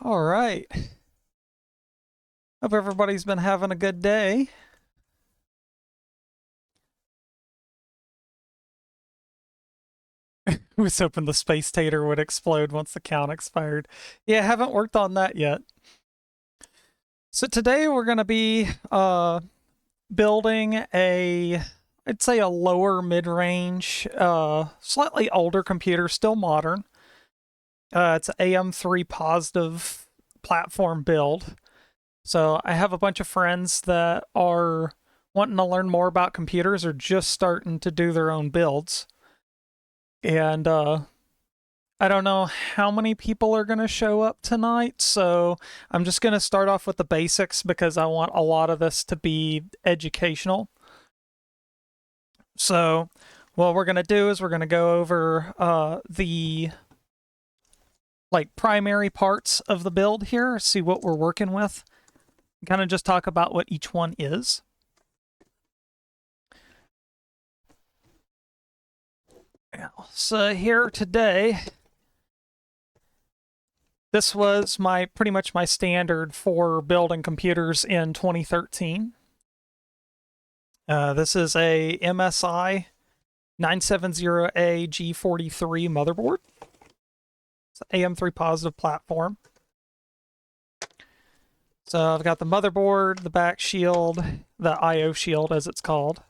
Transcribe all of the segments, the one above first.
All right. Hope everybody's been having a good day. I was hoping the space tater would explode once the count expired. Yeah, I haven't worked on that yet. So today we're going to be building I'd say a lower mid-range, slightly older computer, still modern. It's an AM3 positive platform build. So I have a bunch of friends that are wanting to learn more about computers or just starting to do their own builds. And I don't know how many people are going to show up tonight, so I'm just going to start off with the basics because I want a lot of this to be educational. So what we're going to do is we're going to go over the primary parts of the build here, see what we're working with, kind of just talk about what each one is. So here today, this was pretty much my standard for building computers in 2013. This is a MSI 970A G43 motherboard. It's an AM3 positive platform. So I've got the motherboard, the back shield, the I/O shield as it's called,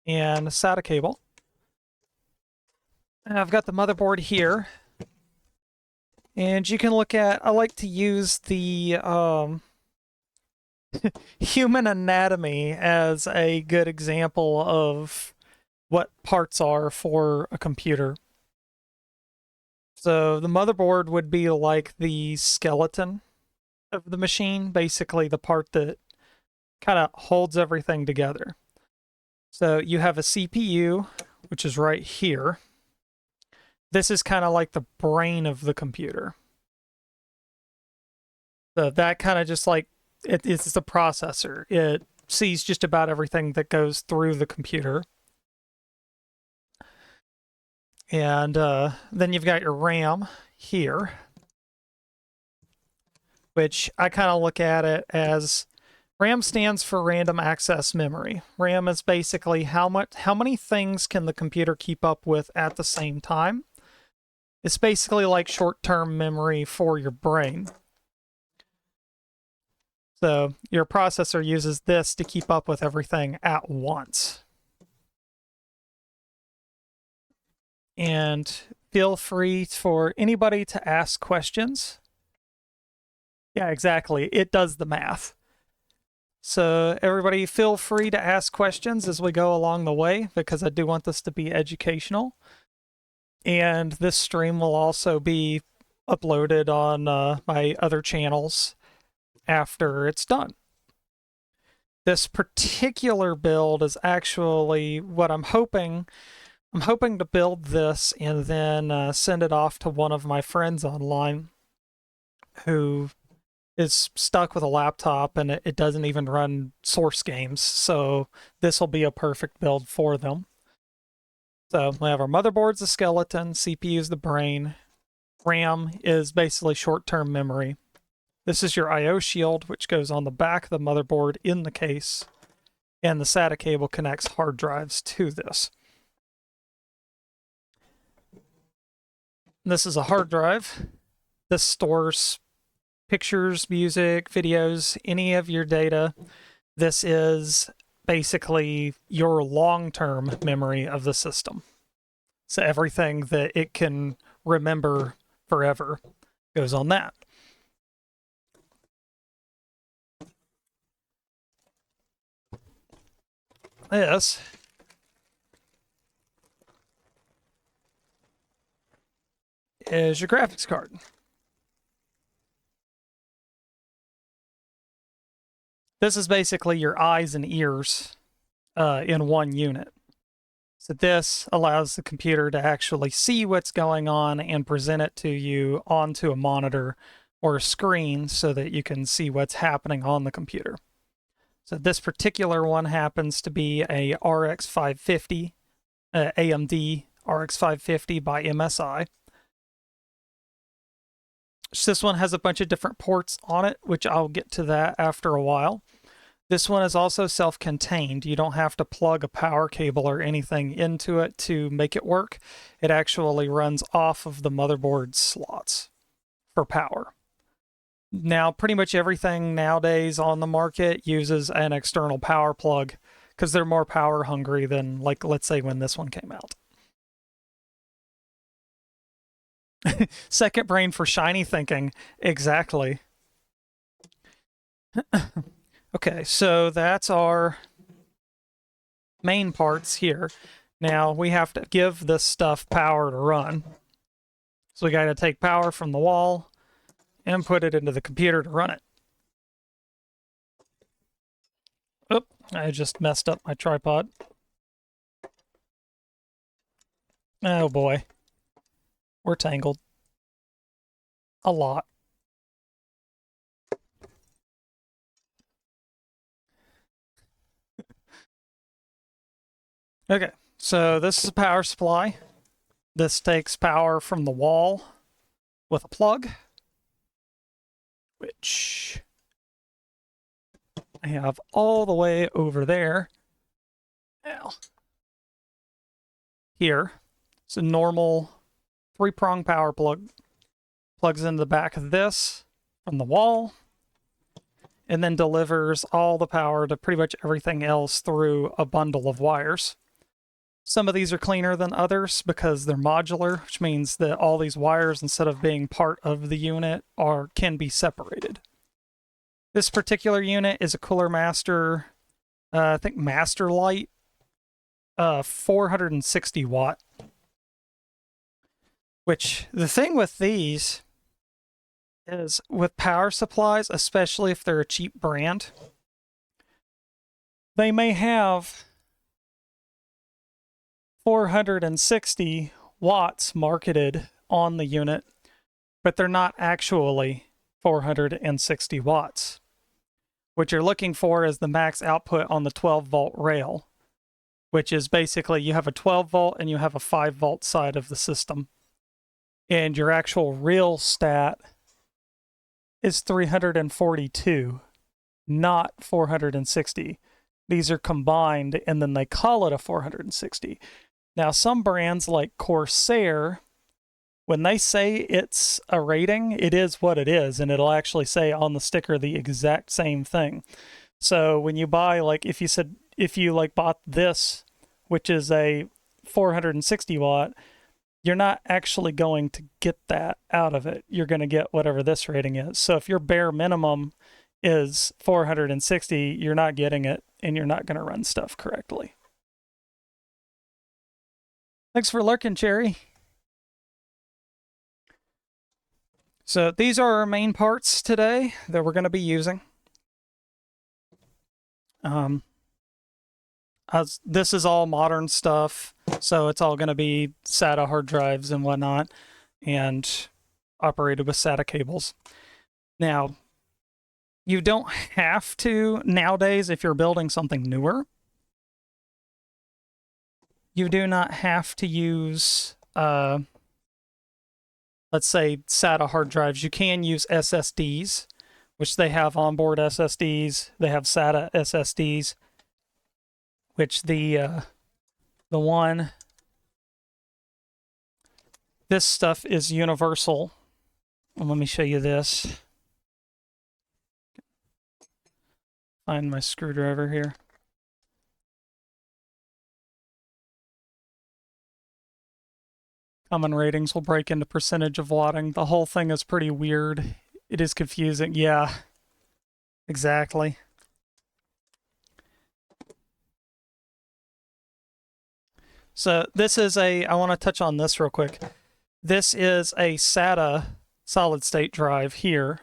and a SATA cable. And I've got the motherboard here. And you can look at, I like to use the human anatomy as a good example of what parts are for a computer. So the motherboard would be like the skeleton of the machine, basically the part that kind of holds everything together. So you have a CPU, which is right here. This is kind of like the brain of the computer. So that kind of just like, it's the processor. It sees just about everything that goes through the computer. And then you've got your RAM here, which I kind of look at it as RAM stands for random access memory. RAM is basically how many things can the computer keep up with at the same time. It's basically like short-term memory for your brain. So your processor uses this to keep up with everything at once. And feel free for anybody to ask questions. Yeah, exactly. It does the math. So everybody feel free to ask questions as we go along the way, because I do want this to be educational. And this stream will also be uploaded on my other channels after it's done. This particular build is actually what I'm hoping to build this and then send it off to one of my friends online who is stuck with a laptop and it doesn't even run source games. So this will be a perfect build for them. So we have our motherboard's the skeleton, CPU's the brain, RAM is basically short-term memory. This is your I/O shield, which goes on the back of the motherboard in the case, and the SATA cable connects hard drives to this. This is a hard drive. This stores pictures, music, videos, any of your data. This is basically your long-term memory of the system. So everything that it can remember forever goes on that. This is your graphics card. This is basically your eyes and ears in one unit. So this allows the computer to actually see what's going on and present it to you onto a monitor or a screen so that you can see what's happening on the computer. So this particular one happens to be a RX 550, AMD RX 550 by MSI. This one has a bunch of different ports on it, which I'll get to that after a while. This one is also self-contained. You don't have to plug a power cable or anything into it to make it work. It actually runs off of the motherboard slots for power. Now, pretty much everything nowadays on the market uses an external power plug because they're more power hungry than, like, let's say when this one came out. Second brain for shiny thinking. Exactly. Okay, so that's our main parts here. Now we have to give this stuff power to run. So we got to take power from the wall and put it into the computer to run it. Oop, I just messed up my tripod. Oh boy. We're tangled. A lot. Okay, so this is a power supply. This takes power from the wall with a plug, which I have all the way over there. Now, here, it's a normal 3-prong power plug. Plugs into the back of this from the wall, and then delivers all the power to pretty much everything else through a bundle of wires. Some of these are cleaner than others because they're modular, which means that all these wires, instead of being part of the unit, can be separated. This particular unit is a Cooler Master, I think Master Light, 460 watt. Which, the thing with these is, with power supplies, especially if they're a cheap brand, they may have 460 watts marketed on the unit, but they're not actually 460 watts. What you're looking for is the max output on the 12-volt rail, which is basically you have a 12-volt and you have a 5-volt side of the system. And your actual real stat is 342, not 460. These are combined, and then they call it a 460. Now, some brands like Corsair, when they say it's a rating, it is what it is, and it'll actually say on the sticker the exact same thing. So when you buy, like, if you like bought this, which is a 460 watt, you're not actually going to get that out of it. You're going to get whatever this rating is. So if your bare minimum is 460, you're not getting it, and you're not going to run stuff correctly. Thanks for lurking, Cherry. So these are our main parts today that we're going to be using. This is all modern stuff, so it's all going to be SATA hard drives and whatnot, and operated with SATA cables. Now, you don't have to, nowadays, if you're building something newer, you do not have to use, let's say, SATA hard drives. You can use SSDs, which they have onboard SSDs. They have SATA SSDs, which the one, this stuff is universal. Well, let me show you this. Find my screwdriver here. Common ratings will break into percentage of watting. The whole thing is pretty weird. It is confusing. Yeah, exactly. So this is I want to touch on this real quick. This is a SATA solid state drive here.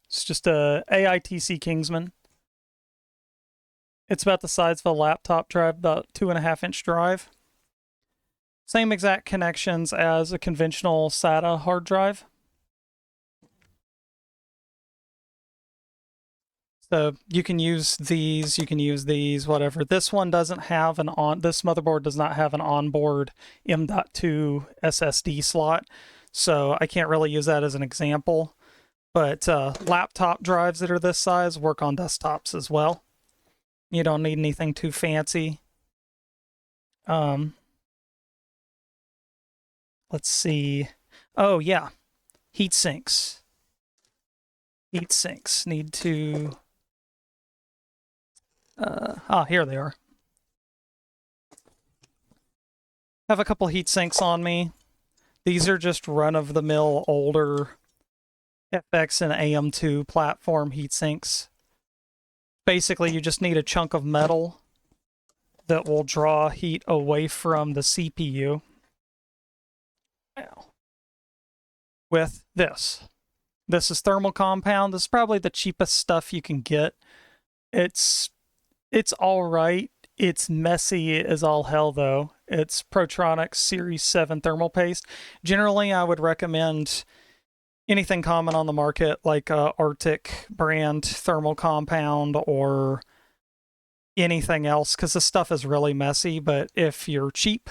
It's just a AITC Kingsman. It's about the size of a laptop drive, about 2.5-inch drive. Same exact connections as a conventional SATA hard drive. So you can use these, whatever. This one doesn't have this motherboard does not have an onboard M.2 SSD slot. so I can't really use that as an example. But laptop drives that are this size work on desktops as well. You don't need anything too fancy. Let's see. Oh, yeah. Heatsinks. Heatsinks need to... here they are. I have a couple heatsinks on me. These are just run-of-the-mill older FX and AM2 platform heatsinks. Basically, you just need a chunk of metal that will draw heat away from the CPU. Now, with this. This is thermal compound. This is probably the cheapest stuff you can get. It's all right. It's messy as all hell, though. It's Protronics Series 7 thermal paste. Generally, I would recommend anything common on the market, like Arctic brand thermal compound or anything else, because this stuff is really messy. But if you're cheap,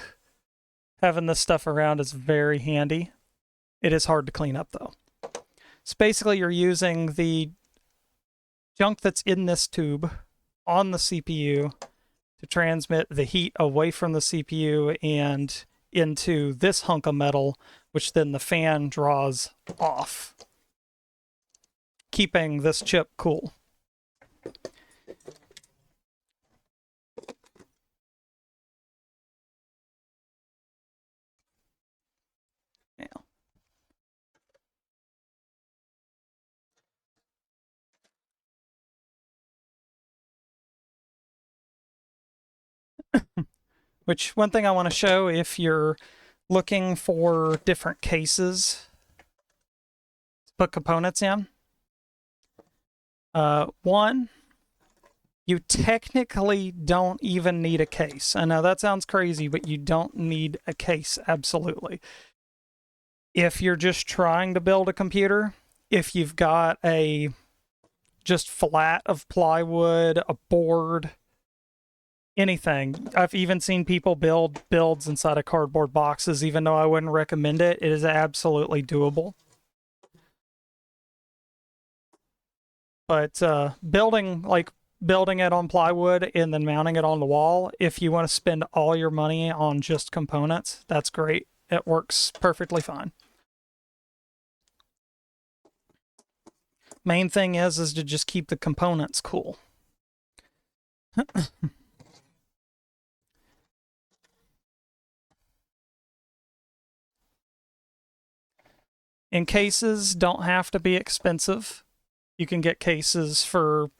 having this stuff around is very handy. It is hard to clean up, though. So basically, you're using the junk that's in this tube on the CPU to transmit the heat away from the CPU and into this hunk of metal, which then the fan draws off, keeping this chip cool. Now, which one thing I want to show, if you're looking for different cases to put components in, one, you technically don't even need a case. I know that sounds crazy, but you don't need a case, absolutely. If you're just trying to build a computer, if you've got a just flat of plywood, a board, anything. I've even seen people build builds inside of cardboard boxes, even though I wouldn't recommend it. It is absolutely doable. But building it on plywood and then mounting it on the wall, if you want to spend all your money on just components, that's great. It works perfectly fine. Main thing is to just keep the components cool. And cases don't have to be expensive. You can get cases for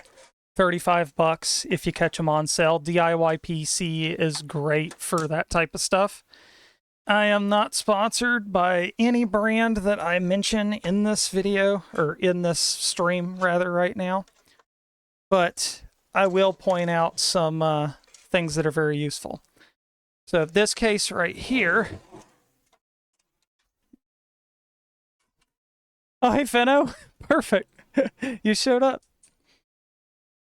$35 if you catch them on sale. DIY PC is great for that type of stuff. I am not sponsored by any brand that I mention in this video, or in this stream rather right now, but I will point out some things that are very useful. So this case right here. Oh, hey, Fenno. Perfect. You showed up.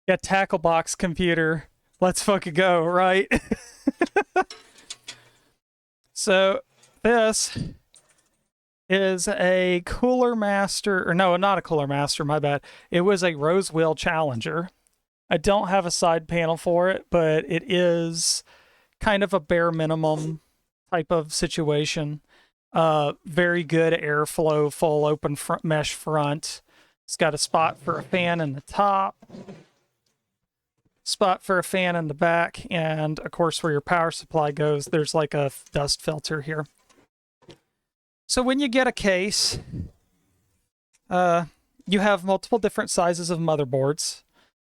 Yeah, tackle box computer. Let's fucking go, right? So this is a Cooler Master, or no, not a Cooler Master, my bad. It was a Rose Wheel Challenger. I don't have a side panel for it, but it is kind of a bare minimum type of situation. Very good airflow, full open front mesh front. It's got a spot for a fan in the top, spot for a fan in the back, and of course where your power supply goes, there's like a dust filter here. So when you get a case, you have multiple different sizes of motherboards.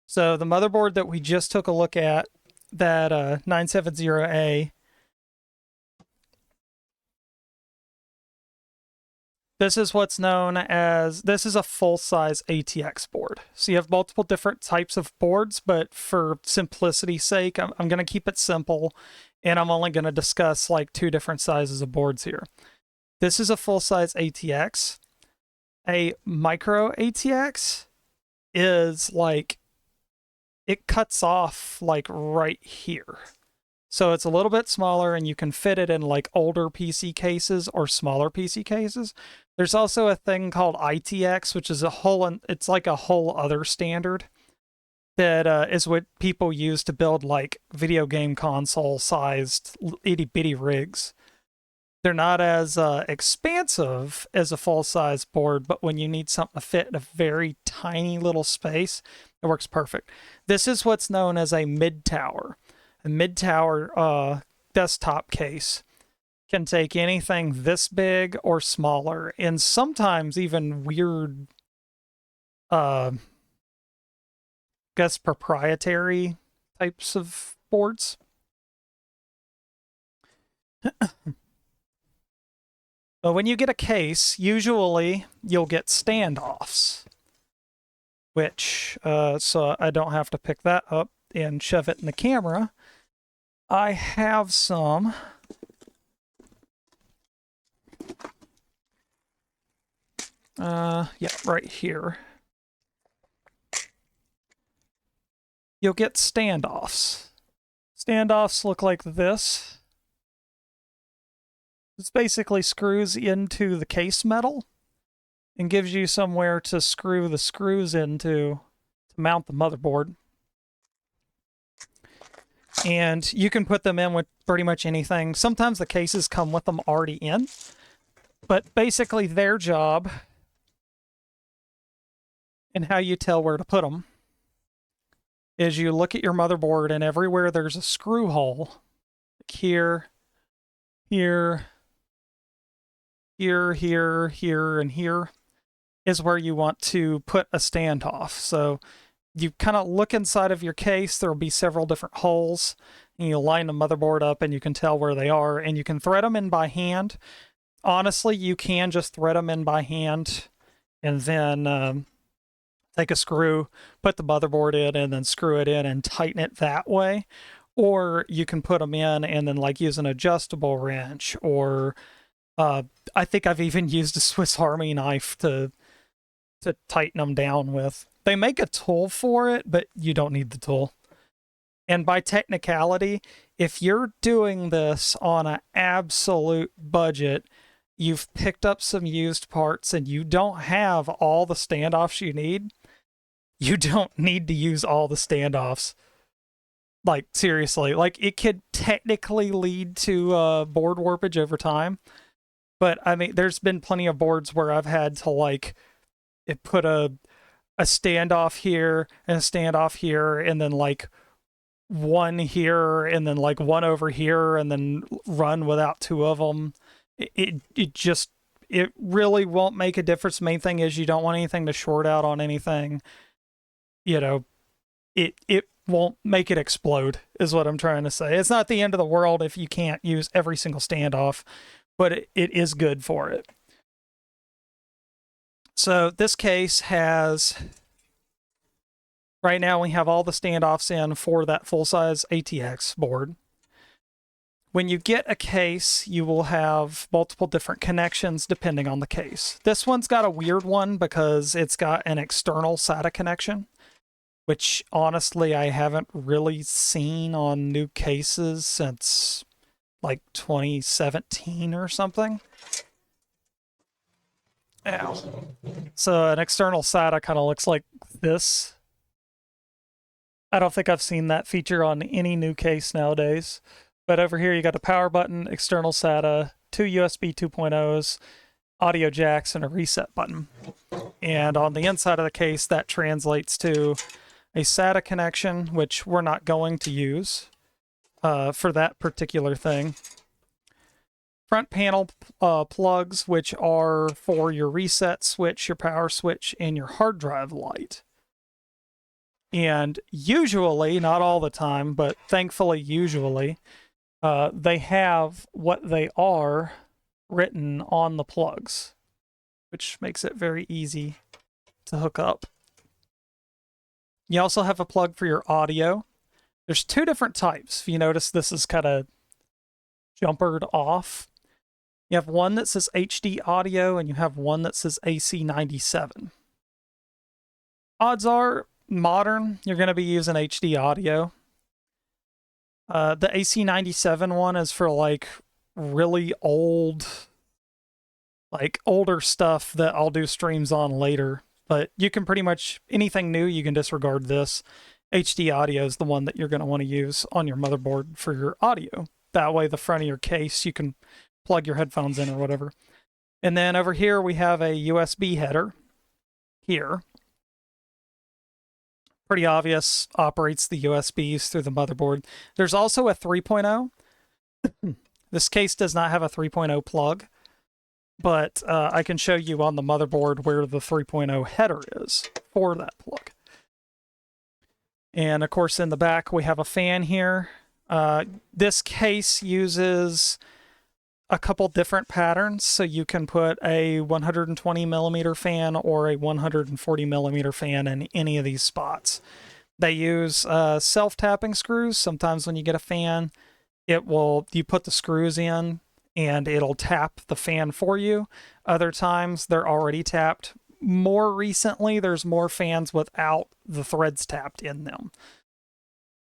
So the motherboard that we just took a look at, that 970A, this is what's known as, this is a full-size ATX board. So you have multiple different types of boards, but for simplicity's sake, I'm going to keep it simple, and I'm only going to discuss like two different sizes of boards here. This is a full-size ATX. A micro ATX is like, it cuts off like right here. So it's a little bit smaller, and you can fit it in like older PC cases or smaller PC cases. There's also a thing called ITX, which is it's like a whole other standard that is what people use to build like video game console sized itty bitty rigs. They're not as expansive as a full size board, but when you need something to fit in a very tiny little space, it works perfect. This is what's known as a mid-tower. A mid-tower desktop case can take anything this big or smaller, and sometimes even weird, guess proprietary types of boards. But when you get a case, usually you'll get standoffs, which, so I don't have to pick that up and shove it in the camera. I have some. Yeah, right here. You'll get standoffs. Standoffs look like this. This basically screws into the case metal and gives you somewhere to screw the screws into to mount the motherboard. And you can put them in with pretty much anything. Sometimes the cases come with them already in, but basically their job and how you tell where to put them is you look at your motherboard, and everywhere there's a screw hole, like here, here, here, here, here, and here, is where you want to put a standoff. So you kind of look inside of your case, there'll be several different holes, and you line the motherboard up and you can tell where they are, and you can thread them in by hand. Honestly, you can just thread them in by hand and then take a screw, put the motherboard in, and then screw it in and tighten it that way. Or you can put them in and then like use an adjustable wrench, or I think I've even used a Swiss Army knife to tighten them down with. They make a tool for it, but you don't need the tool. And by technicality, if you're doing this on an absolute budget, you've picked up some used parts and you don't have all the standoffs you need, you don't need to use all the standoffs. Like, seriously, like it could technically lead to board warpage over time. But I mean, there's been plenty of boards where I've had to like put a standoff here and a standoff here, and then like one here and then like one over here, and then run without two of them. It really won't make a difference. Main thing is you don't want anything to short out on anything. You know, it won't make it explode, is what I'm trying to say. It's not the end of the world if you can't use every single standoff, but it is good for it. So this case has, right now we have all the standoffs in for that full-size ATX board. When you get a case, you will have multiple different connections depending on the case. This one's got a weird one because it's got an external SATA connection, which honestly I haven't really seen on new cases since like 2017 or something. Ow. So an external SATA kind of looks like this. I don't think I've seen that feature on any new case nowadays. But over here you got a power button, external SATA, two USB 2.0s, audio jacks, and a reset button. And on the inside of the case, that translates to a SATA connection, which we're not going to use for that particular thing. Front panel plugs, which are for your reset switch, your power switch, and your hard drive light. And usually, not all the time, but thankfully usually, they have what they are written on the plugs, which makes it very easy to hook up. You also have a plug for your audio. There's two different types. If you notice, this is kind of jumpered off. You have one that says HD audio, and you have one that says AC97. Odds are, modern, you're going to be using HD audio. The AC97 one is for like really old, like older stuff that I'll do streams on later. But you can pretty much, anything new, you can disregard this. HD audio is the one that you're going to want to use on your motherboard for your audio. That way, the front of your case, you can plug your headphones in or whatever. And then over here, we have a USB header here. Pretty obvious, operates the USBs through the motherboard. There's also a 3.0. This case does not have a 3.0 plug, but I can show you on the motherboard where the 3.0 header is for that plug. And of course, in the back, we have a fan here. This case uses a couple different patterns, so you can put a 120 millimeter fan or a 140 millimeter fan in any of these spots. They use self-tapping screws. Sometimes when you get a fan, you put the screws in and it'll tap the fan for you. Other times they're already tapped. More recently, there's more fans without the threads tapped in them.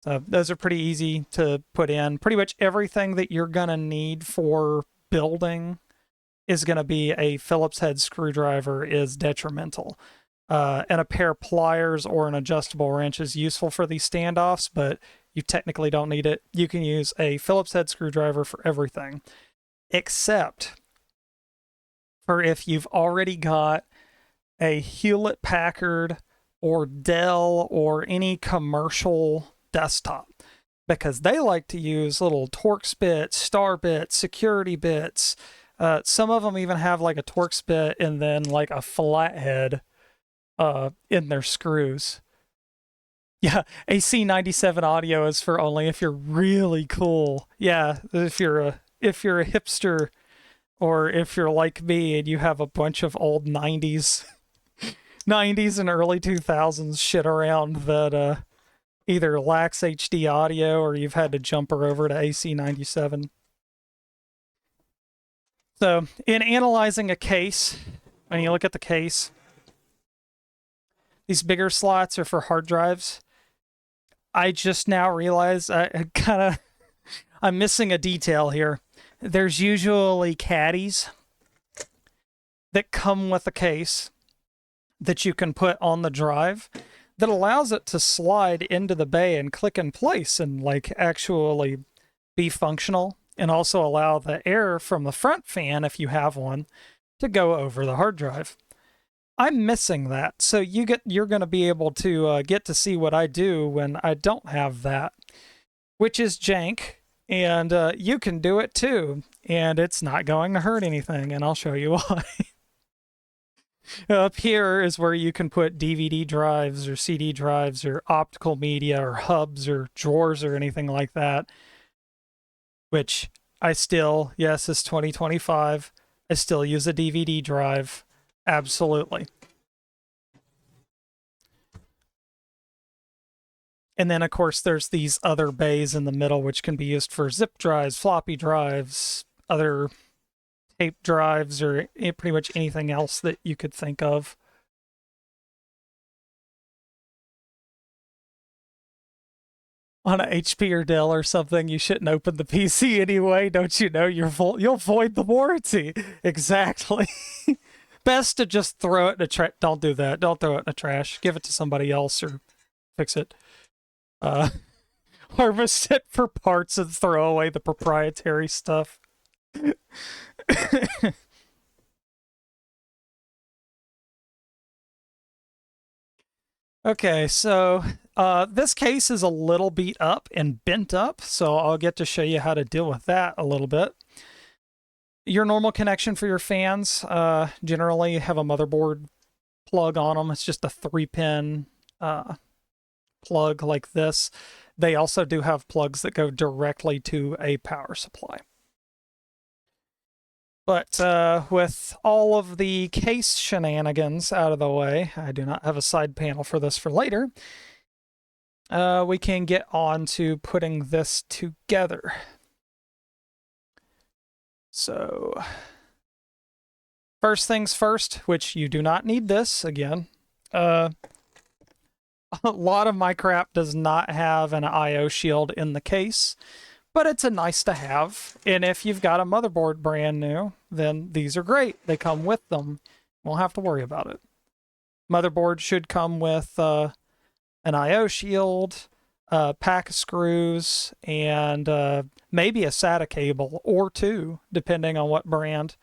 So those are pretty easy to put in. Pretty much everything that you're gonna need for building is going to be a Phillips head screwdriver is detrimental. And a pair of pliers or an adjustable wrench is useful for these standoffs, but you technically don't need it. You can use a Phillips head screwdriver for everything, except for if you've already got a Hewlett-Packard or Dell or any commercial desktop, because they like to use little Torx bits, star bits, security bits. Some of them even have like a Torx bit and then like a flathead in their screws. Yeah, AC97 audio is for only if you're really cool. Yeah, if you're a hipster, or if you're like me and you have a bunch of old 90s and early 2000s shit around that either lacks HD audio or you've had to jump her over to AC97. So in analyzing a case, when you look at the case, these bigger slots are for hard drives. I just now realized I'm missing a detail here. There's usually caddies that come with a case that you can put on the drive that allows it to slide into the bay and click in place and like actually be functional, and also allow the air from the front fan, if you have one, to go over the hard drive. I'm missing that, so you're going to be able to get to see what I do when I don't have that, which is jank, and you can do it too, and it's not going to hurt anything, and I'll show you why. Up here is where you can put DVD drives or CD drives or optical media or hubs or drawers or anything like that, which I still, yes, it's 2025, I still use a DVD drive. Absolutely. And then, of course, there's these other bays in the middle, which can be used for zip drives, floppy drives, other tape drives, or pretty much anything else that you could think of. On a HP or Dell or something, you shouldn't open the PC anyway. Don't you know you'll void the warranty? Exactly. Best to just throw it in the trash. Don't do that. Don't throw it in the trash. Give it to somebody else or fix it. Harvest it for parts and throw away the proprietary stuff. Okay, so this case is a little beat up and bent up, so I'll get to show you how to deal with that a little bit. Your normal connection for your fans generally have a motherboard plug on them. It's just a 3-pin plug like this. They also do have plugs that go directly to a power supply. But with all of the case shenanigans out of the way, I do not have a side panel for this for later, we can get on to putting this together. So, first things first, which you do not need this, again. A lot of my crap does not have an I/O shield in the case, but it's a nice to have. And if you've got a motherboard brand new, then these are great. They come with them. Won't have to worry about it. Motherboard should come with an I/O shield, a pack of screws, and maybe a SATA cable or two, depending on what brand.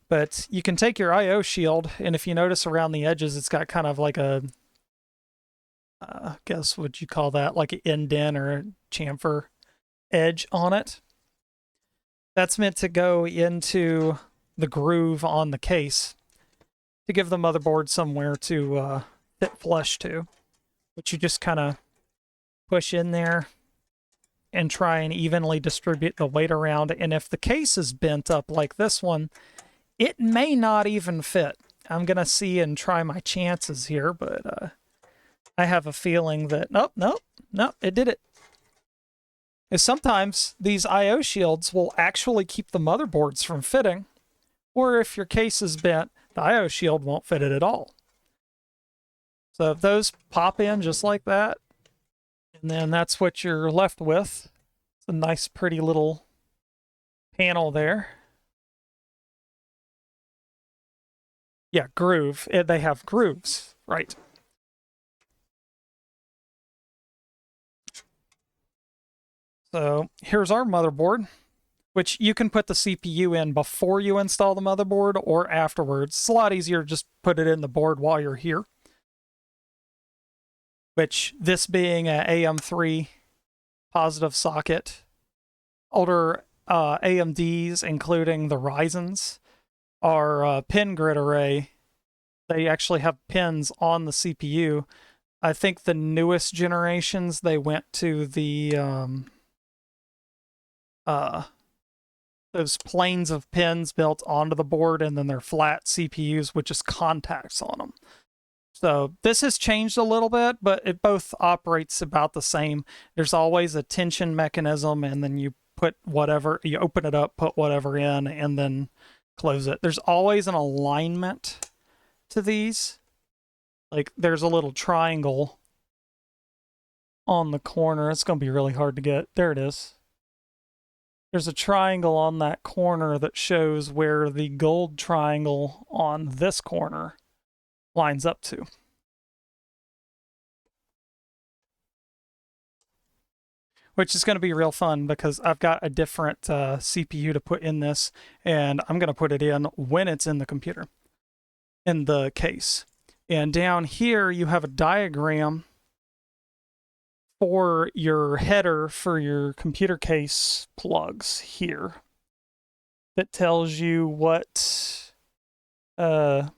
But you can take your I/O shield, and if you notice around the edges, it's got kind of like a, I guess what you call that, like an indent or a chamfer edge on it. That's meant to go into the groove on the case to give the motherboard somewhere to fit flush to, which you just kind of push in there and try and evenly distribute the weight around. And if the case is bent up like this one, it may not even fit. I'm going to see and try my chances here, but I have a feeling that, nope, it did it. And sometimes these I/O shields will actually keep the motherboards from fitting, or if your case is bent, the I/O shield won't fit it at all. So if those pop in just like that, and then that's what you're left with. It's a nice, pretty little panel there. Yeah, groove. They have grooves, right. So here's our motherboard, which you can put the CPU in before you install the motherboard or afterwards. It's a lot easier to just put it in the board while you're here. Which, this being an AM3 positive socket, older AMDs, including the Ryzens, are pin grid array. They actually have pins on the CPU. I think the newest generations, they went to the those planes of pins built onto the board, and then they're flat CPUs with just contacts on them. So this has changed a little bit, but it both operates about the same. There's always a tension mechanism, and then you put whatever, you open it up, put whatever in, and then close it. There's always an alignment to these. Like, there's a little triangle on the corner. It's going to be really hard to get. There it is. There's a triangle on that corner that shows where the gold triangle on this corner lines up to. Which is going to be real fun because I've got a different CPU to put in this, and I'm going to put it in when it's in the computer, in the case. And down here you have a diagram for your header for your computer case plugs here that tells you what is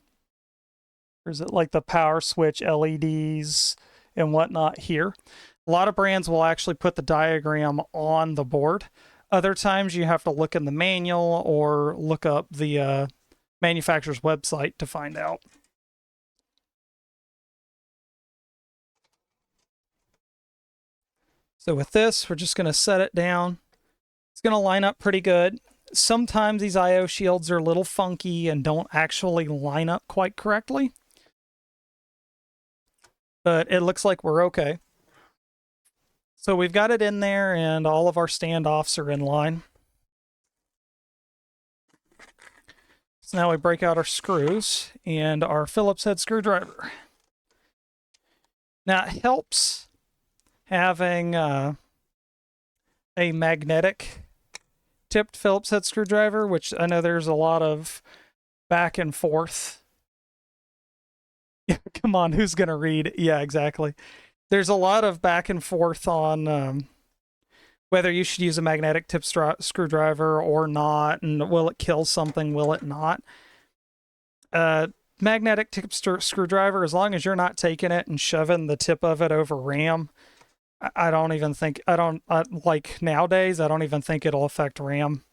it, like the power switch LEDs and whatnot here. A lot of brands will actually put the diagram on the board. Other times you have to look in the manual or look up the manufacturer's website to find out. So with this, we're just going to set it down. It's going to line up pretty good. Sometimes these I/O shields are a little funky and don't actually line up quite correctly. But it looks like we're okay. So we've got it in there, and all of our standoffs are in line. So now we break out our screws and our Phillips head screwdriver. Now it helps having a magnetic tipped Phillips head screwdriver, which I know there's a lot of back and forth. Come on, who's going to read? Yeah, exactly. There's a lot of back and forth on whether you should use a magnetic tip screwdriver or not, and will it kill something, will it not? Magnetic tip screwdriver, as long as you're not taking it and shoving the tip of it over RAM, I don't even think, like nowadays, I don't even think it'll affect RAM,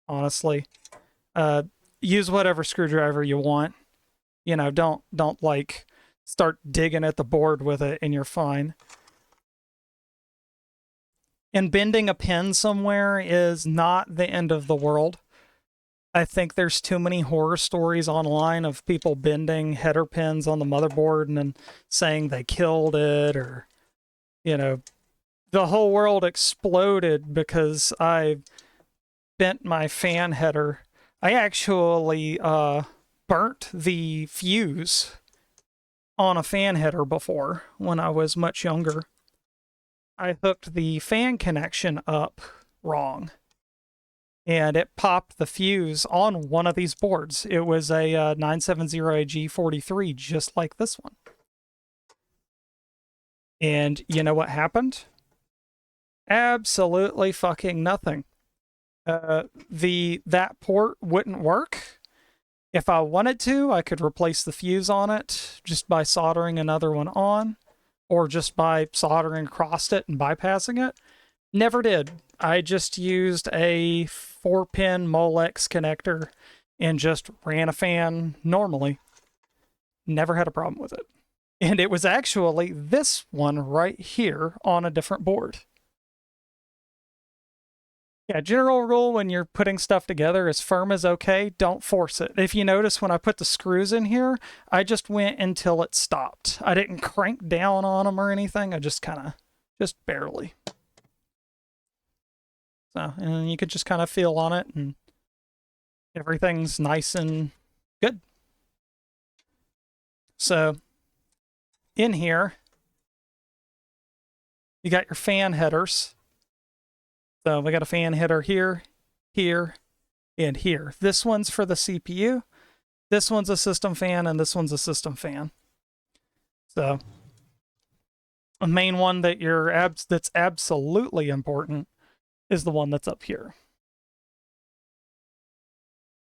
honestly. Use whatever screwdriver you want. You know, don't like start digging at the board with it and you're fine. And bending a pin somewhere is not the end of the world. I think there's too many horror stories online of people bending header pins on the motherboard and then saying they killed it, or, you know, the whole world exploded because I bent my fan header. I actually burnt the fuse on a fan header before when I was much younger. I hooked the fan connection up wrong, and it popped the fuse on one of these boards. It was a 970AG43, just like this one. And you know what happened? Absolutely fucking nothing. That port wouldn't work. If I wanted to, I could replace the fuse on it just by soldering another one on, or just by soldering across it and bypassing it. Never did. I just used a 4-pin Molex connector and just ran a fan normally. Never had a problem with it. And it was actually this one right here on a different board. Yeah, general rule when you're putting stuff together, as firm as okay, don't force it. If you notice, when I put the screws in here, I just went until it stopped. I didn't crank down on them or anything. I just just barely. So, and you could just kind of feel on it, and everything's nice and good. So, in here, you got your fan headers. So we got a fan header here, here, and here. This one's for the CPU. This one's a system fan, and this one's a system fan. So a main one that that's absolutely important is the one that's up here.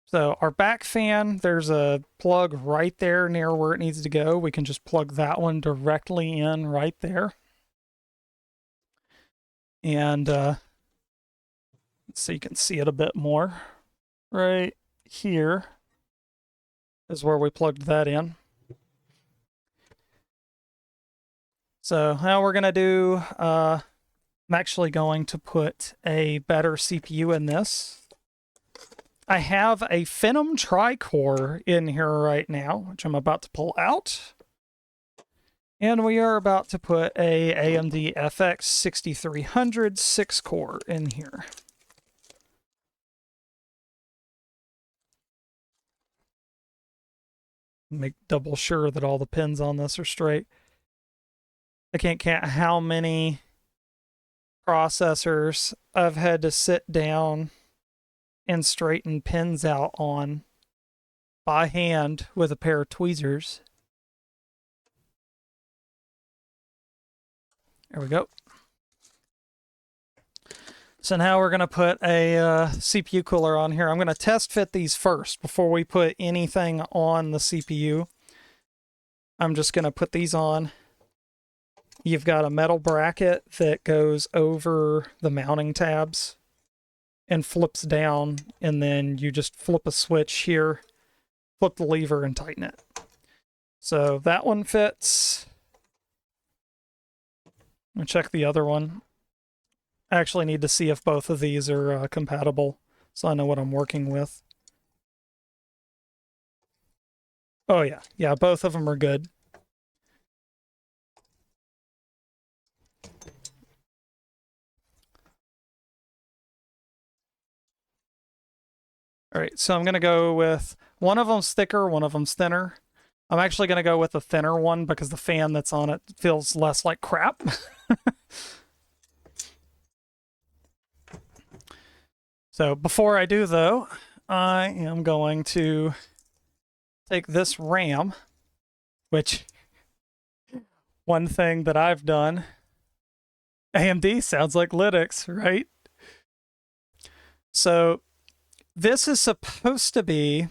So our back fan, there's a plug right there near where it needs to go. We can just plug that one directly in right there. And so you can see it a bit more. Right here is where we plugged that in. So now we're going to do, I'm actually going to put a better CPU in this. I have a Phenom tri-core in here right now, which I'm about to pull out. And we are about to put a AMD FX 6300 6-core in here. Make double sure that all the pins on this are straight. I can't count how many processors I've had to sit down and straighten pins out on by hand with a pair of tweezers. There we go. So now we're going to put a CPU cooler on here. I'm going to test fit these first before we put anything on the CPU. I'm just going to put these on. You've got a metal bracket that goes over the mounting tabs and flips down, and then you just flip a switch here, flip the lever, and tighten it. So that one fits. I'll check the other one. I actually need to see if both of these are compatible, so I know what I'm working with. Oh yeah, yeah, both of them are good. All right, so I'm going to go with, one of them's thicker, one of them's thinner. I'm actually going to go with the thinner one because the fan that's on it feels less like crap. So before I do, though, I am going to take this RAM, which, one thing that I've done, AMD sounds like Linux, right? So this is supposed to be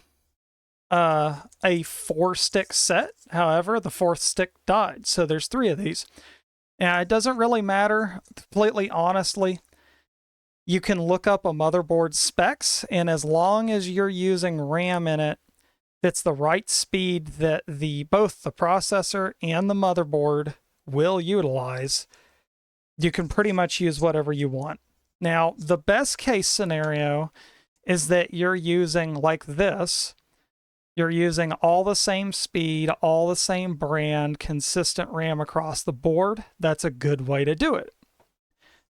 a 4-stick set. However, the 4th stick died, so there's 3 of these. And it doesn't really matter, completely honestly. You can look up a motherboard specs, and as long as you're using RAM in it that's the right speed that both the processor and the motherboard will utilize, you can pretty much use whatever you want. Now, the best case scenario is that you're using, like this, you're using all the same speed, all the same brand, consistent RAM across the board. That's a good way to do it.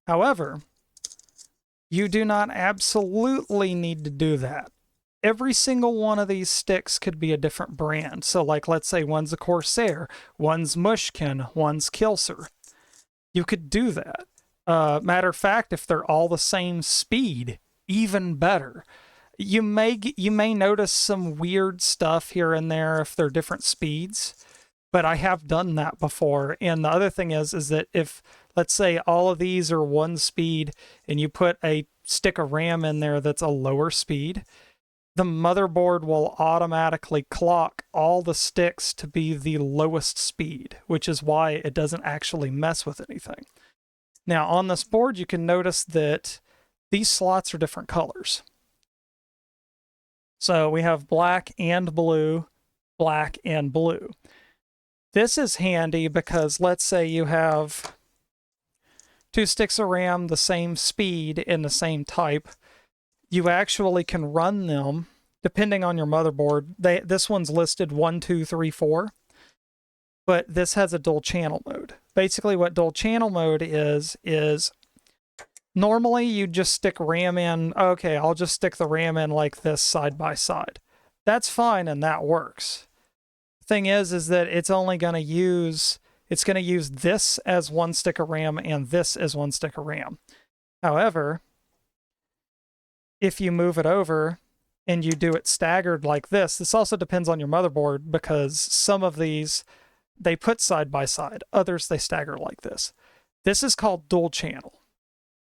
However, you do not absolutely need to do that. Every single one of these sticks could be a different brand. So like, let's say one's a Corsair, one's Mushkin, one's Kilser. You could do that. Matter of fact, if they're all the same speed, even better. You may notice some weird stuff here and there if they're different speeds, but I have done that before. And the other thing is that if, let's say, all of these are one speed and you put a stick of RAM in there that's a lower speed, the motherboard will automatically clock all the sticks to be the lowest speed, which is why it doesn't actually mess with anything. Now, on this board, you can notice that these slots are different colors. So we have black and blue, black and blue. This is handy because let's say you have 2 sticks of RAM, the same speed and the same type. You actually can run them depending on your motherboard. This one's listed 1, 2, 3, 4, but this has a dual channel mode. Basically what dual channel mode is normally you just stick RAM in. Okay, I'll just stick the RAM in like this side by side. That's fine and that works. Thing is that it's only going to use this as 1 stick of RAM and this as 1 stick of RAM. However, if you move it over and you do it staggered like this also depends on your motherboard, because some of these they put side by side, others they stagger like this. This is called dual channel.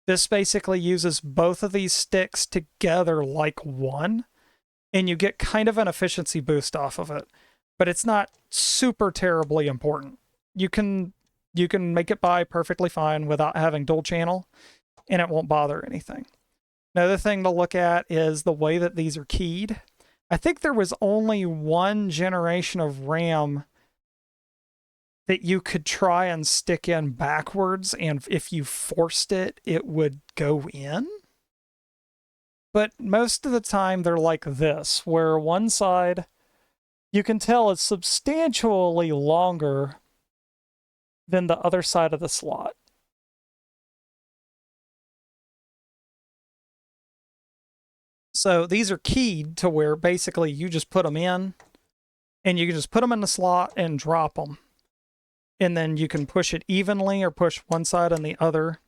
This basically uses both of these sticks together like one, and you get kind of an efficiency boost off of it, but it's not super terribly important. You can make it by perfectly fine without having dual channel, and it won't bother anything. Another thing to look at is the way that these are keyed. I think there was only one generation of RAM that you could try and stick in backwards, and if you forced it, it would go in. But most of the time they're like this, where one side you can tell is substantially longer than the other side of the slot. So these are keyed to where basically you just put them in, and you can just put them in the slot and drop them. And then you can push it evenly or push one side and the other,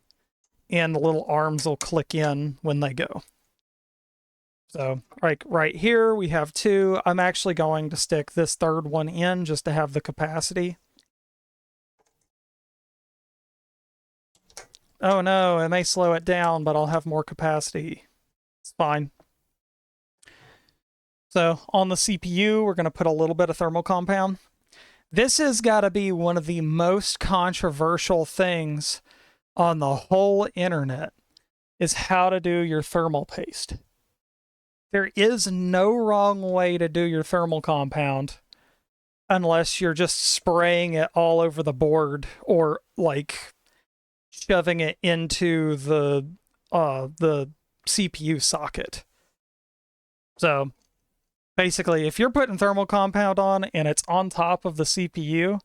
and the little arms will click in when they go. So like right here, we have 2. I'm actually going to stick this third one in just to have the capacity. Oh no, it may slow it down, but I'll have more capacity. It's fine. So on the CPU, we're going to put a little bit of thermal compound. This has got to be one of the most controversial things on the whole internet, is how to do your thermal paste. There is no wrong way to do your thermal compound unless you're just spraying it all over the board or like shoving it into the CPU socket. So basically, if you're putting thermal compound on and it's on top of the CPU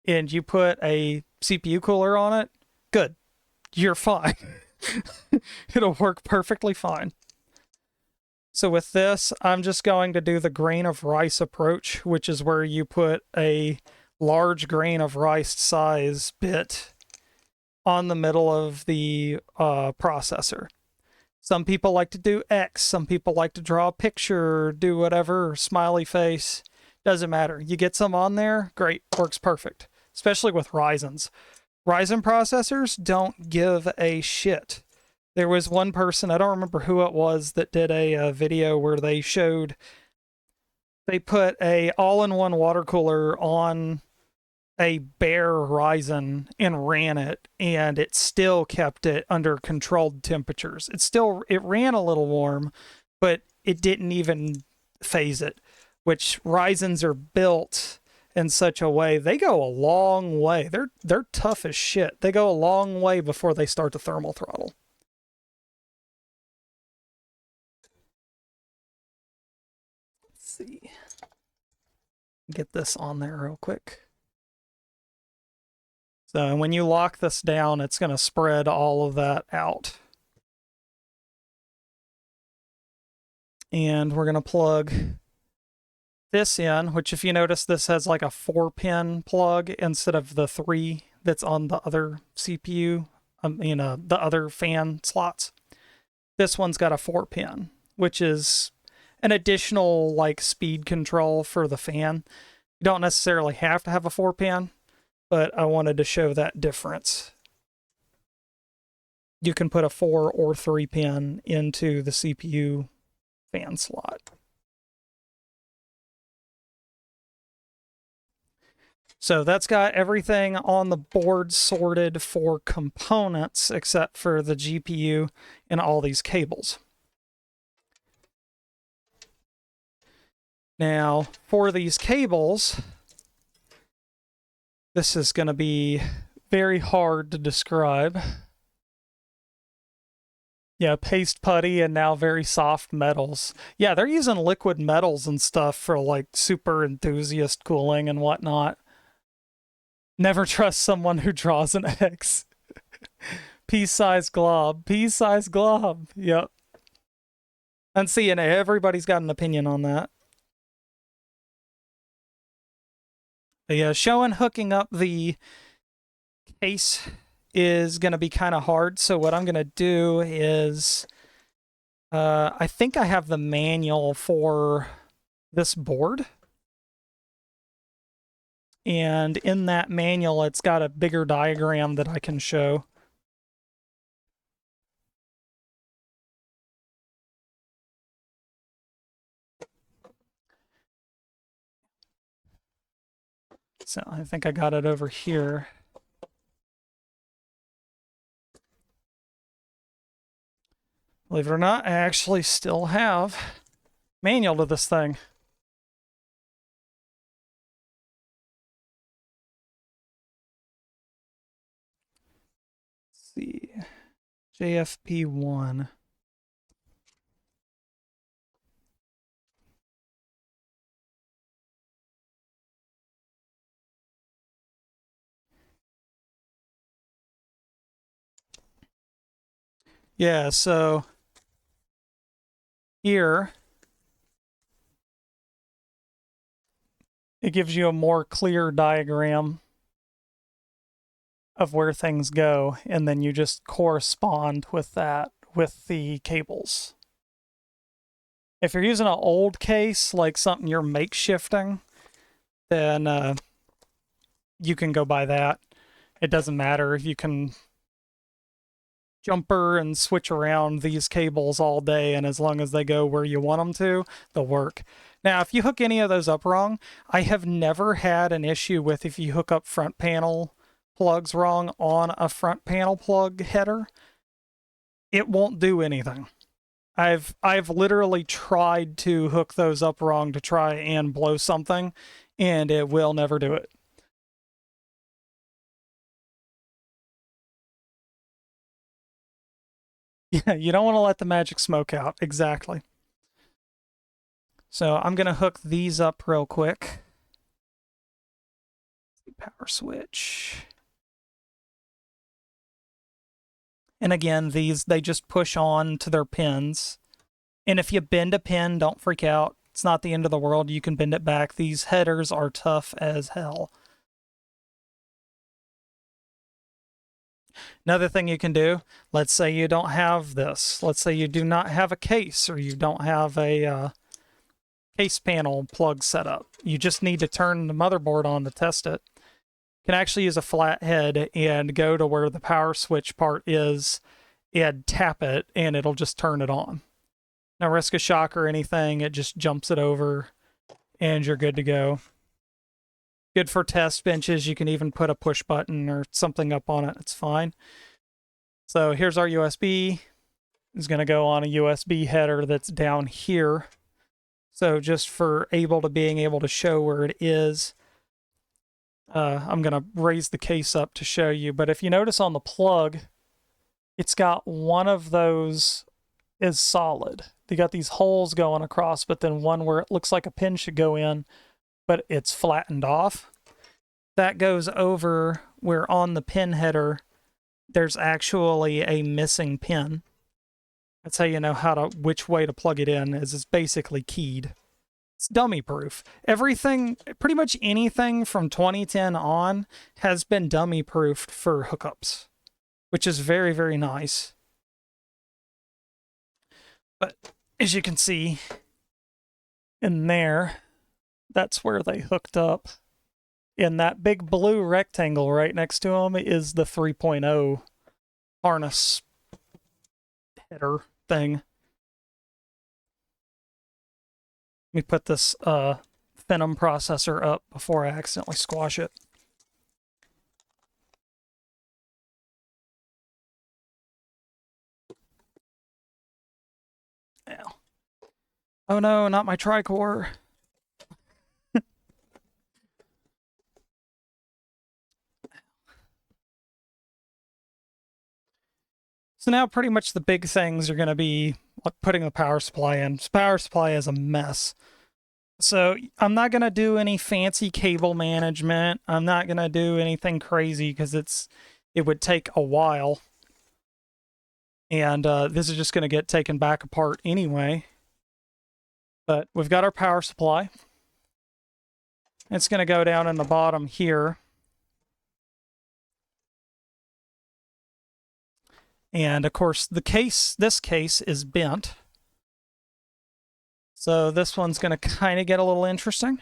and you put a CPU cooler on it, good. You're fine. It'll work perfectly fine. So with this, I'm just going to do the grain of rice approach, which is where you put a large grain of rice size bit on the middle of the processor. Some people like to do X, some people like to draw a picture, do whatever, smiley face, doesn't matter. You get some on there, great, works perfect, especially with Ryzen's. Ryzen processors don't give a shit. There was one person, I don't remember who it was, that did a video where they showed, they put a all-in-one water cooler on a bare Ryzen and ran it, and it still kept it under controlled temperatures. It ran a little warm, but it didn't even phase it, which Ryzens are built in such a way, they go a long way. They're tough as shit. They go a long way before they start to thermal throttle. Get this on there real quick. So when you lock this down, it's going to spread all of that out. And we're going to plug this in, which if you notice, this has like a 4-pin plug instead of the 3 that's on the other CPU, the other fan slots. This one's got a 4-pin, which is an additional like speed control for the fan. You don't necessarily have to have a 4-pin, but I wanted to show that difference. You can put a 4 or 3-pin into the CPU fan slot. So that's got everything on the board sorted for components except for the GPU and all these cables. Now, for these cables, this is going to be very hard to describe. Yeah, paste putty and now very soft metals. Yeah, they're using liquid metals and stuff for like super enthusiast cooling and whatnot. Never trust someone who draws an X. Pea-size glob. Pea-size glob. Yep. And see, and everybody's got an opinion on that. But yeah, showing hooking up the case is going to be kind of hard. So what I'm going to do is, I think I have the manual for this board. And in that manual, it's got a bigger diagram that I can show. So I think I got it over here. Believe it or not, I actually still have manual to this thing. Let's see, JFP1. Yeah, so here it gives you a more clear diagram of where things go, and then you just correspond with that with the cables. If you're using an old case, like something you're makeshifting, then you can go by that. It doesn't matter. You can jumper and switch around these cables all day, and as long as they go where you want them to, they'll work. Now, if you hook any of those up wrong, I have never had an issue with if you hook up front panel plugs wrong on a front panel plug header. It won't do anything. I've literally tried to hook those up wrong to try and blow something, and it will never do it. Yeah, you don't want to let the magic smoke out. Exactly. So I'm going to hook these up real quick. Power switch. And again, these, they just push on to their pins. And if you bend a pin, don't freak out. It's not the end of the world. You can bend it back. These headers are tough as hell. Another thing you can do, let's say you don't have this. Let's say you do not have a case, or you don't have a case panel plug set up. You just need to turn the motherboard on to test it. You can actually use a flathead and go to where the power switch part is and tap it, and it'll just turn it on. No risk of shock or anything. It just jumps it over, and you're good to go. Good for test benches. You can even put a push button or something up on it. It's fine. So here's our USB. It's going to go on a USB header that's down here. So just for being able to show where it is, I'm going to raise the case up to show you. But if you notice on the plug, it's got one of those is solid. They got these holes going across, but then one where it looks like a pin should go in but it's flattened off. That goes over where on the pin header, there's actually a missing pin. That's how you know which way to plug it in, is it's basically keyed. It's dummy proof. Everything, pretty much anything from 2010 on has been dummy proofed for hookups, which is very, very nice. But as you can see in there, that's where they hooked up. And that big blue rectangle right next to them is the 3.0 harness header thing. Let me put this Phenom processor up before I accidentally squash it. Ow. Oh no, not my tri-core. So now pretty much the big things are going to be like putting the power supply in. This power supply is a mess. So I'm not going to do any fancy cable management. I'm not going to do anything crazy because it would take a while. And this is just going to get taken back apart anyway. But we've got our power supply. It's going to go down in the bottom here. And of course, this case is bent. So this one's going to kind of get a little interesting.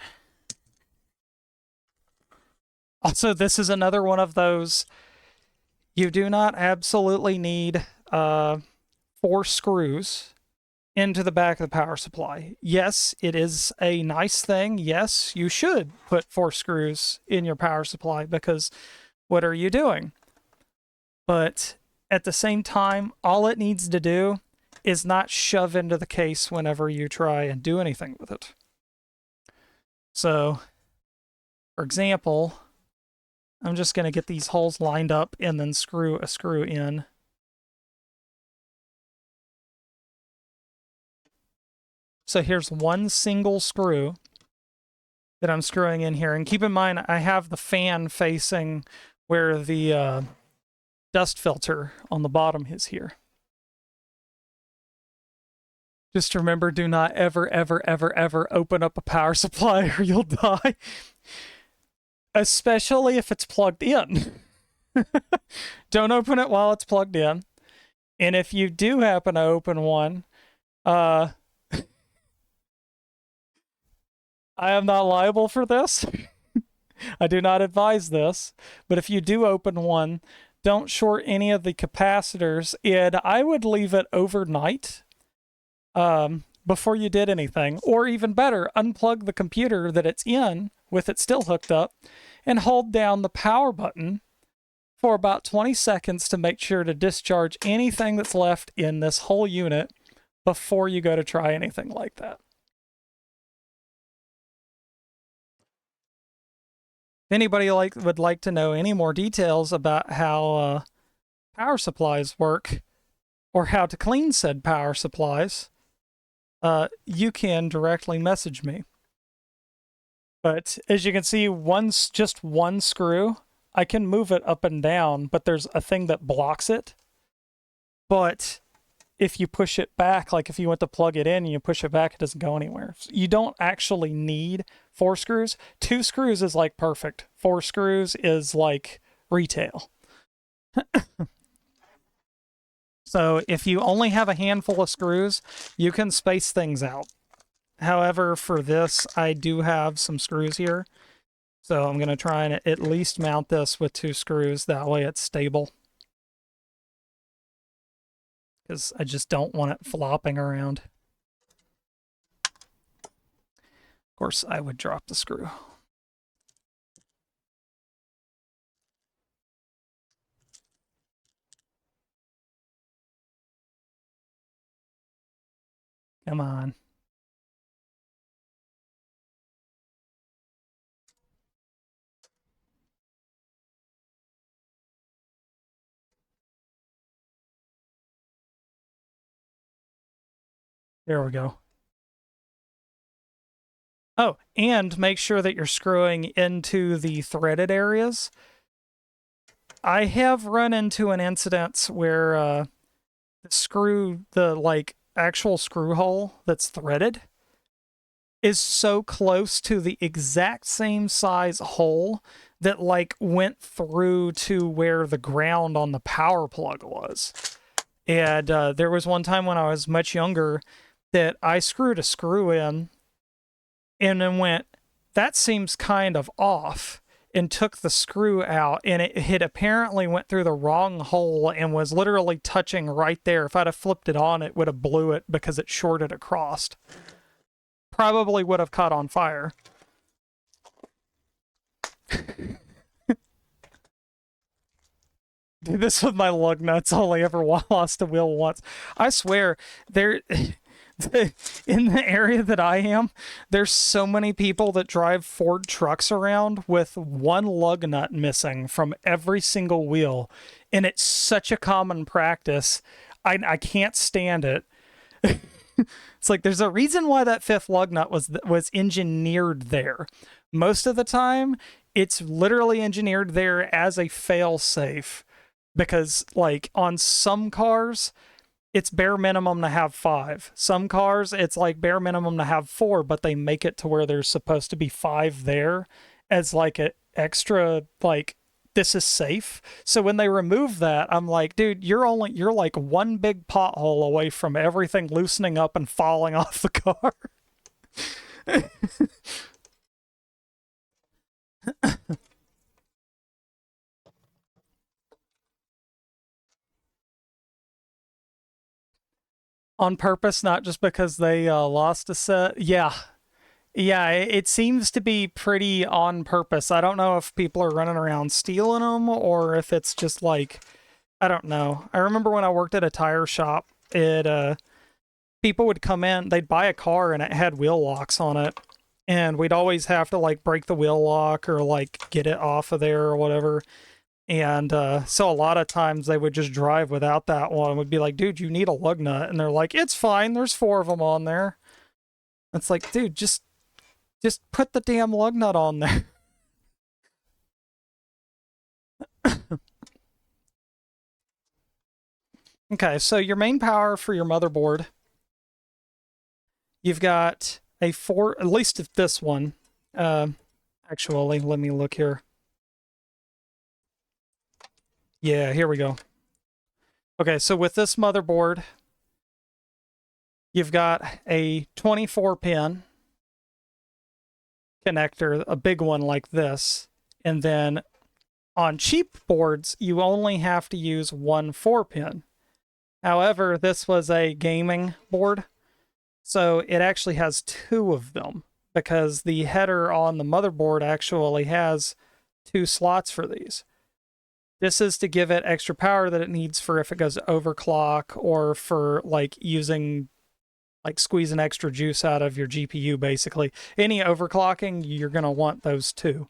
Also, this is another one of those, you do not absolutely need 4 screws into the back of the power supply. Yes, it is a nice thing. Yes, you should put 4 screws in your power supply because what are you doing? But at the same time, all it needs to do is not shove into the case whenever you try and do anything with it. So, for example, I'm just going to get these holes lined up and then screw a screw in. So here's one single screw that I'm screwing in here. And keep in mind, I have the fan facing where the dust filter on the bottom is here. Just remember, do not ever, ever, ever, ever open up a power supply or you'll die. Especially if it's plugged in. Don't open it while it's plugged in. And if you do happen to open one, I am not liable for this. I do not advise this. But if you do open one, don't short any of the capacitors. And I would leave it overnight before you did anything. Or even better, unplug the computer that it's in with it still hooked up and hold down the power button for about 20 seconds to make sure to discharge anything that's left in this whole unit before you go to try anything like that. If anybody would like to know any more details about how power supplies work or how to clean said power supplies, you can directly message me. But as you can see, just one screw. I can move it up and down, but there's a thing that blocks it. But if you push it back, like if you went to plug it in and you push it back, it doesn't go anywhere. You don't actually need 4 screws. 2 screws is like perfect. 4 screws is like retail. So if you only have a handful of screws, you can space things out. However, for this, I do have some screws here. So I'm going to try and at least mount this with 2 screws. That way it's stable. Because I just don't want it flopping around. Of course, I would drop the screw. Come on. There we go. Oh, and make sure that you're screwing into the threaded areas. I have run into an incident where the actual screw hole that's threaded is so close to the exact same size hole that like went through to where the ground on the power plug was. And there was one time when I was much younger that I screwed a screw in and then went, that seems kind of off, and took the screw out, and it had apparently went through the wrong hole and was literally touching right there. If I'd have flipped it on, it would have blew it because it shorted across. Probably would have caught on fire. Dude, this with my lug nuts, only ever lost a wheel once. I swear, there... in the area that I am, there's so many people that drive Ford trucks around with one lug nut missing from every single wheel, and it's such a common practice. I can't stand it. It's like there's a reason why that fifth lug nut was engineered there. Most of the time, it's literally engineered there as a fail-safe, because like on some cars, it's bare minimum to have 5. Some cars, it's like bare minimum to have 4, but they make it to where there's supposed to be 5 there as like an extra, like, this is safe. So when they remove that, I'm like, dude, you're like one big pothole away from everything loosening up and falling off the car. On purpose, not just because they lost a set. Yeah. Yeah, it seems to be pretty on purpose. I don't know if people are running around stealing them or if it's just like, I don't know. I remember when I worked at a tire shop, people would come in, they'd buy a car and it had wheel locks on it. And we'd always have to like break the wheel lock or like get it off of there or whatever. And so a lot of times they would just drive without that one. We'd be like, dude, you need a lug nut. And they're like, it's fine. There's 4 of them on there. It's like, dude, just put the damn lug nut on there. Okay, so your main power for your motherboard, you've got a 4, at least if this one. Actually, let me look here. Yeah, here we go. Okay, so with this motherboard, you've got a 24-pin connector, a big one like this, and then on cheap boards, you only have to use one 4-pin. However, this was a gaming board, so it actually has 2 of them, because the header on the motherboard actually has 2 slots for these. This is to give it extra power that it needs for if it goes overclock or for like using, like squeezing extra juice out of your GPU, basically. Any overclocking, you're going to want those 2,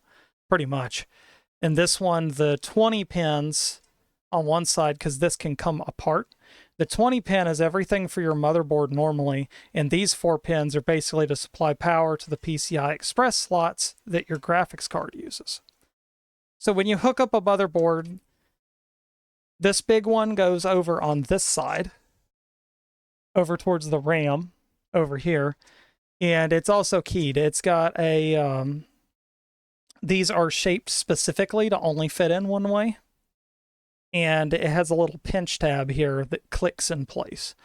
pretty much. And this one, the 20 pins on one side, because this can come apart. The 20 pin is everything for your motherboard normally, and these 4 pins are basically to supply power to the PCI Express slots that your graphics card uses. So when you hook up a motherboard, this big one goes over on this side, over towards the RAM, over here, and it's also keyed. It's got a, these are shaped specifically to only fit in one way, and it has a little pinch tab here that clicks in place.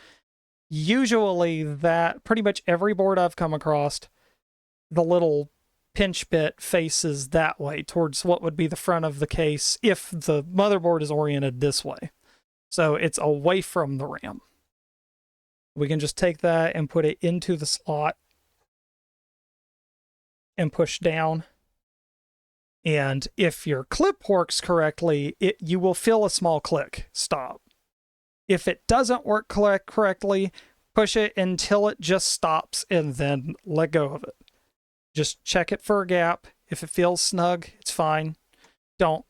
Usually that, pretty much every board I've come across, the little pinch bit faces that way towards what would be the front of the case if the motherboard is oriented this way. So it's away from the RAM. We can just take that and put it into the slot and push down. And if your clip works correctly, you will feel a small click stop. If it doesn't work correctly, push it until it just stops and then let go of it. Just check it for a gap. If it feels snug, it's fine. Don't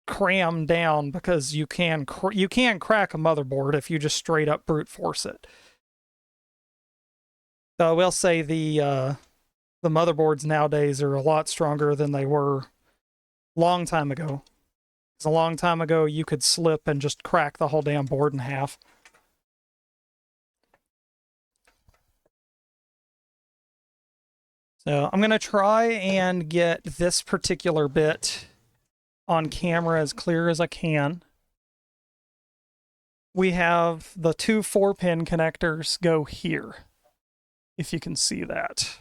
cram down, because you can crack a motherboard if you just straight up brute force it. So I will say the the motherboards nowadays are a lot stronger than they were a long time ago. Because a long time ago, you could slip and just crack the whole damn board in half. So I'm going to try and get this particular bit on camera as clear as I can. We have the two 4-pin connectors go here, if you can see that.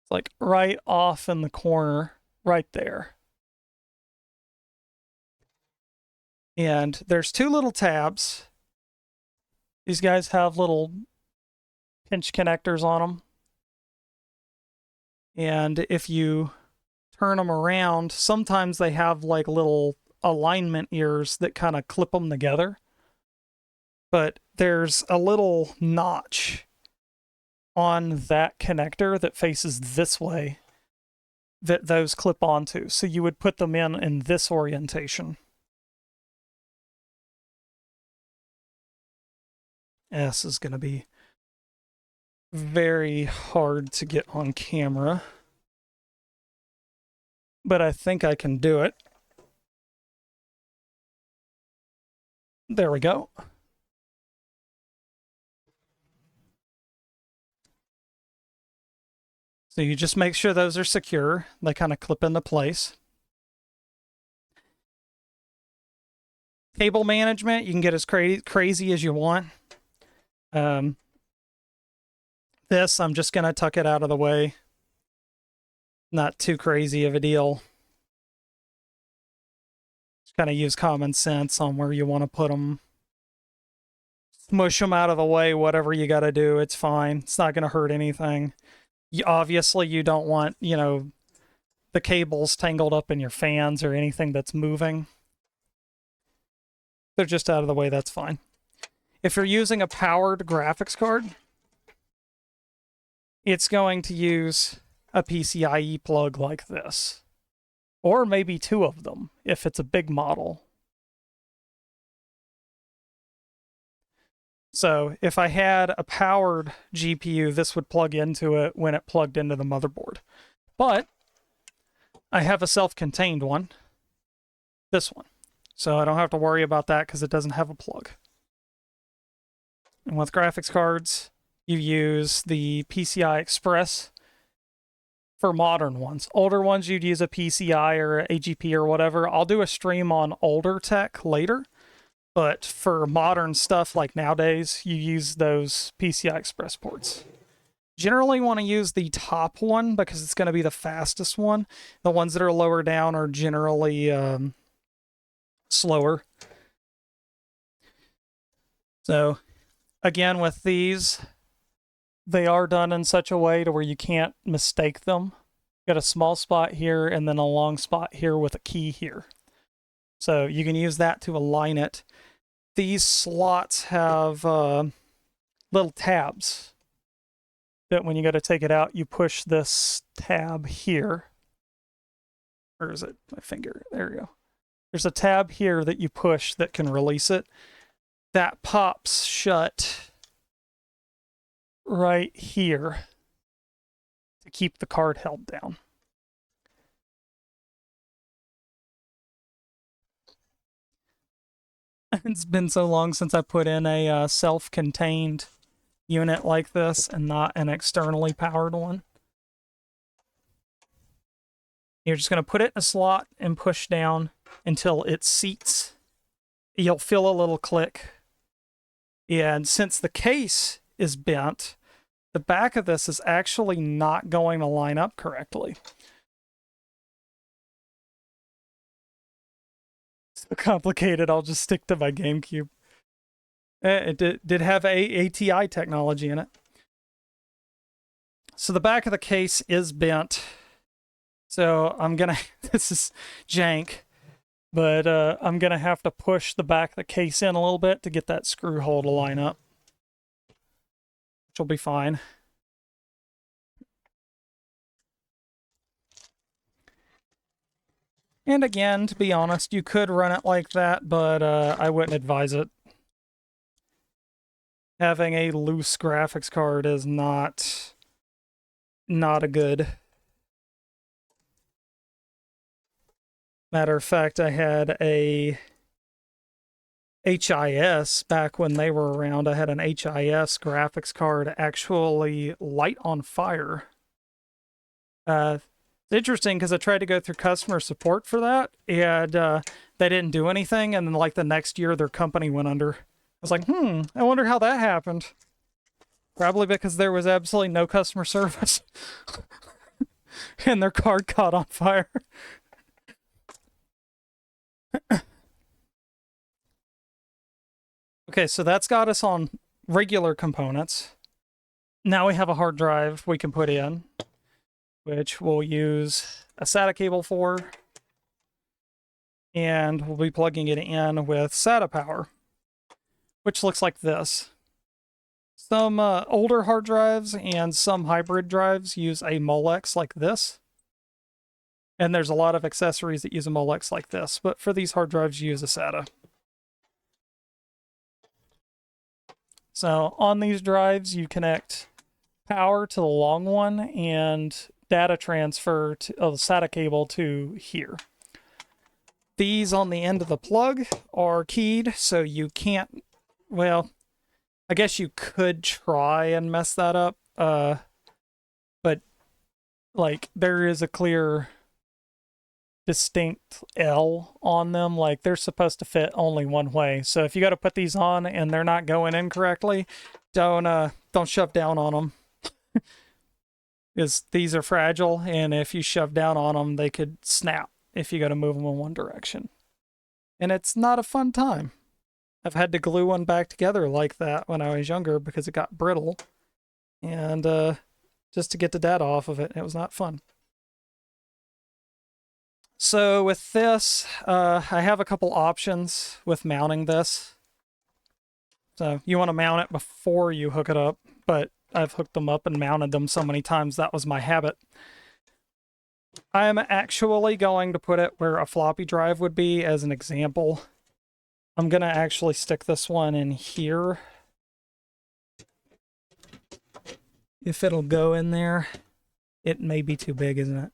It's like right off in the corner, right there. And there's two little tabs. These guys have little pinch connectors on them. And if you turn them around, sometimes they have like little alignment ears that kind of clip them together. But there's a little notch on that connector that faces this way that those clip onto. So you would put them in this orientation. S is going to be very hard to get on camera, but I think I can do it. There we go. So you just make sure those are secure. They kind of clip into place. Cable management, you can get as crazy as you want. This, I'm just going to tuck it out of the way. Not too crazy of a deal. Just kind of use common sense on where you want to put them. Smush them out of the way, whatever you got to do, it's fine. It's not going to hurt anything. Obviously, you don't want, you know, the cables tangled up in your fans or anything that's moving. They're just out of the way, that's fine. If you're using a powered graphics card, it's going to use a PCIe plug like this. Or maybe two of them, if it's a big model. So if I had a powered GPU, this would plug into it when it plugged into the motherboard. But I have a self-contained one, this one. So I don't have to worry about that because it doesn't have a plug. And with graphics cards, you use the PCI Express for modern ones. Older ones, you'd use a PCI or a AGP or whatever. I'll do a stream on older tech later. But for modern stuff like nowadays, you use those PCI Express ports. Generally want to use the top one because it's going to be the fastest one. The ones that are lower down are generally slower. So again, with these, they are done in such a way to where you can't mistake them. Got a small spot here and then a long spot here with a key here. So you can use that to align it. These slots have little tabs that when you go to take it out, you push this tab here. Where is it? My finger. There we go. There's a tab here that you push that can release it. That pops shut right here to keep the card held down. It's been so long since I put in a self-contained unit like this and not an externally powered one. You're just going to put it in a slot and push down until it seats. You'll feel a little click. And since the case is bent, the back of this is actually not going to line up correctly. So complicated, I'll just stick to my GameCube. It did have ATI technology in it. So the back of the case is bent. So I'm gonna, this is jank, but I'm gonna have to push the back of the case in a little bit to get that screw hole to line up, which will be fine. And again, to be honest, you could run it like that, but I wouldn't advise it. Having a loose graphics card is not not a good. Matter of fact, I had a HIS back when they were around. I had an HIS graphics card actually light on fire. It's interesting because I tried to go through customer support for that, and they didn't do anything. And then, like, the next year, their company went under. I was like, I wonder how that happened. Probably because there was absolutely no customer service, and their card caught on fire. Okay, so that's got us on regular components. Now we have a hard drive we can put in, which we'll use a SATA cable for, and we'll be plugging it in with SATA power, which looks like this. Some older hard drives and some hybrid drives use a Molex like this. And there's a lot of accessories that use a Molex like this, but for these hard drives, you use a SATA. So on these drives, you connect power to the long one and data transfer of the SATA cable to here. These on the end of the plug are keyed, so you can't, well, I guess you could try and mess that up, but like there is a clear distinct L on them. Like they're supposed to fit only one way. So if you got to put these on and they're not going in correctly, don't shove down on them. Because these are fragile, and if you shove down on them, they could snap if you got to move them in one direction. And it's not a fun time. I've had to glue one back together like that when I was younger because it got brittle. And just to get the data off of it, it was not fun. So with this, I have a couple options with mounting this. So you want to mount it before you hook it up, but I've hooked them up and mounted them so many times that was my habit. I'm actually going to put it where a floppy drive would be as an example. I'm going to actually stick this one in here. If it'll go in there. It may be too big, isn't it?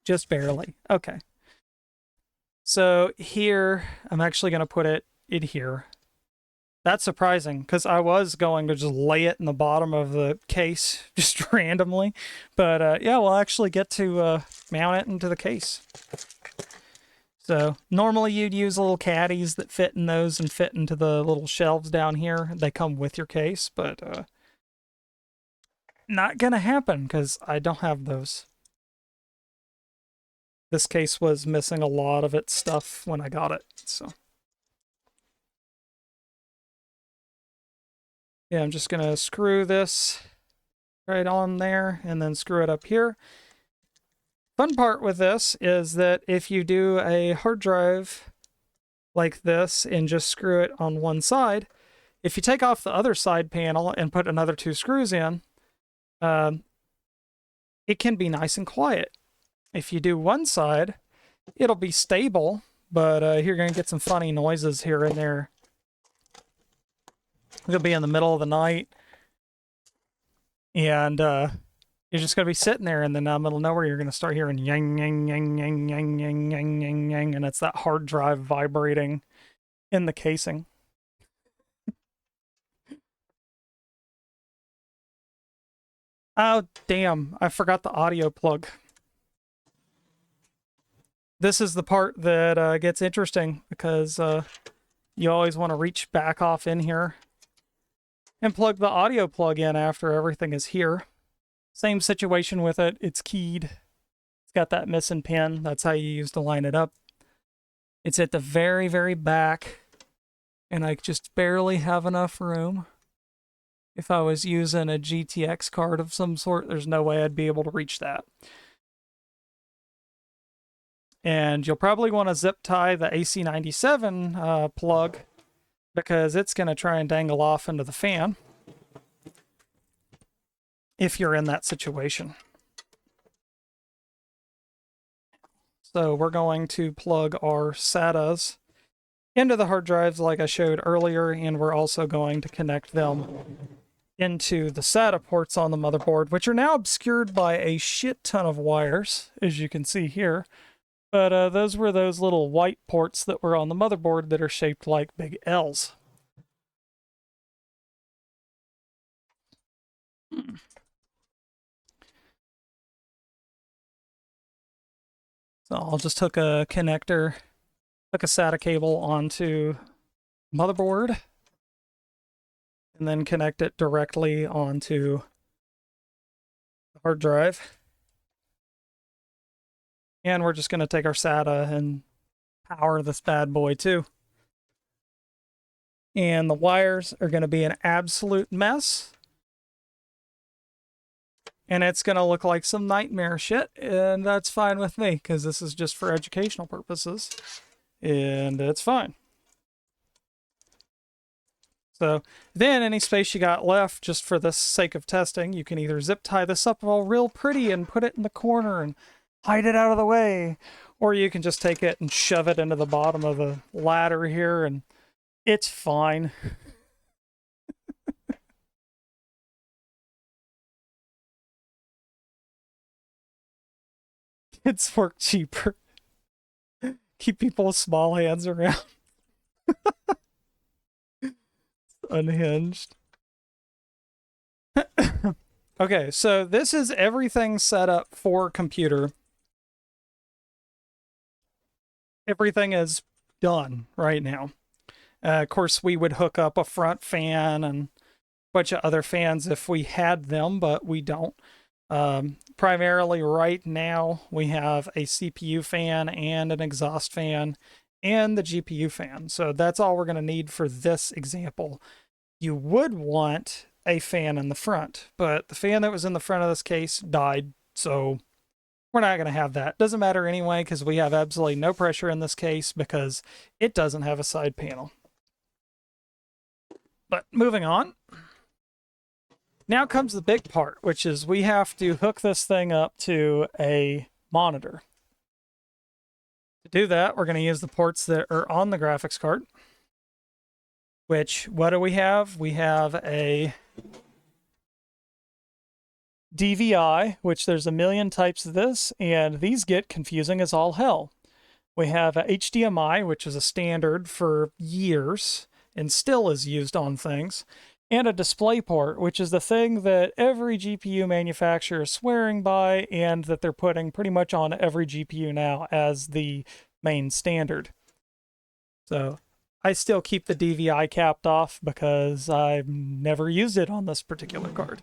Just barely. Okay. So here, I'm actually going to put it in here. That's surprising, because I was going to just lay it in the bottom of the case, just randomly. But yeah, we'll actually get to mount it into the case. So normally you'd use little caddies that fit in those and fit into the little shelves down here. They come with your case, but not going to happen, because I don't have those. This case was missing a lot of its stuff when I got it, so. Yeah, I'm just gonna screw this right on there and then screw it up here. Fun part with this is that if you do a hard drive like this and just screw it on one side, if you take off the other side panel and put another 2 screws in, it can be nice and quiet. If you do one side, it'll be stable, but you're going to get some funny noises here and there. It'll be in the middle of the night, and you're just going to be sitting there, and then in the middle of nowhere, you're going to start hearing yang, yang, yang, yang, yang, yang, yang, yang, yang, and it's that hard drive vibrating in the casing. Oh, damn, I forgot the audio plug. This is the part that gets interesting, because you always want to reach back off in here and plug the audio plug in after everything is here. Same situation with it. It's keyed. It's got that missing pin. That's how you used to line it up. It's at the very, very back, and I just barely have enough room. If I was using a GTX card of some sort, there's no way I'd be able to reach that. And you'll probably want to zip tie the AC97 plug, because it's going to try and dangle off into the fan if you're in that situation. So we're going to plug our SATAs into the hard drives like I showed earlier, and we're also going to connect them into the SATA ports on the motherboard, which are now obscured by a shit ton of wires, as you can see here. But those were those little white ports that were on the motherboard that are shaped like big L's. So I'll just hook a connector, hook a SATA cable onto motherboard, and then connect it directly onto the hard drive. And we're just going to take our SATA and power this bad boy too. And the wires are going to be an absolute mess. And it's going to look like some nightmare shit, and that's fine with me, because this is just for educational purposes, and it's fine. So then any space you got left, just for the sake of testing, you can either zip tie this up all real pretty and put it in the corner and hide it out of the way, or you can just take it and shove it into the bottom of the ladder here, and it's fine. It's work cheaper. Keep people with small hands around. Unhinged. Okay, so this is everything set up for computer. Everything is done right now. Of course, we would hook up a front fan and a bunch of other fans if we had them, but we don't. Primarily right now, we have a CPU fan and an exhaust fan and the GPU fan. So that's all we're going to need for this example. You would want a fan in the front, but the fan that was in the front of this case died, so we're not going to have that. Doesn't matter anyway, because we have absolutely no pressure in this case because it doesn't have a side panel. But moving on. Now comes the big part, which is we have to hook this thing up to a monitor. To do that, we're going to use the ports that are on the graphics card. Which, what do we have? We have a DVI, which there's a million types of this, and these get confusing as all hell. We have a HDMI, which is a standard for years and still is used on things, and a DisplayPort, which is the thing that every GPU manufacturer is swearing by and that they're putting pretty much on every GPU now as the main standard. So I still keep the DVI capped off because I've never used it on this particular card.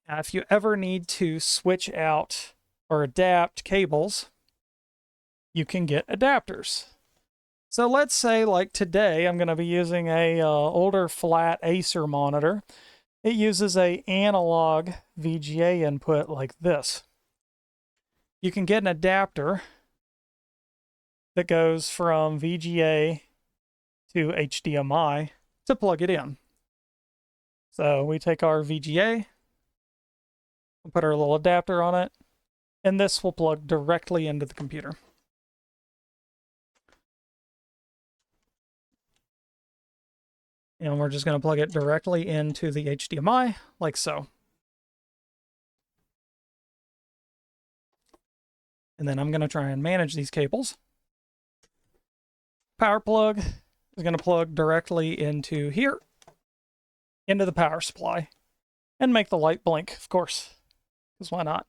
Now, if you ever need to switch out or adapt cables, you can get adapters. So let's say, like today, I'm going to be using a older flat Acer monitor. It uses a analog VGA input like this. You can get an adapter that goes from VGA to HDMI to plug it in. So we take our VGA, we'll put our little adapter on it, and this will plug directly into the computer. And we're just going to plug it directly into the HDMI, like so. And then I'm going to try and manage these cables. Power plug is going to plug directly into here, into the power supply, and make the light blink, of course, because why not?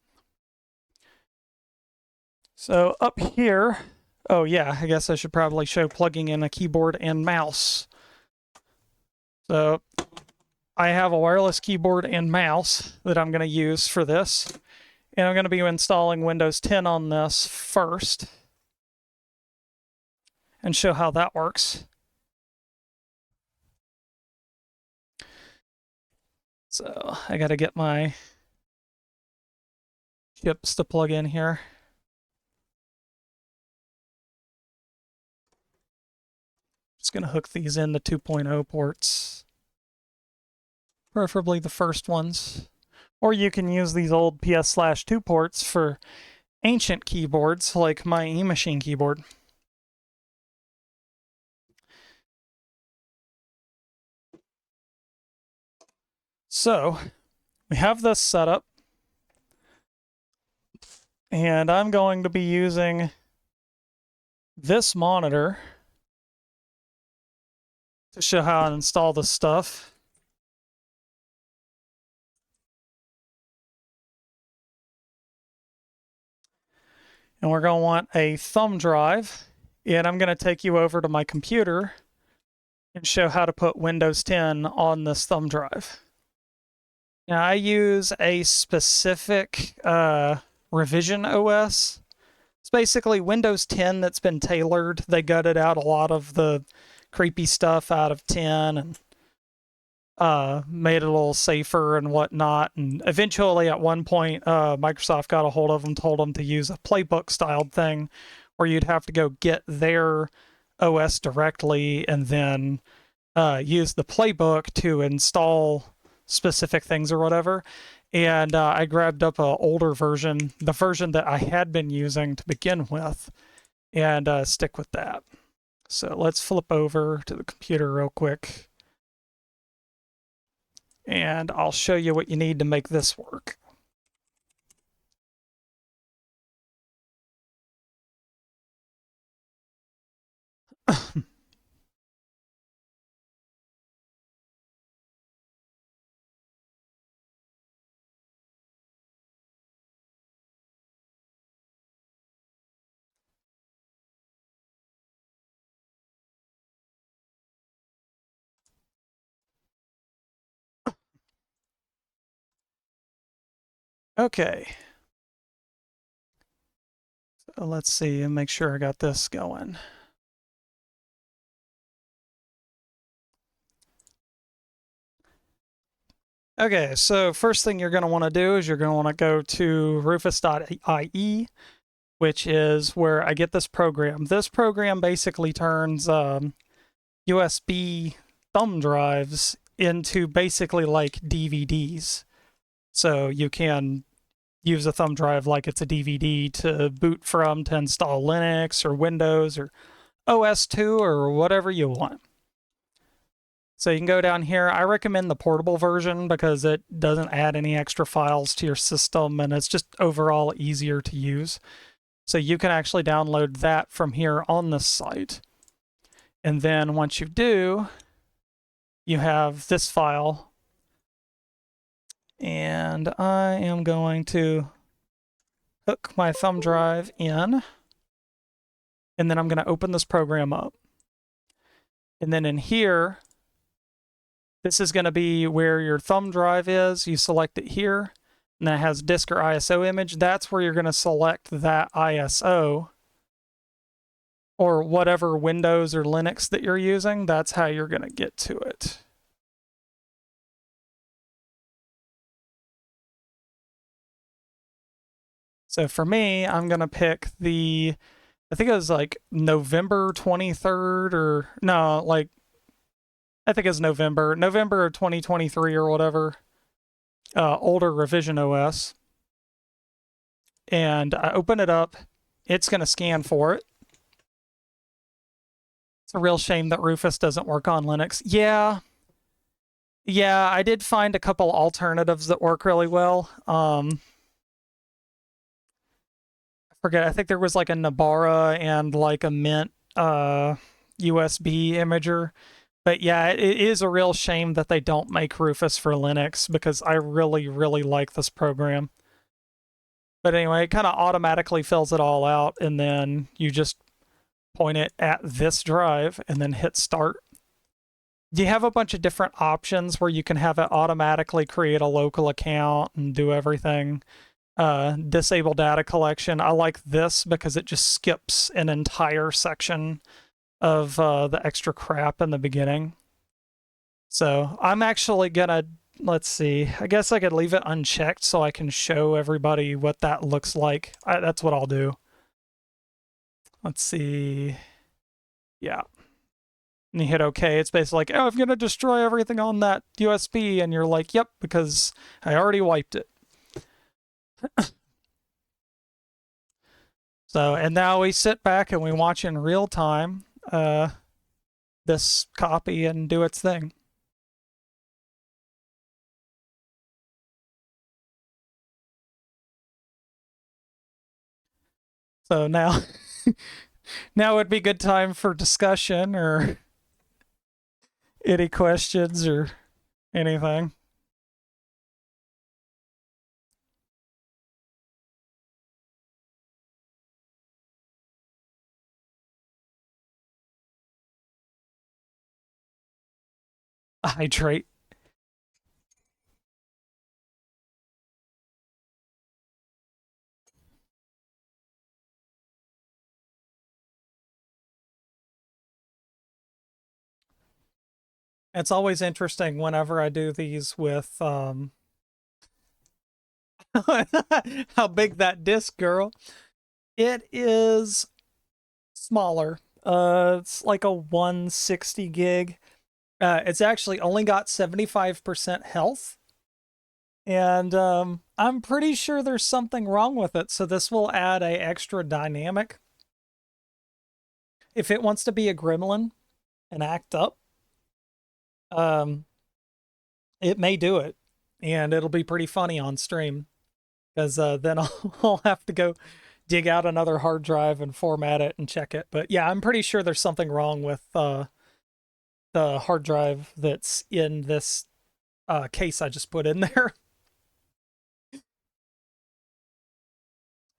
So up here, oh yeah, I guess I should probably show plugging in a keyboard and mouse. So I have a wireless keyboard and mouse that I'm going to use for this. And I'm going to be installing Windows 10 on this first and show how that works. So I got to get my chips to plug in here. Just going to hook these in the 2.0 ports. Preferably the first ones. Or you can use these old PS/2 ports for ancient keyboards like my eMachine keyboard. So we have this set up, and I'm going to be using this monitor to show how to install this stuff. And we're going to want a thumb drive, and I'm going to take you over to my computer and show how to put Windows 10 on this thumb drive. Now, I use a specific ReviOS. It's basically Windows 10 that's been tailored. They gutted out a lot of the creepy stuff out of 10 and made it a little safer and whatnot. And eventually, at one point, Microsoft got a hold of them, told them to use a playbook-styled thing where you'd have to go get their OS directly and then use the playbook to install specific things or whatever. And I grabbed up an older version, the version that I had been using to begin with, and stick with that. So let's flip over to the computer real quick. And I'll show you what you need to make this work. Okay. So let's see and make sure I got this going. Okay, so first thing you're going to want to do is you're going to want to go to rufus.ie, which is where I get this program. This program basically turns USB thumb drives into basically like DVDs. So you can use a thumb drive like it's a DVD to boot from to install Linux or Windows or OS2 or whatever you want. So you can go down here. I recommend the portable version because it doesn't add any extra files to your system and it's just overall easier to use. So you can actually download that from here on this site. And then once you do, you have this file. And I am going to hook my thumb drive in. And then I'm going to open this program up. And then in here, this is going to be where your thumb drive is. You select it here, and then it has disk or ISO image. That's where you're going to select that ISO or whatever Windows or Linux that you're using. That's how you're going to get to it. So for me, I'm going to pick the, I think it was like November 23rd or no, like I think it's November of 2023 or whatever, older ReviOS. And I open it up. It's going to scan for it. It's a real shame that Rufus doesn't work on Linux. Yeah, I did find a couple alternatives that work really well. I forget, I think there was like a Nabara and like a Mint USB imager. But yeah, it is a real shame that they don't make Rufus for Linux because I really, really like this program. But anyway, it kind of automatically fills it all out, and then you just point it at this drive and then hit start. You have a bunch of different options where you can have it automatically create a local account and do everything. Disable data collection. I like this because it just skips an entire section of the extra crap in the beginning. So I'm actually gonna, let's see, I guess I could leave it unchecked so I can show everybody what that looks like. That's what I'll do. Let's see. Yeah. And you hit OK. It's basically like, oh, I'm gonna destroy everything on that USB. And you're like, yep, because I already wiped it. So, and now we sit back and we watch in real time this copy and do its thing. So now, now would be a good time for discussion or any questions or anything. Hydrate. It's always interesting whenever I do these with how big that disc, girl. It is smaller. It's like a 160 gig. It's actually only got 75% health. And I'm pretty sure there's something wrong with it. So this will add a extra dynamic. If it wants to be a gremlin and act up, it may do it. And it'll be pretty funny on stream. Because then I'll have to go dig out another hard drive and format it and check it. But yeah, I'm pretty sure there's something wrong with the hard drive that's in this case I just put in there.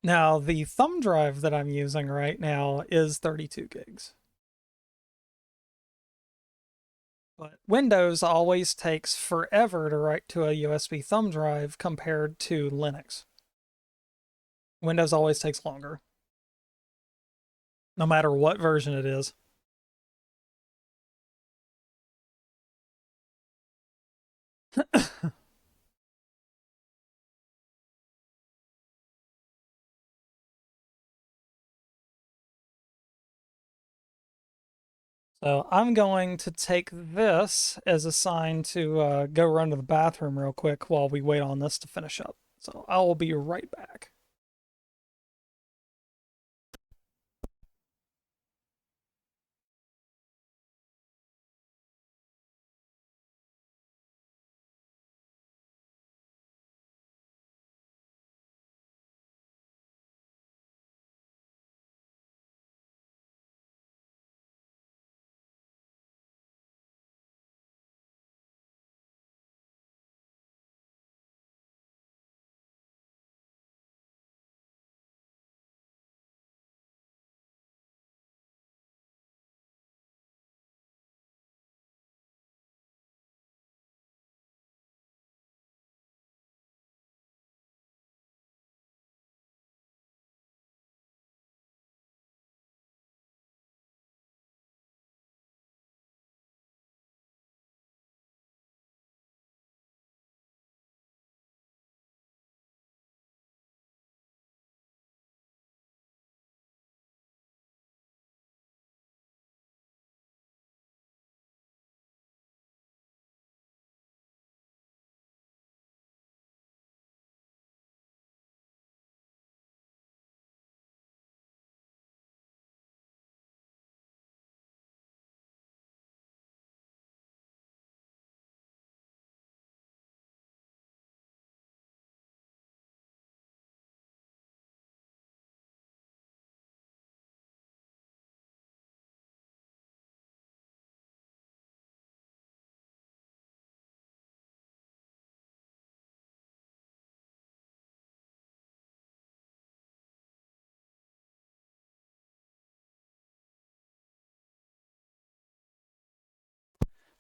Now, the thumb drive that I'm using right now is 32 gigs. But Windows always takes forever to write to a USB thumb drive compared to Linux. Windows always takes longer, no matter what version it is. So I'm going to take this as a sign to go run to the bathroom real quick while we wait on this to finish up. So I will be right back.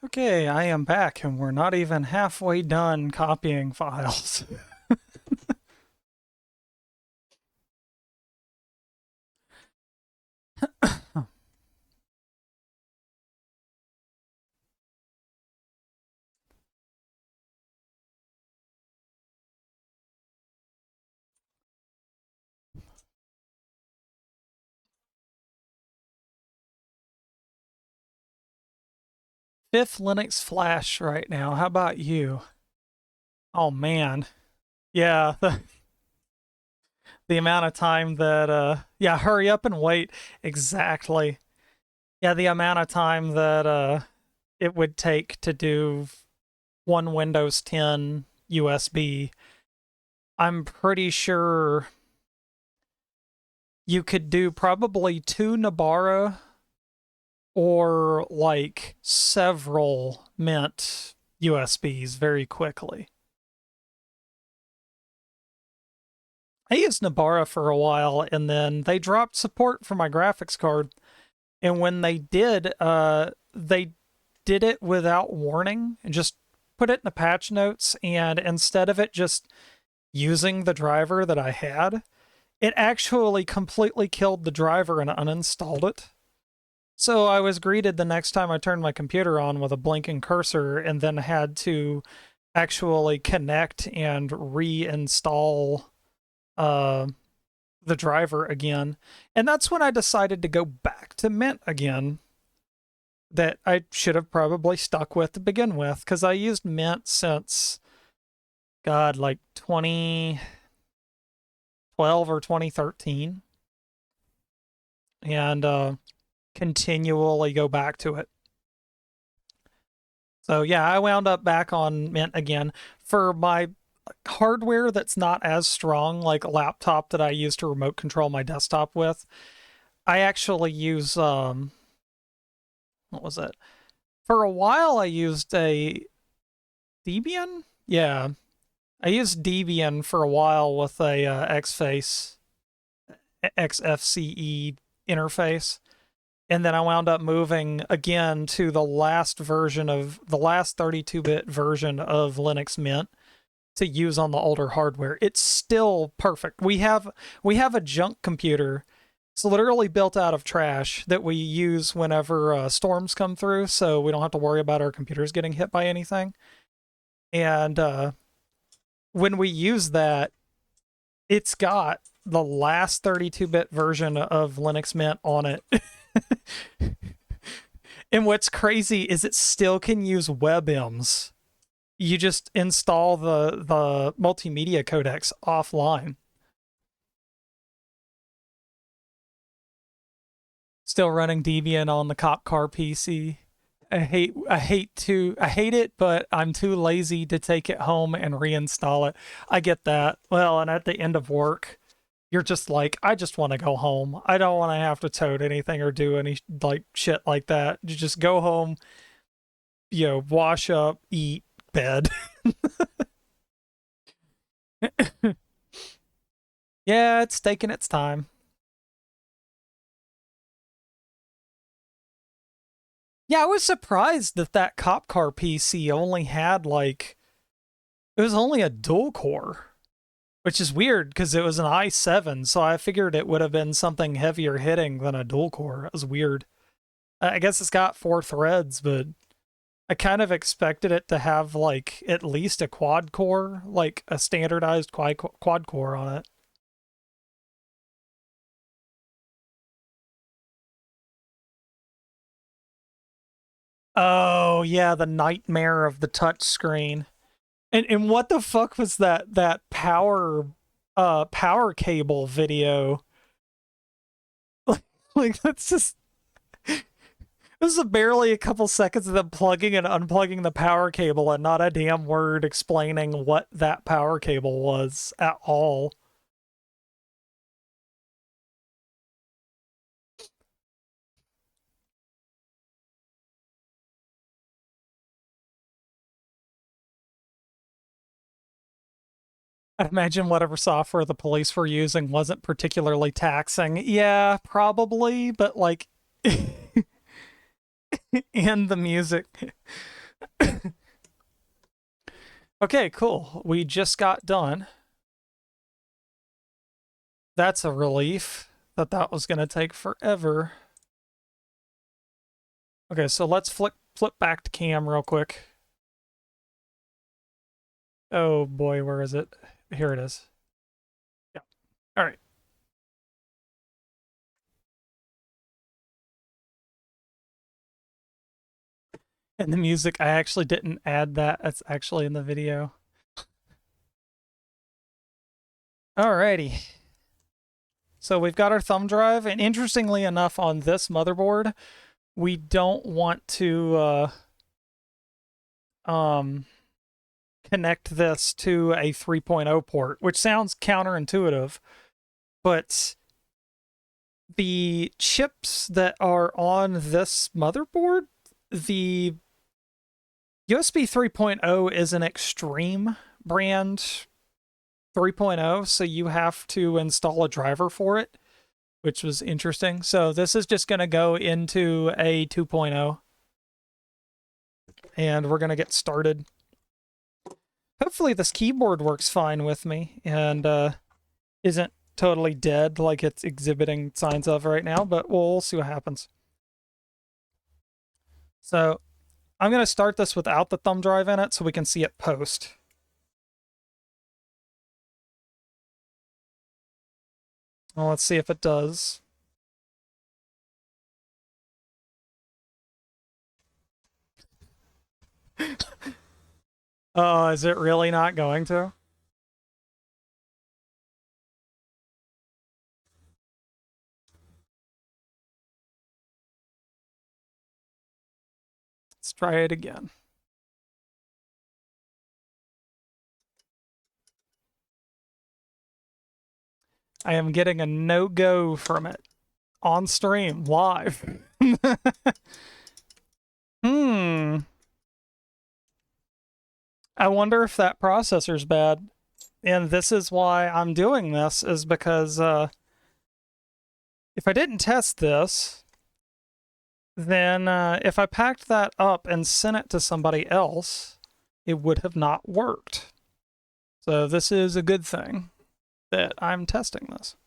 Okay, I am back, and we're not even halfway done copying files. Fifth Linux Flash right now. How about you? Oh man. Yeah, the amount of time that yeah, hurry up and wait. Exactly. Yeah, the amount of time that it would take to do one Windows 10 USB. I'm pretty sure you could do probably 2 Nabara or like several Mint USBs very quickly. I used Nabara for a while, and then they dropped support for my graphics card. And when they did it without warning and just put it in the patch notes. And instead of it just using the driver that I had, it actually completely killed the driver and uninstalled it. So I was greeted the next time I turned my computer on with a blinking cursor, and then had to actually connect and reinstall the driver again. And that's when I decided to go back to Mint again, that I should have probably stuck with to begin with, because I used Mint since, God, like 2012 or 2013. And continually go back to it. So yeah, I wound up back on Mint again. For my hardware that's not as strong, like a laptop that I use to remote control my desktop with, I actually use, what was it? For a while, I used a Debian? Yeah. I used Debian for a while with a XFace, XFCE interface. And then I wound up moving again to the last version of the last 32-bit version of Linux Mint to use on the older hardware. It's still perfect. We have a junk computer. It's literally built out of trash that we use whenever storms come through, so we don't have to worry about our computers getting hit by anything. And when we use that, it's got the last 32-bit version of Linux Mint on it. And what's crazy is it still can use WebMs. You just install the multimedia codecs offline. Still running Debian on the cop car PC. I hate it, but I'm too lazy to take it home and reinstall it. I get that. Well, and at the end of work, you're just like, I just want to go home. I don't want to have to tote anything or do any like shit like that. You just go home, wash up, eat, bed. Yeah, it's taking its time. Yeah, I was surprised that cop car PC only had it was only a dual core. Which is weird because it was an i7, so I figured it would have been something heavier hitting than a dual core. It was weird. I guess it's got 4 threads, but I kind of expected it to have at least a quad core, like a standardized quad core on it. Oh yeah, the nightmare of the touch screen. And what the fuck was that power cable video? Like that's just this is barely a couple seconds of them plugging and unplugging the power cable and not a damn word explaining what that power cable was at all. I imagine whatever software the police were using wasn't particularly taxing. Yeah, probably, but and the music. Okay, cool. We just got done. That's a relief that was going to take forever. Okay, so let's flip back to cam real quick. Oh boy, where is it? Here it is. Yeah. All right. And the music, I actually didn't add that. That's actually in the video. Alrighty. So we've got our thumb drive, and interestingly enough, on this motherboard, we don't want to connect this to a 3.0 port, which sounds counterintuitive, but the chips that are on this motherboard, the USB 3.0 is an extreme brand 3.0, so you have to install a driver for it, which was interesting. So this is just going to go into a 2.0, and we're going to get started. Hopefully this keyboard works fine with me and isn't totally dead like it's exhibiting signs of right now, but we'll see what happens. So I'm going to start this without the thumb drive in it so we can see it post. Well, let's see if it does. Oh, is it really not going to? Let's try it again. I am getting a no-go from it on stream, live. I wonder if that processor's bad. And this is why I'm doing this, is because if I didn't test this, then if I packed that up and sent it to somebody else, it would have not worked. So this is a good thing that I'm testing this,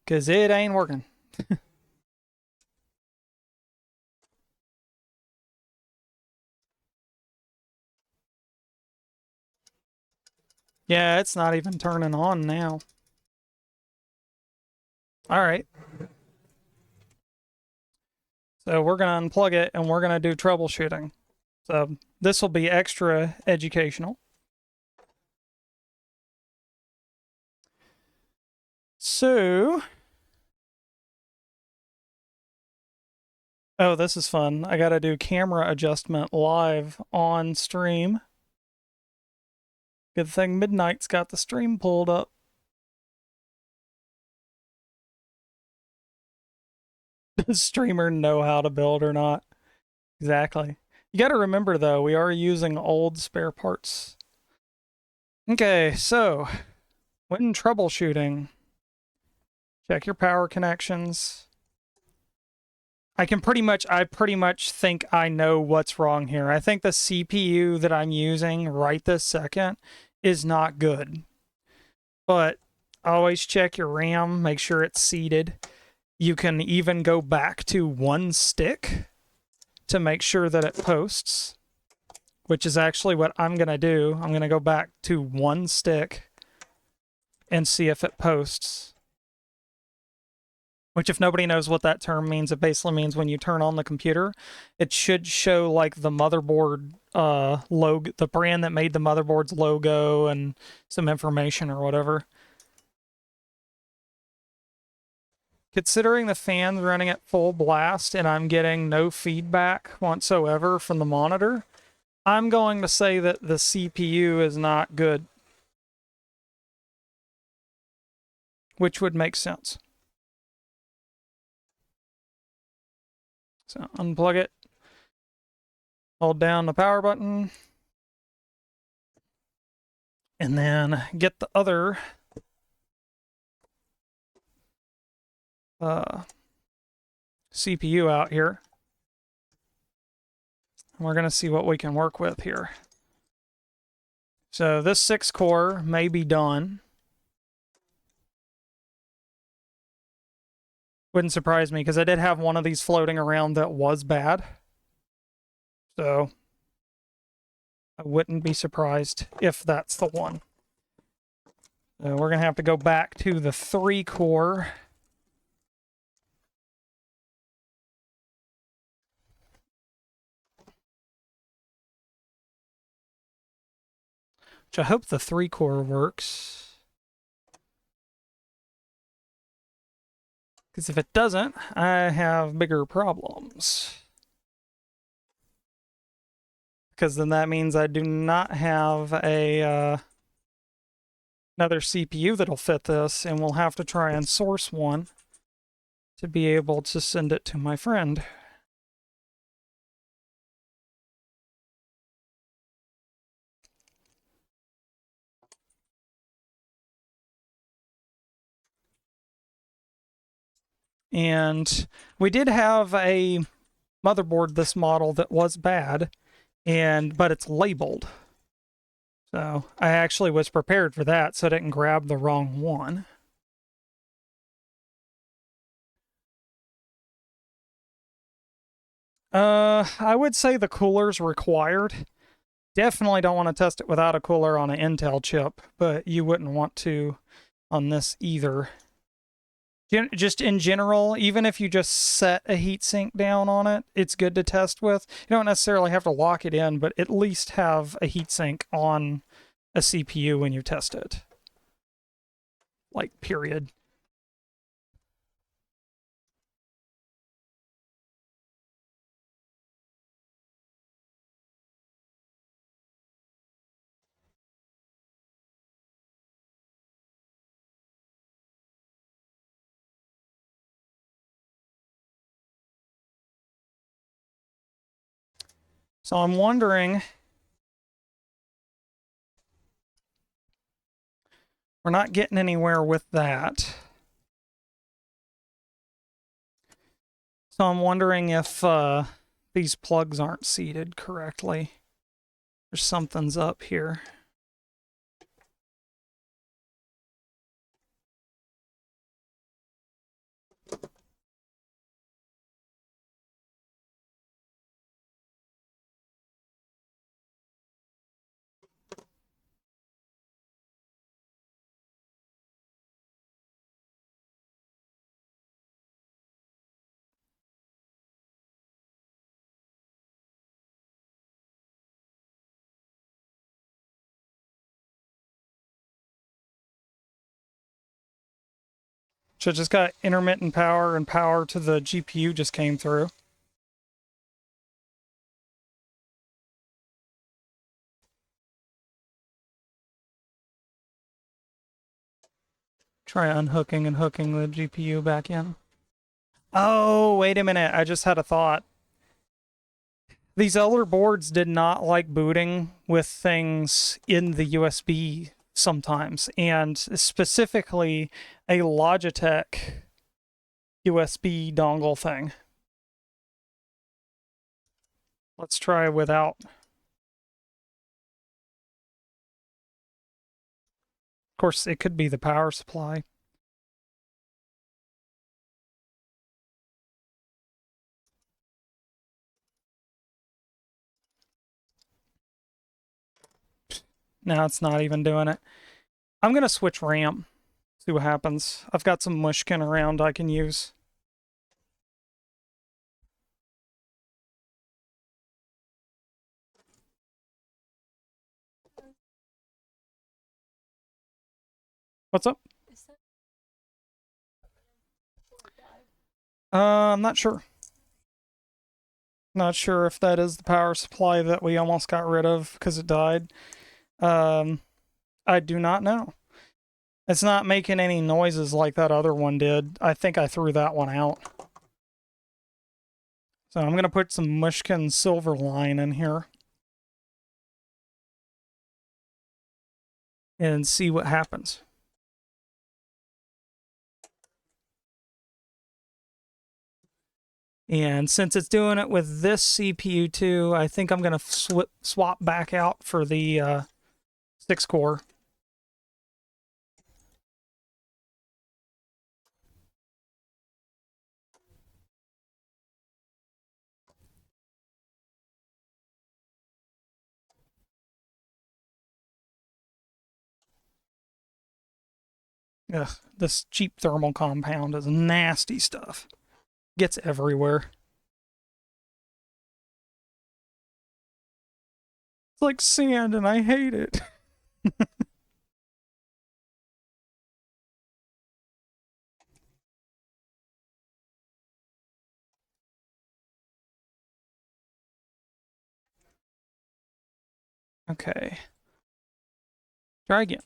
because it ain't working. Yeah, it's not even turning on now. All right. So we're going to unplug it and we're going to do troubleshooting. So this will be extra educational. So, oh, this is fun. I got to do camera adjustment live on stream. Good thing Midnight's got the stream pulled up. Does streamer know how to build or not? Exactly. You got to remember, though, we are using old spare parts. Okay, so when troubleshooting, check your power connections. I pretty much think I know what's wrong here. I think the CPU that I'm using right this second is not good. But always check your RAM, make sure it's seated. You can even go back to one stick to make sure that it posts, which is actually what I'm going to do. I'm going to go back to one stick and see if it posts. Which, if nobody knows what that term means, it basically means when you turn on the computer, it should show like the motherboard logo, the brand that made the motherboard's logo and some information or whatever. Considering the fan's running at full blast and I'm getting no feedback whatsoever from the monitor, I'm going to say that the CPU is not good. Which would make sense. So unplug it, hold down the power button, and then get the other CPU out here. And we're going to see what we can work with here. So this 6-core may be done. Wouldn't surprise me, because I did have one of these floating around that was bad. So I wouldn't be surprised if that's the one. So we're going to have to go back to the 3-core. Which I hope the 3-core works. Because if it doesn't, I have bigger problems. Because then that means I do not have a another CPU that'll fit this, and we'll have to try and source one to be able to send it to my friend. And we did have a motherboard this model that was bad, but it's labeled. So I actually was prepared for that, so I didn't grab the wrong one. I would say the cooler's required. Definitely don't want to test it without a cooler on an Intel chip, but you wouldn't want to on this either. Just in general, even if you just set a heatsink down on it, it's good to test with. You don't necessarily have to lock it in, but at least have a heatsink on a CPU when you test it. Like, period. So I'm wondering, we're not getting anywhere with that. So I'm wondering if these plugs aren't seated correctly. Or something's up here. So it just got intermittent power, and power to the GPU just came through. Try unhooking and hooking the GPU back in. Oh, wait a minute. I just had a thought. These older boards did not like booting with things in the USB sometimes, and specifically a Logitech USB dongle thing. Let's try without. Of course, it could be the power supply. Now it's not even doing it. I'm going to switch RAM. See what happens. I've got some mushkin around I can use. What's up? I'm not sure. Not sure if that is the power supply that we almost got rid of because it died. I do not know. It's not making any noises like that other one did. I think I threw that one out. So I'm going to put some Mushkin silver line in here and see what happens. And since it's doing it with this CPU too, I think I'm going to swap back out for the 6-core. Ugh, this cheap thermal compound is nasty stuff. Gets everywhere. It's like sand and I hate it. Okay. Try again.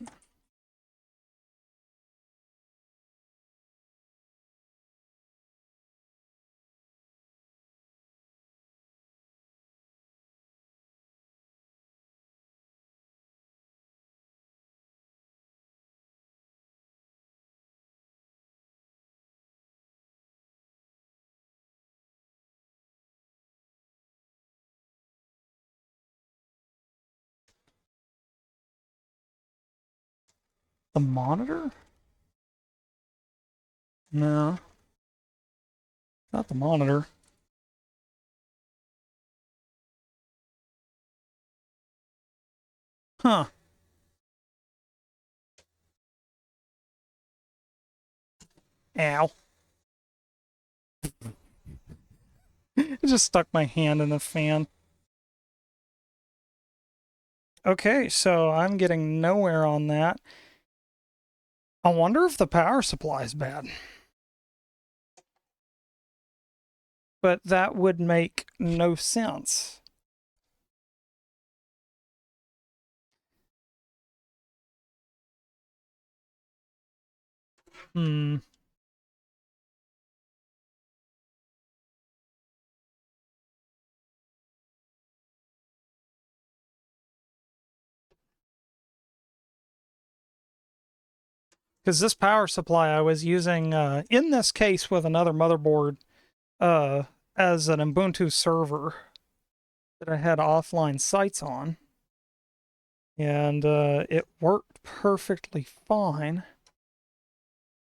The monitor? No. Not the monitor. Huh. Ow. I just stuck my hand in the fan. Okay, so I'm getting nowhere on that. I wonder if the power supply is bad. But that would make no sense. Hmm. Because this power supply I was using in this case with another motherboard as an Ubuntu server that I had offline sites on. And it worked perfectly fine.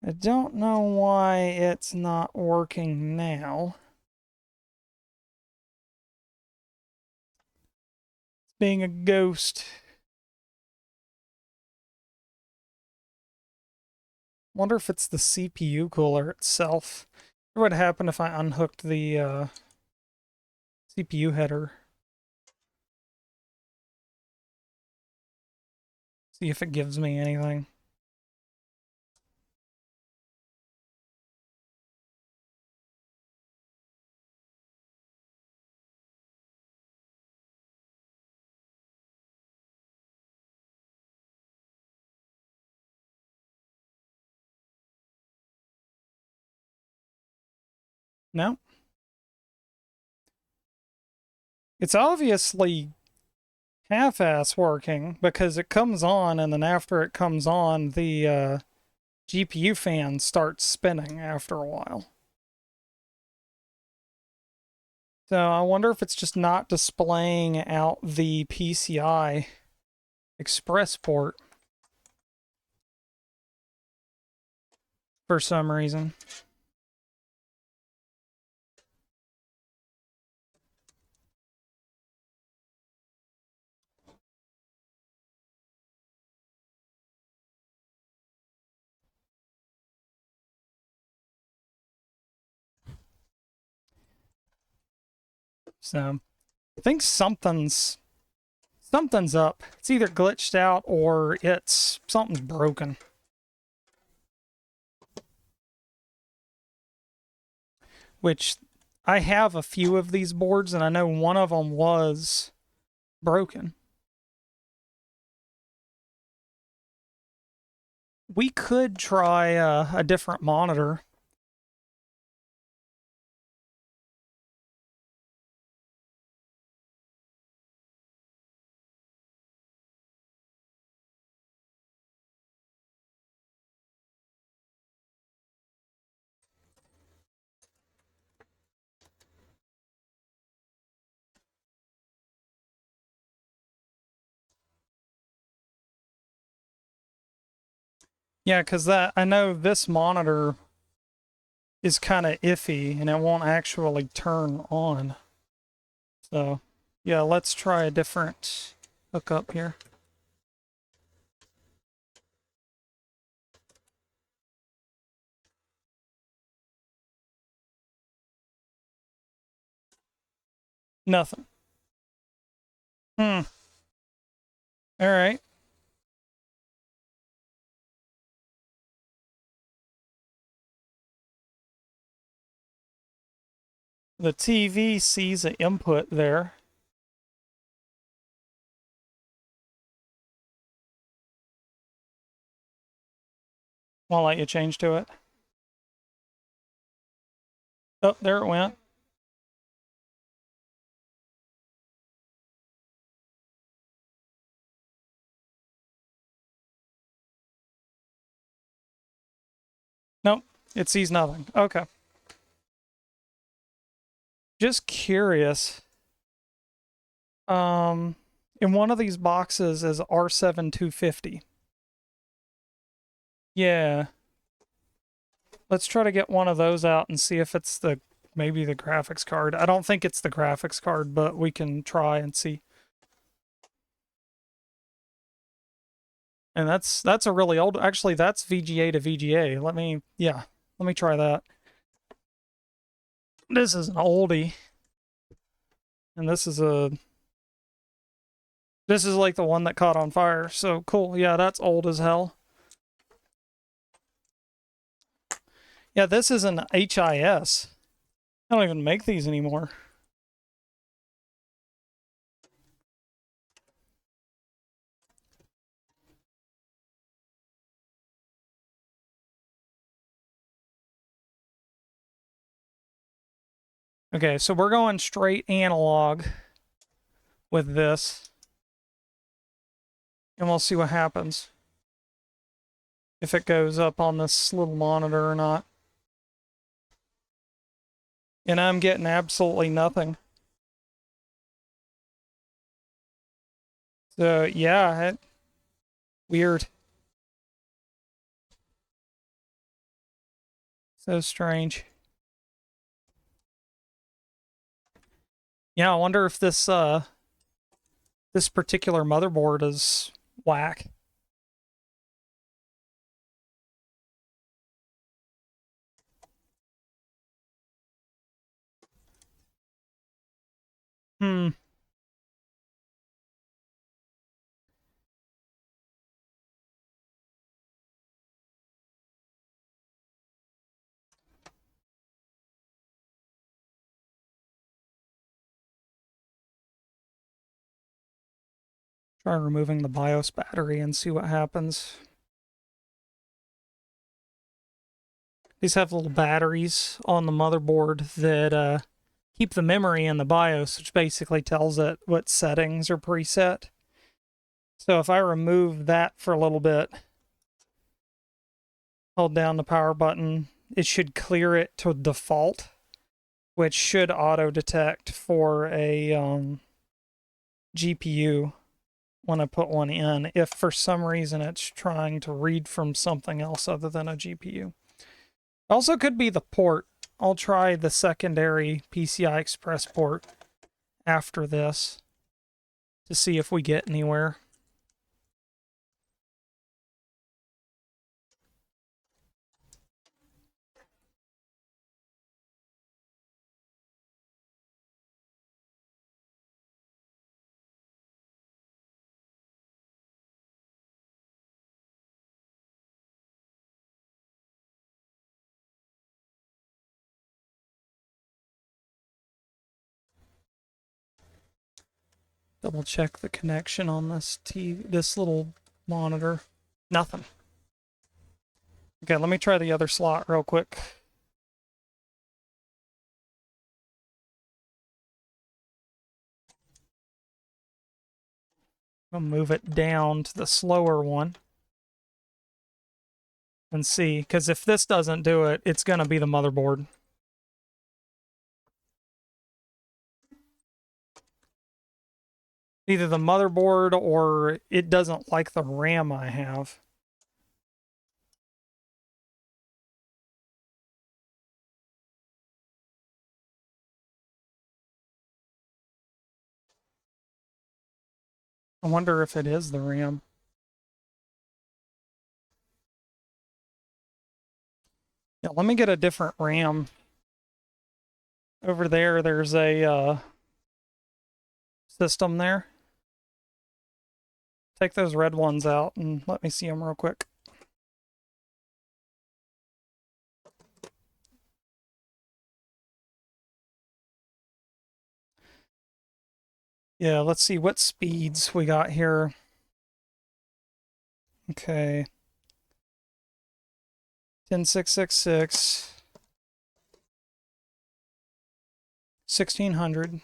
I don't know why it's not working now. It's being a ghost. Wonder if it's the CPU cooler itself. What would happen if I unhooked the CPU header? See if it gives me anything. No. It's obviously half-ass working because it comes on and then after it comes on, the GPU fan starts spinning after a while. So I wonder if it's just not displaying out the PCI Express port for some reason. So I think something's up. It's either glitched out or something's broken. Which I have a few of these boards and I know one of them was broken. We could try a different monitor. Yeah, because I know this monitor is kind of iffy and it won't actually turn on. So, yeah, let's try a different hookup here. Nothing. Hmm. All right. The TV sees an input there. Won't let you change to it. Oh, there it went. Nope, it sees nothing. Okay. Just curious. In one of these boxes is R7 250. Yeah. Let's try to get one of those out and see if it's maybe the graphics card. I don't think it's the graphics card, but we can try and see. And that's a really old, actually that's VGA to VGA. Let me try that. This is an oldie. And this is like the one that caught on fire. So cool. Yeah, that's old as hell. Yeah, this is an HIS. I don't even make these anymore. Okay, so we're going straight analog with this. And we'll see what happens. If it goes up on this little monitor or not. And I'm getting absolutely nothing. So, yeah, weird. So strange. Yeah, I wonder if this particular motherboard is whack. Hmm. Try removing the BIOS battery and see what happens. These have little batteries on the motherboard that keep the memory in the BIOS, which basically tells it what settings are preset. So if I remove that for a little bit, hold down the power button, it should clear it to default, which should auto-detect for a GPU when I put one in, if for some reason it's trying to read from something else other than a GPU. Also could be the port. I'll try the secondary PCI Express port after this to see if we get anywhere. Double check the connection on this this little monitor. Nothing. Okay, let me try the other slot real quick. I'll move it down to the slower one and see, because if this doesn't do it, it's going to be the motherboard. Either the motherboard or it doesn't like the RAM I have. I wonder if it is the RAM. Yeah, let me get a different RAM. Over there, there's a system there. Take those red ones out and let me see them real quick. Yeah, let's see what speeds we got here. Okay. 10666. 1600.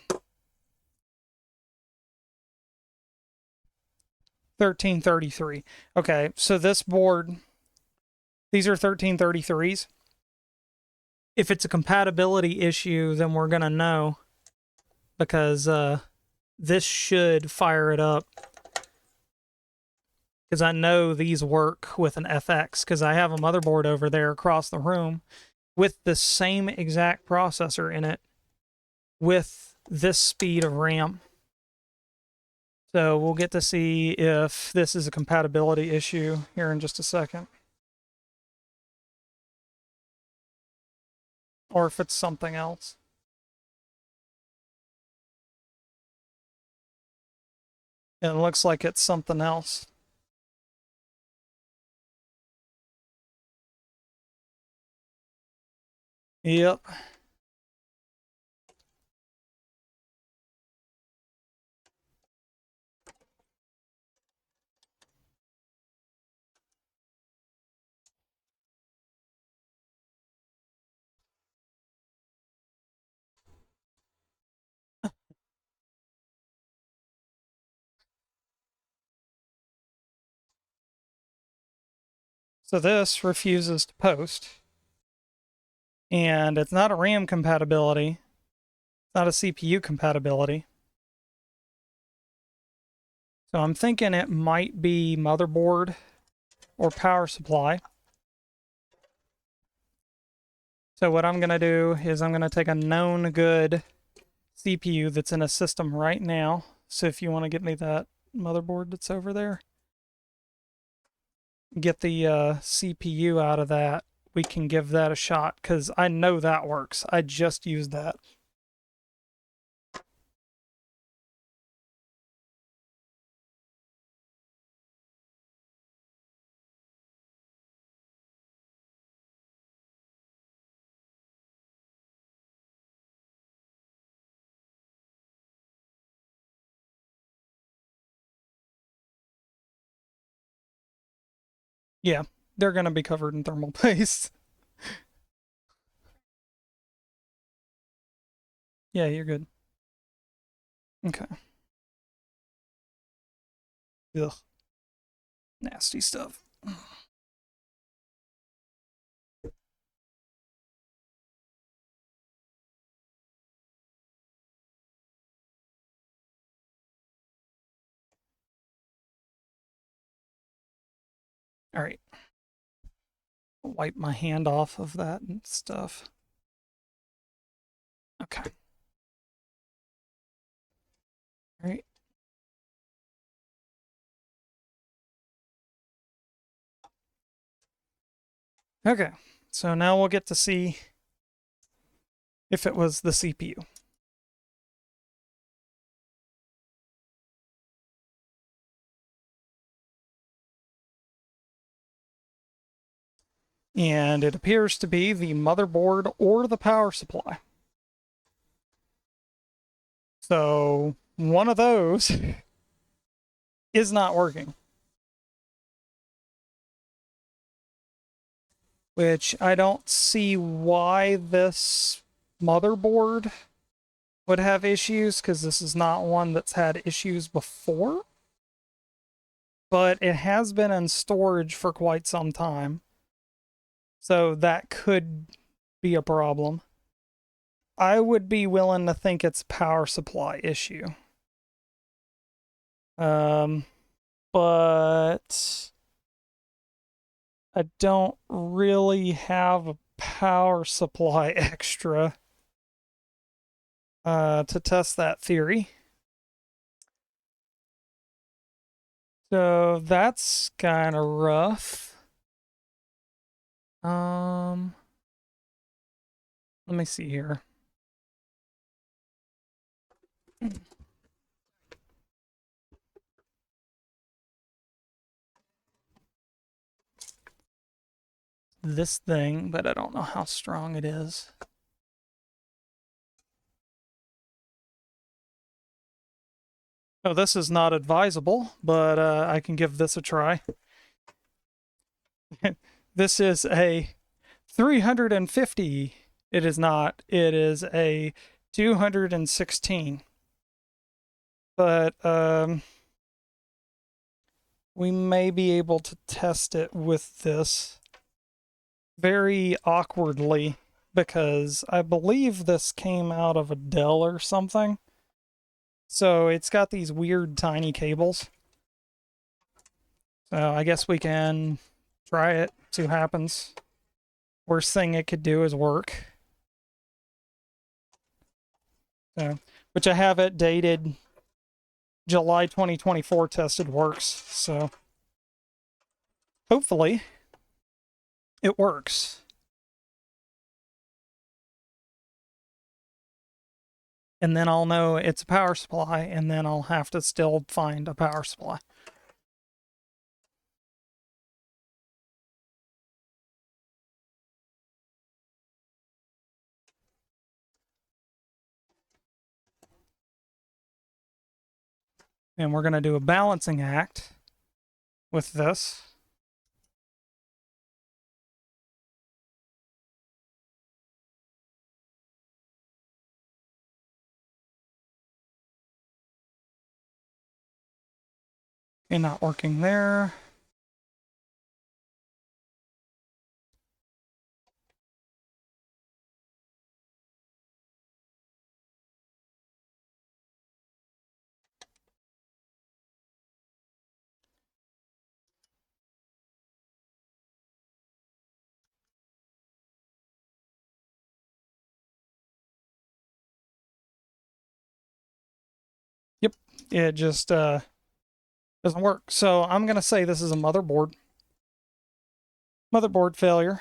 1333. Okay, so this board, these are 1333s. If it's a compatibility issue, then we're going to know, because this should fire it up. because I know these work with an FX, because I have a motherboard over there across the room with the same exact processor in it with this speed of RAM. So we'll get to see if this is a compatibility issue here in just a second. Or if it's something else. It looks like it's something else. Yep. So this refuses to post. And it's not a RAM compatibility. It's not a CPU compatibility. So I'm thinking it might be motherboard or power supply. So what I'm going to do is I'm going to take a known good CPU that's in a system right now. So if you want to get me that motherboard that's over there, get the CPU out of that, we can give that a shot, because I know that works. I just used that. Yeah, they're going to be covered in thermal paste. Yeah, you're good. Okay. Ugh. Nasty stuff. All right. Wipe my hand off of that and stuff. Okay. All right. Okay. So now we'll get to see if it was the CPU. And it appears to be the motherboard or the power supply. So one of those is not working. Which I don't see why this motherboard would have issues, because this is not one that's had issues before. But it has been in storage for quite some time. So that could be a problem. I would be willing to think it's a power supply issue. But I don't really have a power supply extra to test that theory. So that's kind of rough. Let me see here. This thing, but I don't know how strong it is. Oh, this is not advisable, but I can give this a try. This is a 350. It is not. It is a 216. But we may be able to test it with this very awkwardly, because I believe this came out of a Dell or something. So it's got these weird tiny cables. So I guess we can try it, see what happens. Worst thing it could do is work. So, which I have it dated July 2024 tested works. So hopefully it works. And then I'll know it's a power supply, and then I'll have to still find a power supply. And we're going to do a balancing act with this. Okay, not working there. Yep, it just doesn't work. So I'm going to say this is a motherboard failure.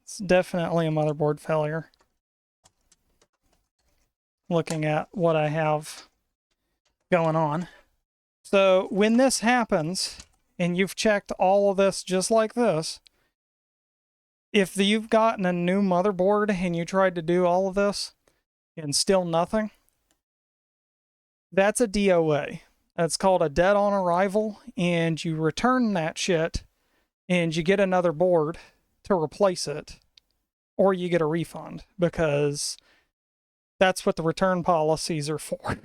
It's definitely a motherboard failure. Looking at what I have going on. So when this happens, and you've checked all of this just like this, if you've gotten a new motherboard and you tried to do all of this and still nothing, that's a DOA. That's called a dead on arrival, and you return that shit and you get another board to replace it, or you get a refund, because that's what the return policies are for.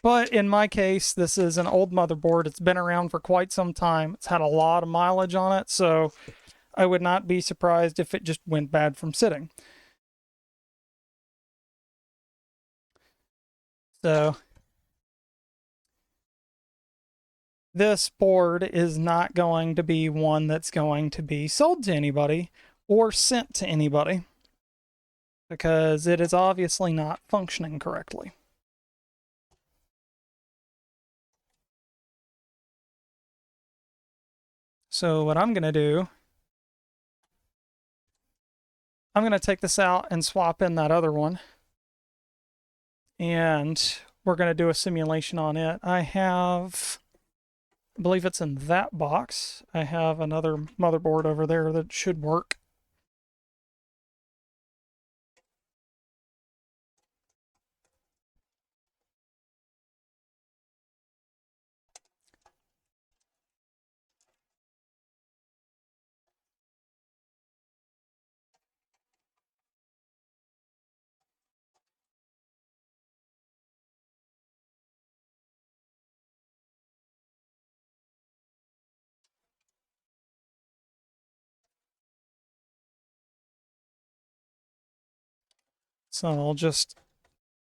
But in my case, this is an old motherboard. It's been around for quite some time. It's had a lot of mileage on it, so I would not be surprised if it just went bad from sitting. So this board is not going to be one that's going to be sold to anybody or sent to anybody, because it is obviously not functioning correctly. So what I'm going to do, I'm going to take this out and swap in that other one. And we're going to do a simulation on it. I believe it's in that box. I have another motherboard over there that should work. So I'll just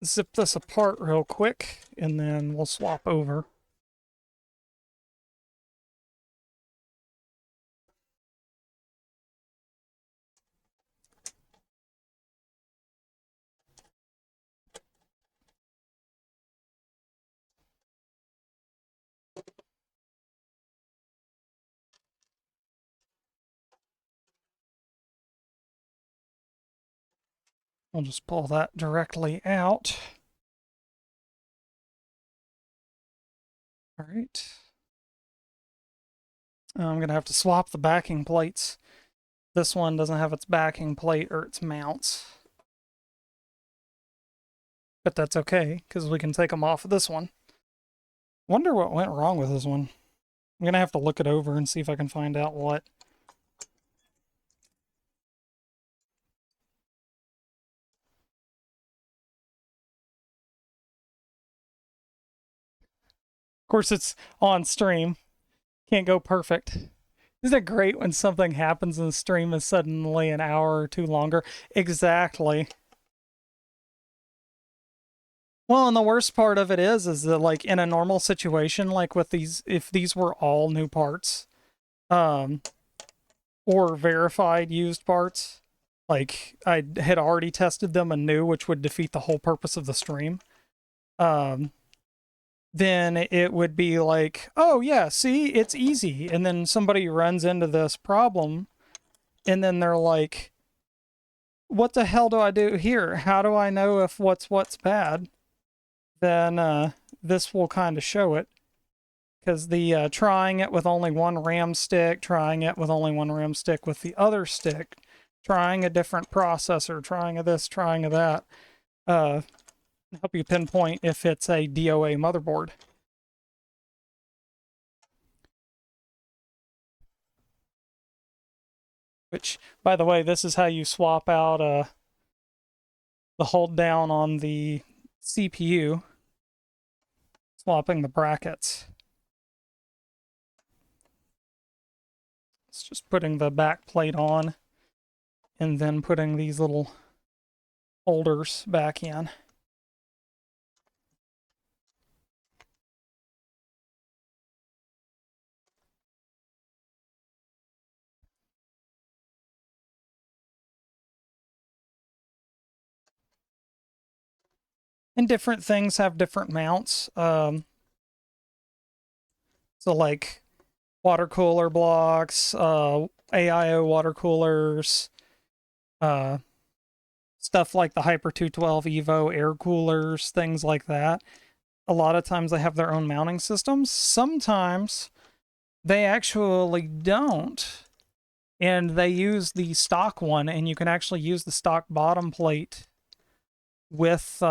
zip this apart real quick, and then we'll swap over. I'll just pull that directly out. All right. I'm going to have to swap the backing plates. This one doesn't have its backing plate or its mounts. But that's okay, because we can take them off of this one. Wonder what went wrong with this one. I'm going to have to look it over and see if I can find out what. Of course, it's on stream. Can't go perfect. Isn't it great when something happens and the stream is suddenly an hour or two longer? Exactly. Well, and the worst part of it is that like in a normal situation, like with these, if these were all new parts, or verified used parts, like I had already tested them anew, which would defeat the whole purpose of the stream. Then it would be like, oh yeah, see, it's easy. And then somebody runs into this problem, and then they're like, what the hell do I do here? How do I know if what's bad? Then this will kind of show it. Because the trying it with only one RAM stick, trying it with only one RAM stick with the other stick, trying a different processor, trying a this, trying a that, help you pinpoint if it's a DOA motherboard. Which, by the way, this is how you swap out the hold down on the CPU, swapping the brackets. It's just putting the back plate on and then putting these little holders back in. And different things have different mounts. So like water cooler blocks, AIO water coolers, stuff like the Hyper 212 Evo air coolers, things like that. A lot of times they have their own mounting systems. Sometimes they actually don't. And they use the stock one, and you can actually use the stock bottom plate with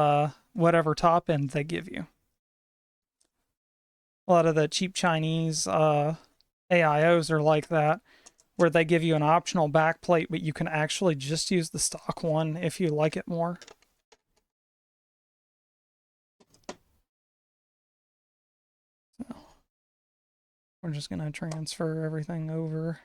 whatever top end they give you. A lot of the cheap Chinese AIOs are like that, where they give you an optional back plate, but you can actually just use the stock one if you like it more. So we're just going to transfer everything over.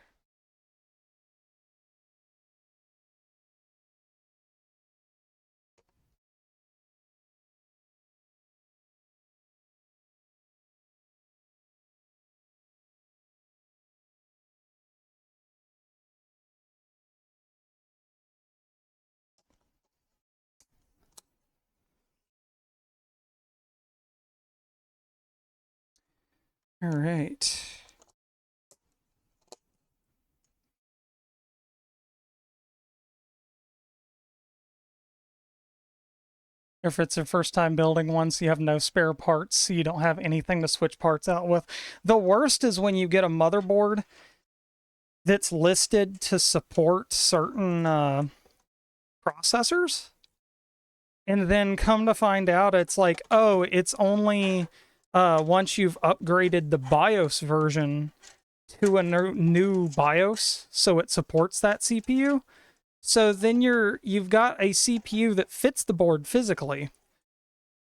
All right. If it's your first time building one, so you have no spare parts, so you don't have anything to switch parts out with. The worst is when you get a motherboard that's listed to support certain processors, and then come to find out it's like, oh, it's only once you've upgraded the BIOS version to a new BIOS, so it supports that CPU. So then you've got a CPU that fits the board physically,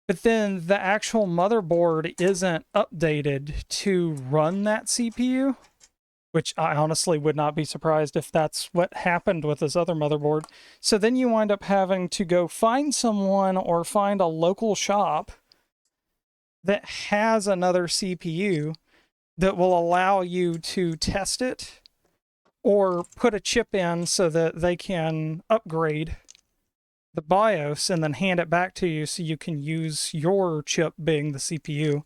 but then the actual motherboard isn't updated to run that CPU, which I honestly would not be surprised if that's what happened with this other motherboard. So then you wind up having to go find someone or find a local shop that has another CPU that will allow you to test it or put a chip in so that they can upgrade the BIOS and then hand it back to you so you can use your chip being the CPU.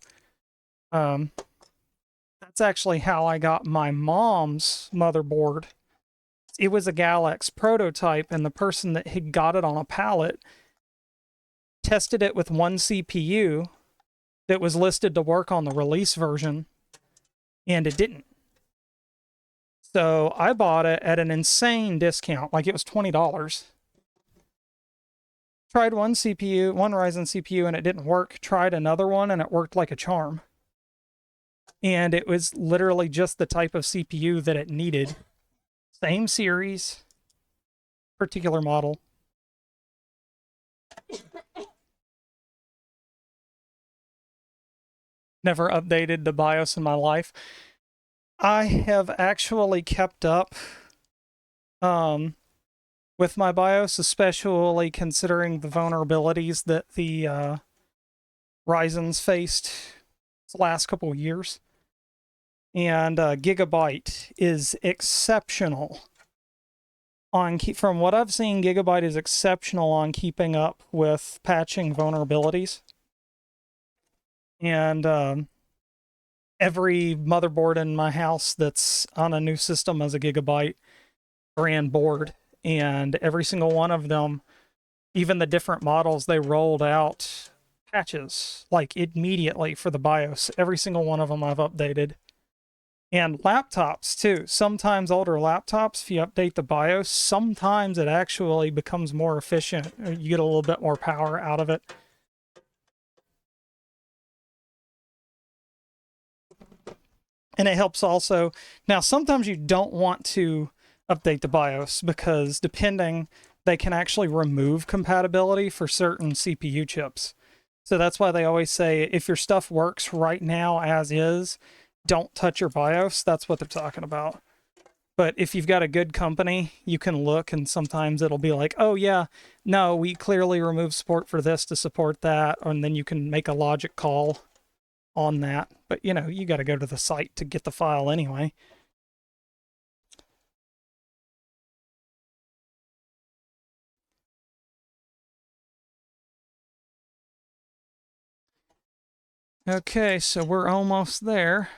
That's actually how I got my mom's motherboard. It was a Galax prototype, and the person that had got it on a pallet tested it with one CPU that was listed to work on the release version, and it didn't. So I bought it at an insane discount, like it was $20. Tried one CPU, one Ryzen CPU, and it didn't work. Tried another one, and it worked like a charm. And it was literally just the type of CPU that it needed. Same series, particular model. Never updated the BIOS in my life. I have actually kept up with my BIOS, especially considering the vulnerabilities that the Ryzen's faced the last couple of years. And Gigabyte is exceptional on from what I've seen. Gigabyte is exceptional on keeping up with patching vulnerabilities. And every motherboard in my house that's on a new system has a Gigabyte brand board, and every single one of them, even the different models, they rolled out patches like immediately for the BIOS. Every single one of them I've updated. And laptops too. Sometimes older laptops, if you update the BIOS, sometimes it actually becomes more efficient. You get a little bit more power out of it. And it helps also. Now, sometimes you don't want to update the BIOS because depending, they can actually remove compatibility for certain CPU chips. So that's why they always say if your stuff works right now as is, don't touch your BIOS. That's what they're talking about. But if you've got a good company, you can look and sometimes it'll be like, oh yeah, no, we clearly removed support for this to support that. And then you can make a logic call on that. But you know, you got to go to the site to get the file anyway. Okay, so we're almost there.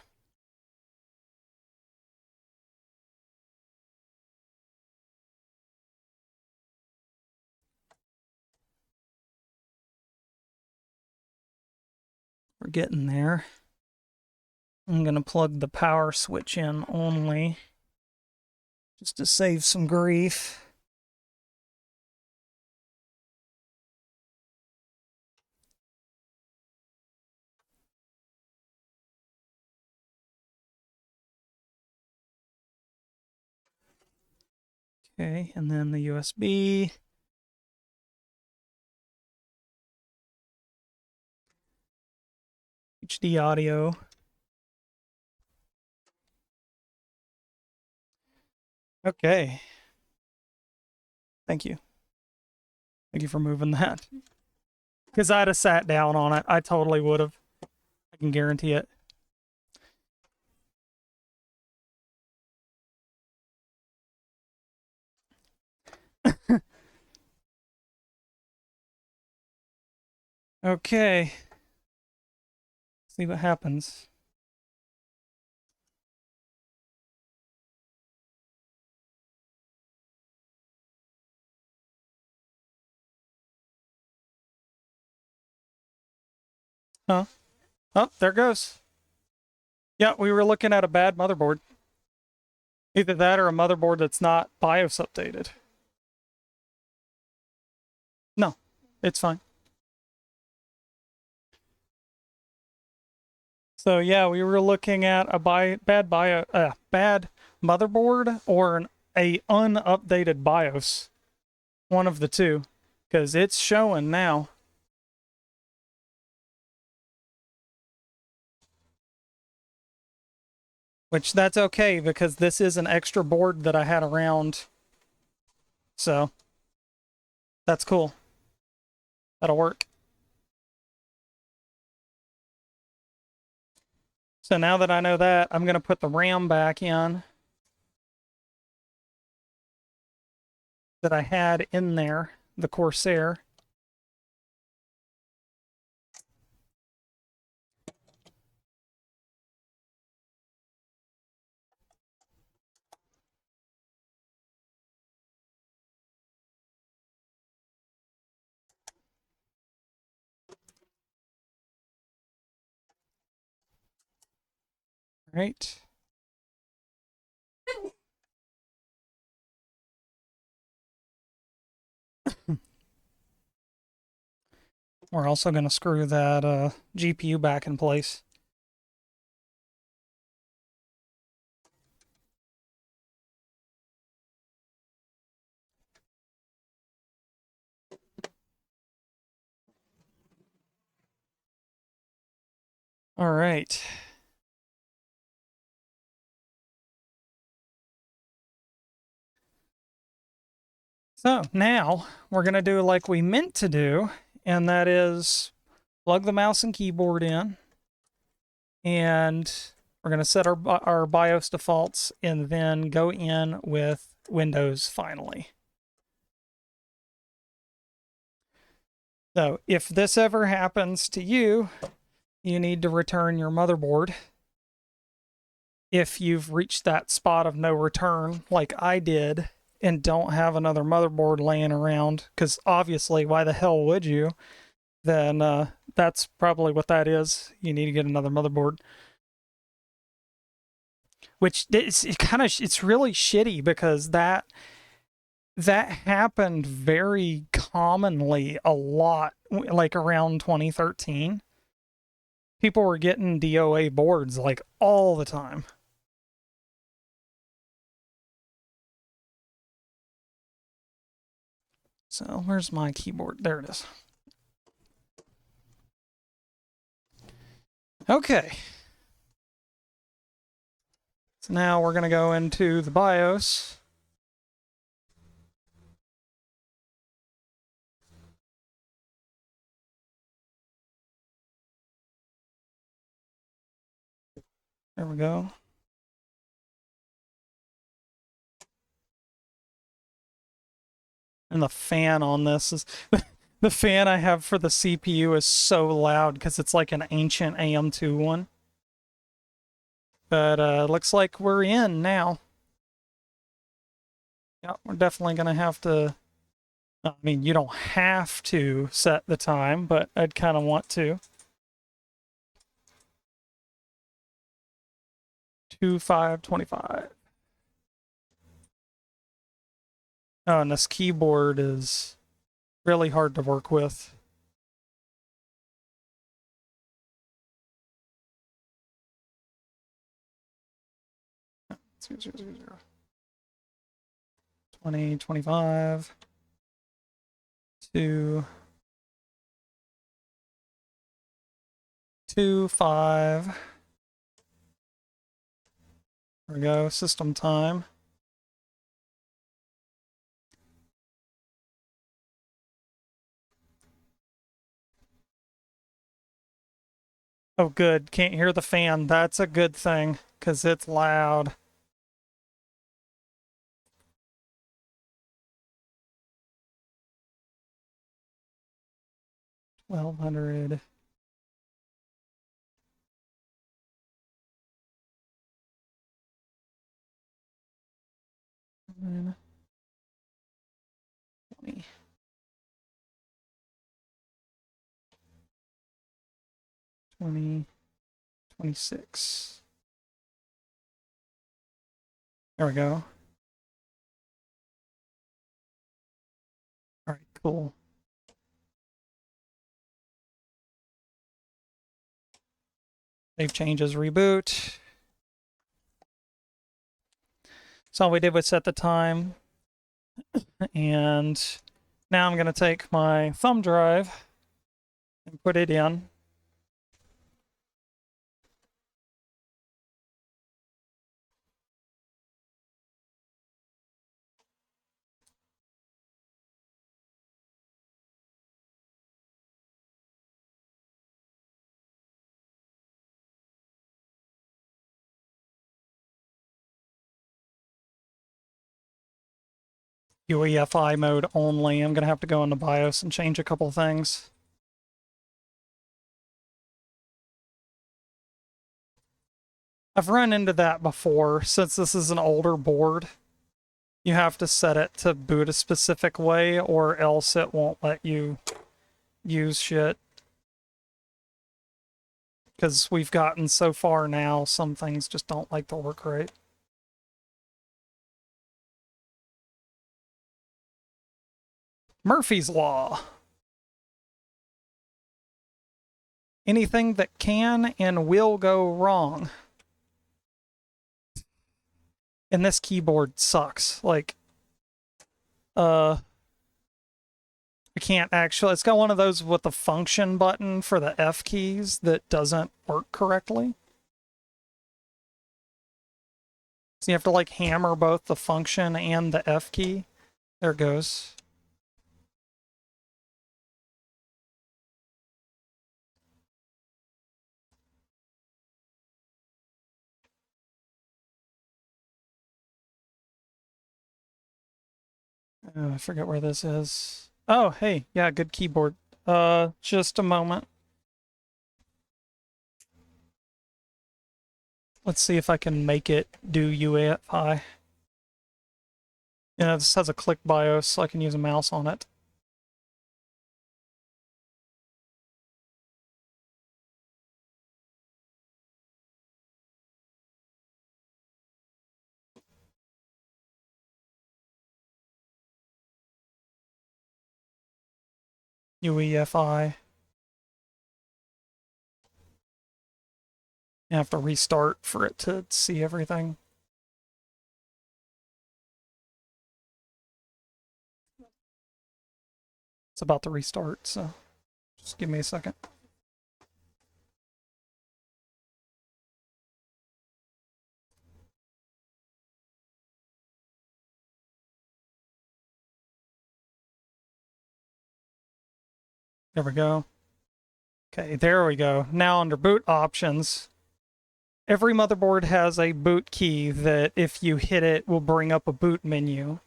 We're getting there. I'm going to plug the power switch in only, just to save some grief. Okay, and then the USB. HD audio. Okay. Thank you. Thank you for moving that. Because I'd have sat down on it. I totally would have. I can guarantee it. Okay. See what happens. Huh? Oh, there it goes. Yeah, we were looking at a bad motherboard. Either that or a motherboard that's not BIOS updated. No, it's fine. So yeah, we were looking at a bad motherboard or a unupdated BIOS. One of the two, because it's showing now. Which that's okay, because this is an extra board that I had around. So that's cool. That'll work. So now that I know that, I'm going to put the RAM back in that I had in there, the Corsair. Right. We're also going to screw that GPU back in place. All right. So now we're going to do like we meant to do, and that is plug the mouse and keyboard in, and we're going to set our BIOS defaults and then go in with Windows finally. So if this ever happens to you, you need to return your motherboard. If you've reached that spot of no return, like I did, and don't have another motherboard laying around, because obviously, why the hell would you? Then that's probably what that is. You need to get another motherboard. Which it's really shitty because that happened very commonly a lot, like around 2013. People were getting DOA boards like all the time. So where's my keyboard? There it is. Okay. So now we're going to go into the BIOS. There we go. And the fan on this is... the fan I have for the CPU is so loud because it's like an ancient AM2 one. But looks like we're in now. Yeah, we're definitely going to have to... I mean, you don't have to set the time, but I'd kind of want to. 2525. Oh, and this keyboard is really hard to work with. Zero, zero, zero, zero. 20, 25. 2, 2, 5. There we go. System time. Oh, good. Can't hear the fan. That's a good thing, because it's loud. $1,200. $20. 20, 26. There we go. All right, cool. Save changes, reboot. So all we did was set the time. And now I'm going to take my thumb drive and put it in. UEFI mode only. I'm going to have to go into BIOS and change a couple things. I've run into that before. Since this is an older board, you have to set it to boot a specific way or else it won't let you use shit. Because we've gotten so far now, some things just don't like to work right. Murphy's Law. Anything that can and will go wrong. And this keyboard sucks. Like, I can't actually... It's got one of those with the function button for the F keys that doesn't work correctly. So you have to, like, hammer both the function and the F key. There it goes. I forget where this is. Oh, hey, yeah, good keyboard. Just a moment. Let's see if I can make it do UEFI. Yeah, this has a click BIOS, so I can use a mouse on it. UEFI. You have to restart for it to see everything. It's about to restart, so just give me a second. There we go. Okay, there we go. Now under boot options, every motherboard has a boot key that if you hit it will bring up a boot menu.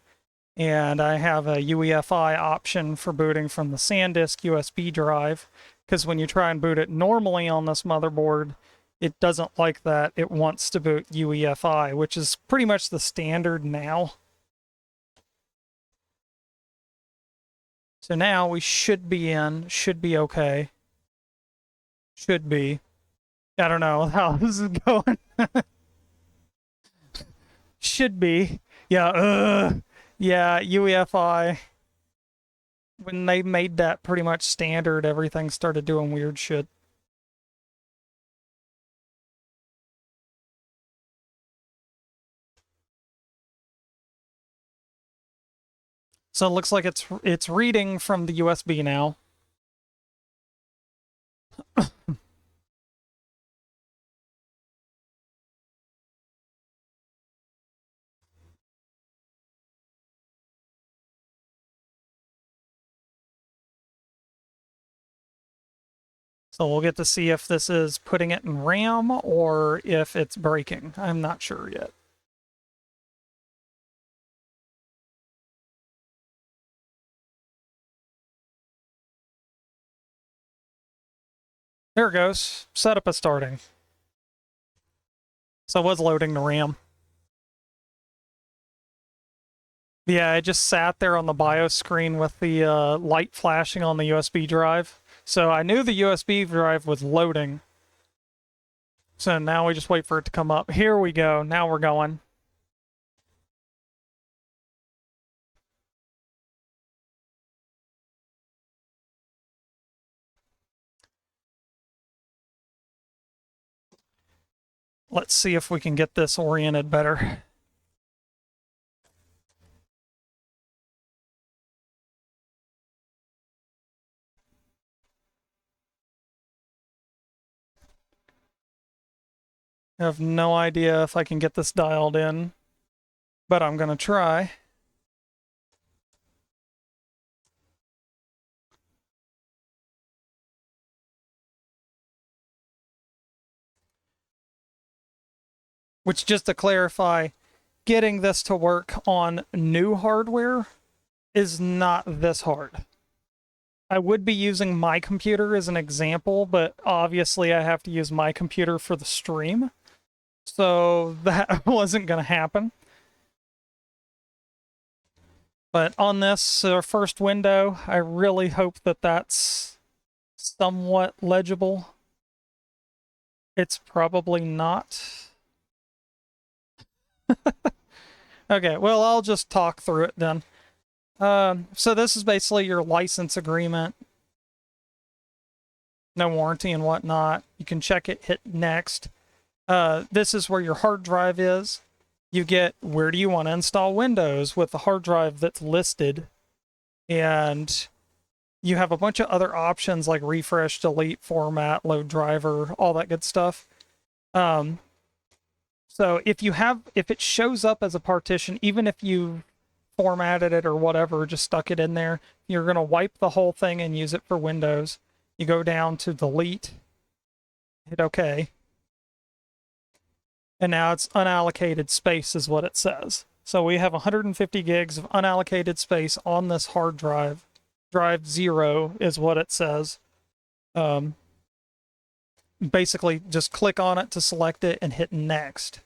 And I have a UEFI option for booting from the SanDisk USB drive, because when you try and boot it normally on this motherboard, it doesn't like that. It wants to boot UEFI, which is pretty much the standard now. So now we should be in, should be okay. Should be. I don't know how this is going. Should be. Yeah, yeah, UEFI. When they made that pretty much standard, everything started doing weird shit. So it looks like it's reading from the USB now. So we'll get to see if this is putting it in RAM or if it's breaking. I'm not sure yet. There it goes. Setup is starting. So it was loading the RAM. Yeah, I just sat there on the BIOS screen with the light flashing on the USB drive. So I knew the USB drive was loading. So now we just wait for it to come up. Here we go. Now we're going. Let's see if we can get this oriented better. I have no idea if I can get this dialed in, but I'm going to try. Which, just to clarify, getting this to work on new hardware is not this hard. I would be using my computer as an example, but obviously I have to use my computer for the stream. So that wasn't going to happen. But on this first window, I really hope that that's somewhat legible. It's probably not. Okay, well, I'll just talk through it then. So this is basically your license agreement. No warranty and whatnot. You can check it, hit next. This is where your hard drive is. You get where do you want to install Windows with the hard drive that's listed. And you have a bunch of other options like refresh, delete, format, load driver, all that good stuff. So if it shows up as a partition, even if you formatted it or whatever, just stuck it in there, you're going to wipe the whole thing and use it for Windows. You go down to delete, hit OK. And now it's unallocated space is what it says. So we have 150 gigs of unallocated space on this hard drive. Drive 0 is what it says. Basically, just click on it to select it and hit next.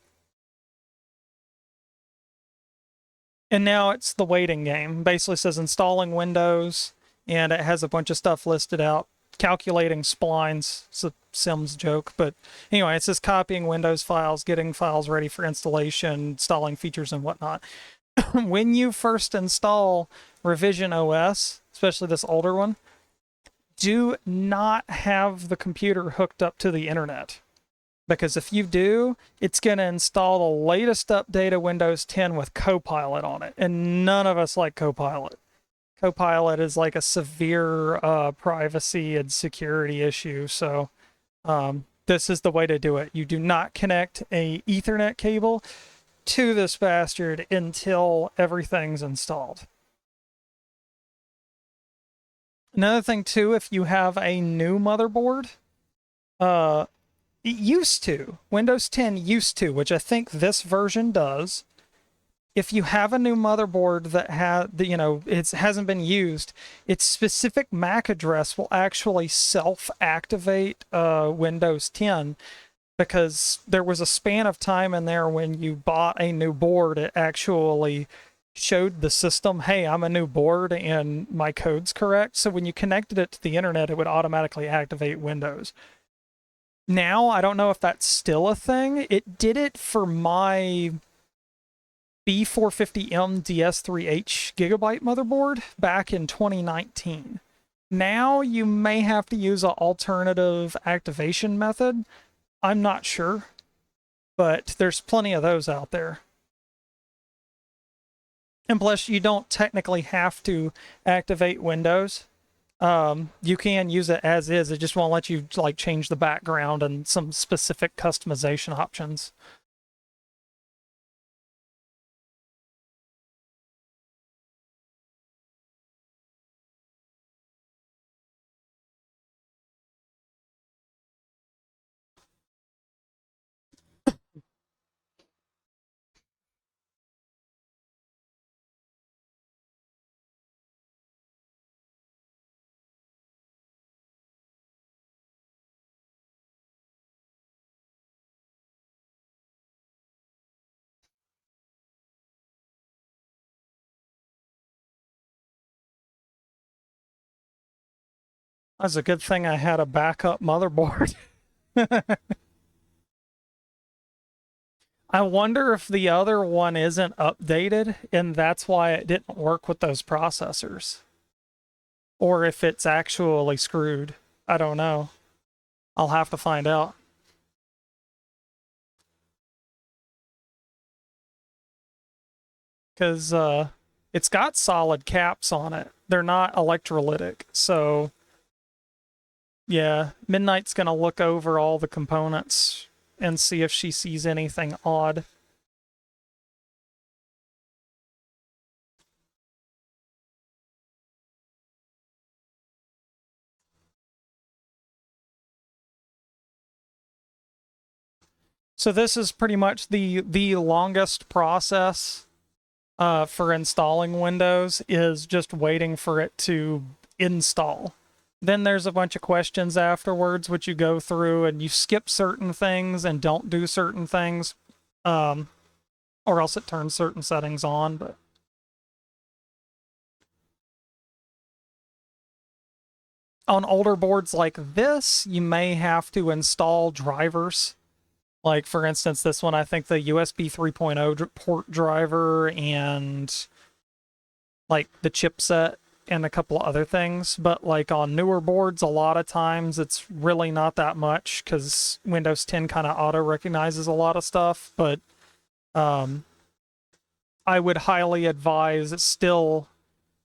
And now it's the waiting game. Basically says installing Windows, and it has a bunch of stuff listed out. Calculating splines. It's a Sims joke, but anyway, it says copying Windows files, getting files ready for installation, installing features and whatnot. When you first install ReviOS, especially this older one, do not have the computer hooked up to the internet. Because if you do, it's going to install the latest update of Windows 10 with Copilot on it. And none of us like Copilot. Copilot is like a severe privacy and security issue. So this is the way to do it. You do not connect a Ethernet cable to this bastard until everything's installed. Another thing too, if you have a new motherboard, it used to, Windows 10 used to, which I think this version does. If you have a new motherboard that hasn't been used, its specific MAC address will actually self-activate Windows 10, because there was a span of time in there when you bought a new board, it actually showed the system, hey, I'm a new board and my code's correct. So when you connected it to the internet, it would automatically activate Windows. Now, I don't know if that's still a thing. It did it for my B450M DS3H gigabyte motherboard back in 2019. Now you may have to use an alternative activation method. I'm not sure, but there's plenty of those out there. And plus, you don't technically have to activate Windows. You can use it as is. It just won't let you like change the background and some specific customization options. That's a good thing I had a backup motherboard. I wonder if the other one isn't updated and that's why it didn't work with those processors. Or if it's actually screwed. I don't know. I'll have to find out. Because it's got solid caps on it. They're not electrolytic, so yeah, Midnight's gonna look over all the components and see if she sees anything odd. So this is pretty much the longest process for installing Windows, is just waiting for it to install. Then there's a bunch of questions afterwards, which you go through and you skip certain things and don't do certain things, or else it turns certain settings on. But on older boards like this, you may have to install drivers. Like, for instance, this one, I think the USB 3.0 port driver and like the chipset and a couple other things. But like on newer boards, a lot of times it's really not that much because Windows 10 kind of auto recognizes a lot of stuff. But I would highly advise still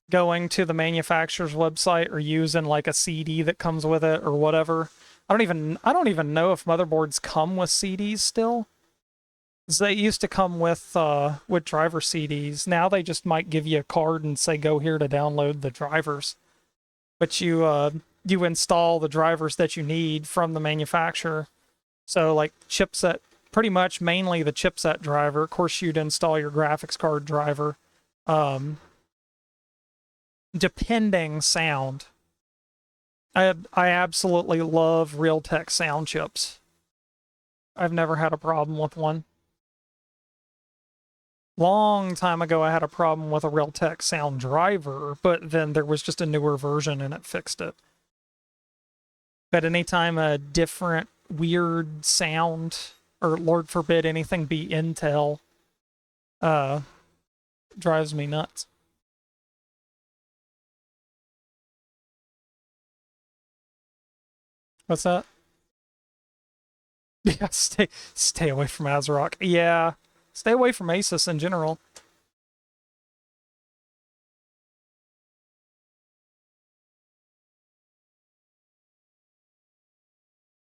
going to the manufacturer's website or using like a CD that comes with it or whatever. I don't even know if motherboards come with CDs still. They used to come with driver CDs. Now they just might give you a card and say go here to download the drivers. But you install the drivers that you need from the manufacturer. So like chipset pretty much mainly the chipset driver. Of course, you'd install your graphics card driver. Depending sound. I absolutely love Realtek sound chips. I've never had a problem with one. Long time ago, I had a problem with a Realtek sound driver, but then there was just a newer version and it fixed it. But anytime a different weird sound, or Lord forbid anything be Intel, drives me nuts. What's that? Yeah, stay away from ASRock. Yeah, stay away from Asus in general.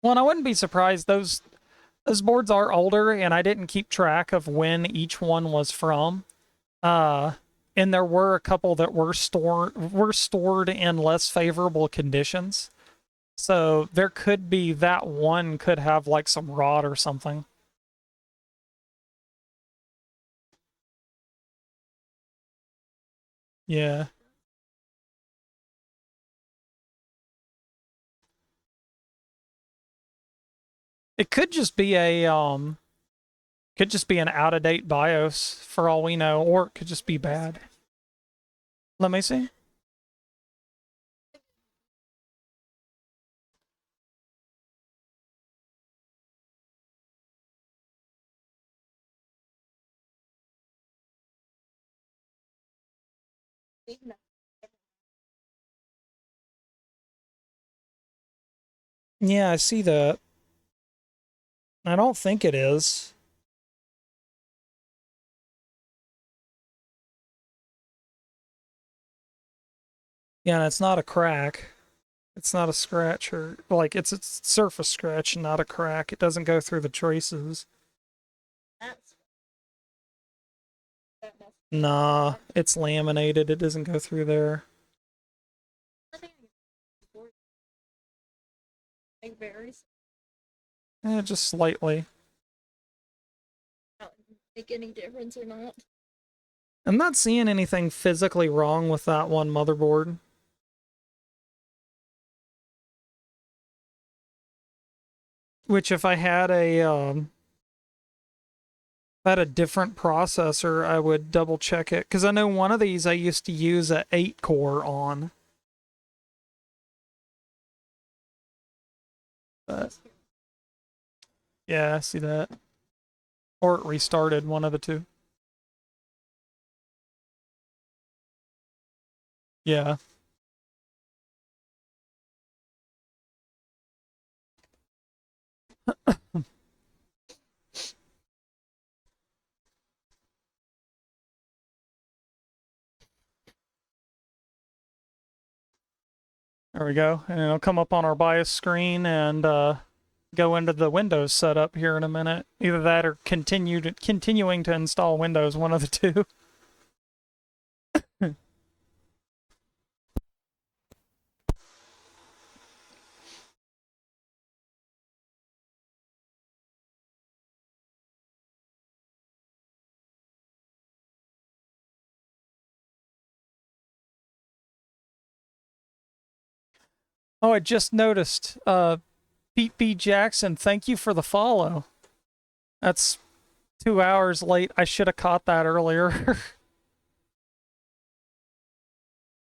Well, and I wouldn't be surprised. Those boards are older, and I didn't keep track of when each one was from. And there were a couple that were stored in less favorable conditions. So there could be that one could have like some rot or something. Yeah. It could just be a could just be an out-of-date BIOS for all we know, or it could just be bad. Let me see. Yeah, I see that. I don't think it is. Yeah, and it's not a crack. It's not a scratch, or like it's a surface scratch, not a crack. It doesn't go through the traces. Nah, it's laminated. It doesn't go through there. It varies. Just slightly. Make any difference or not? I'm not seeing anything physically wrong with that one motherboard. Which if I had a different processor, I would double check it. Because I know one of these I used to use a 8-core on. But yeah, I see that. Or it restarted, one of the two. Yeah. There we go. And it'll come up on our BIOS screen and go into the Windows setup here in a minute. Either that or continuing to install Windows, one of the two. Oh, I just noticed. Pete B. Jackson, thank you for the follow. That's 2 hours late. I should have caught that earlier.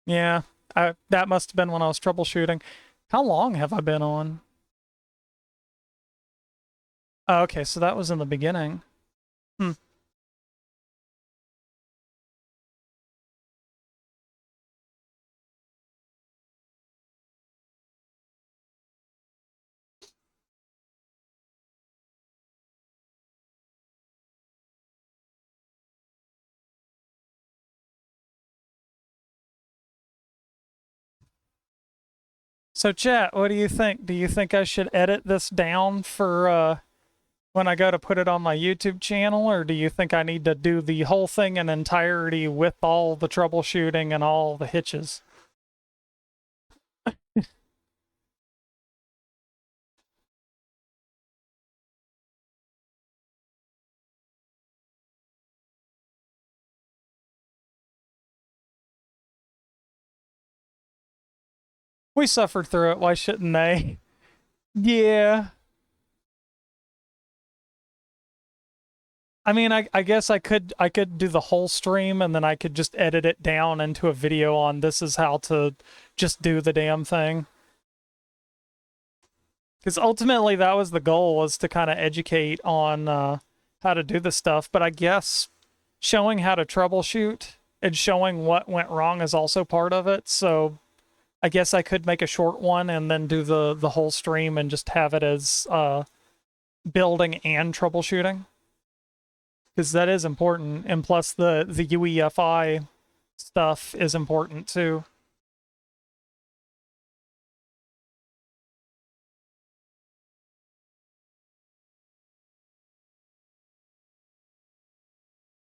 Yeah, that must have been when I was troubleshooting. How long have I been on? Oh, okay, so that was in the beginning. Hmm. So chat, what do you think? Do you think I should edit this down for when I go to put it on my YouTube channel, or do you think I need to do the whole thing in entirety with all the troubleshooting and all the hitches? We suffered through it. Why shouldn't they? Yeah. I mean, I guess I could do the whole stream and then I could just edit it down into a video on this is how to just do the damn thing. Because ultimately that was the goal, was to kind of educate on how to do the stuff. But I guess showing how to troubleshoot and showing what went wrong is also part of it. So I guess I could make a short one and then do the whole stream and just have it as building and troubleshooting. Because that is important, and plus the UEFI stuff is important too.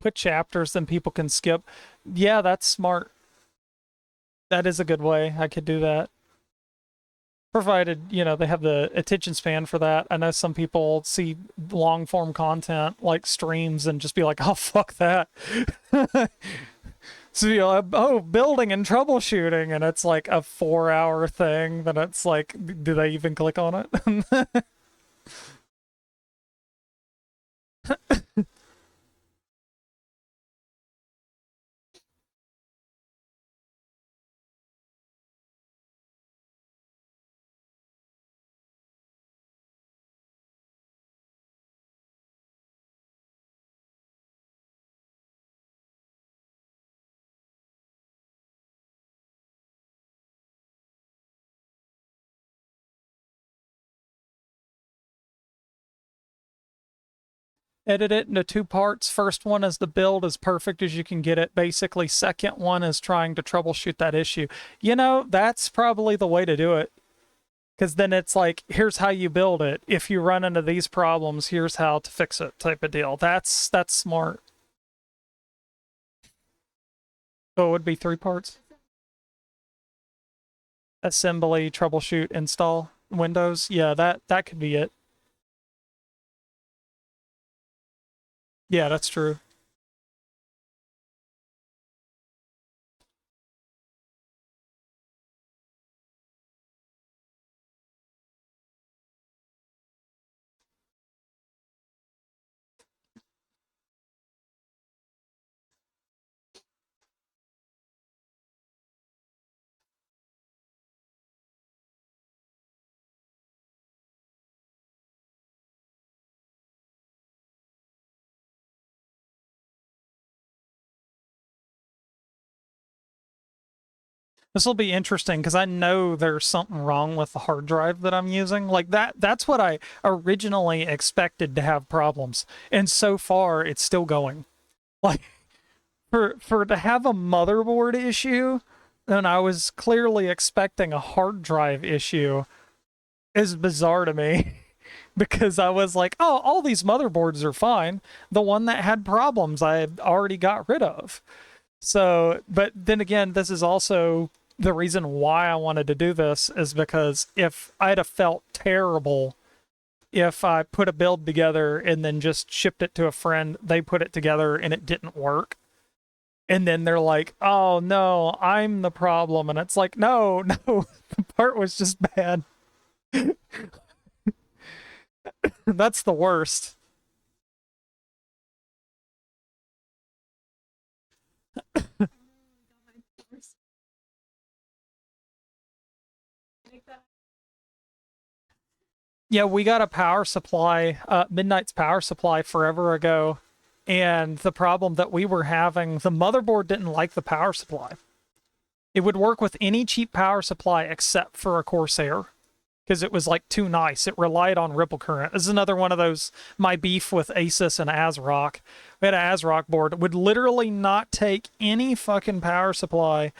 Put chapters then people can skip. Yeah, that's smart. That is a good way. I could do that. Provided, you know, they have the attention span for that. I know some people see long form content like streams and just be like, oh, fuck that. So, you know, oh, building and troubleshooting, and it's like a 4-hour thing. Then it's like, do they even click on it? Edit it into 2 parts. First one is the build as perfect as you can get it. Basically, second one is trying to troubleshoot that issue. You know, that's probably the way to do it. Because then it's like, here's how you build it. If you run into these problems, here's how to fix it, type of deal. That's smart. So it would be 3 parts. Assembly, troubleshoot, install, Windows. Yeah, that could be it. Yeah, that's true. This will be interesting because I know there's something wrong with the hard drive that I'm using. Like that's what I originally expected to have problems. And so far it's still going. Like for to have a motherboard issue, and I was clearly expecting a hard drive issue, is bizarre to me. Because I was like, oh, all these motherboards are fine. The one that had problems I had already got rid of. So, but then again, this is also the reason why I wanted to do this, is because if I'd have felt terrible if I put a build together and then just shipped it to a friend, they put it together and it didn't work. And then they're like, oh no, I'm the problem. And it's like, no, no, the part was just bad. That's the worst. Yeah, we got a power supply, Midnight's power supply forever ago. And the problem that we were having, the motherboard didn't like the power supply. It would work with any cheap power supply except for a Corsair, because it was like too nice. It relied on ripple current. This is another one of those, my beef with Asus and ASRock. We had an ASRock board. It would literally not take any fucking power supply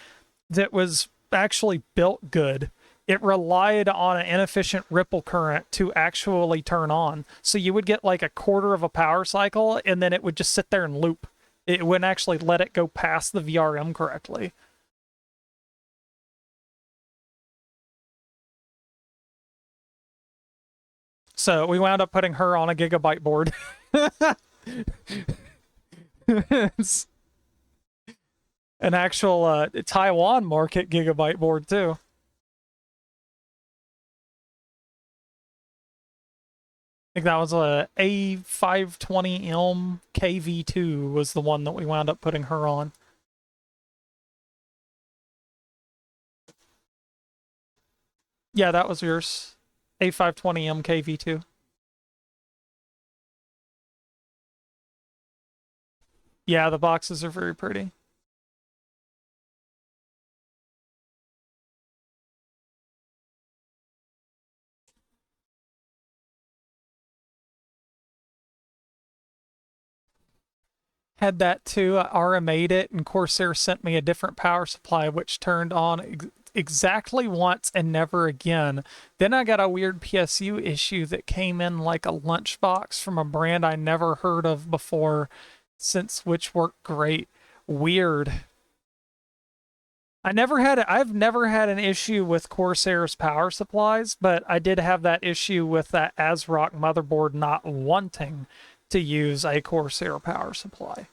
that was actually built good. It relied on an inefficient ripple current to actually turn on. So you would get like a quarter of a power cycle, and then it would just sit there and loop. It wouldn't actually let it go past the VRM correctly. So we wound up putting her on a gigabyte board. It's an actual Taiwan market gigabyte board too. think that was a A520M KV2 was the one that we wound up putting her on. Yeah, that was yours. A520M KV2. Yeah, the boxes are very pretty. Had that too. I RMA'd it, and Corsair sent me a different power supply, which turned on exactly once and never again. Then I got a weird PSU issue that came in like a lunchbox from a brand I never heard of before, which worked great. Weird. I've never had an issue with Corsair's power supplies, but I did have that issue with that ASRock motherboard not wanting to use a Corsair power supply.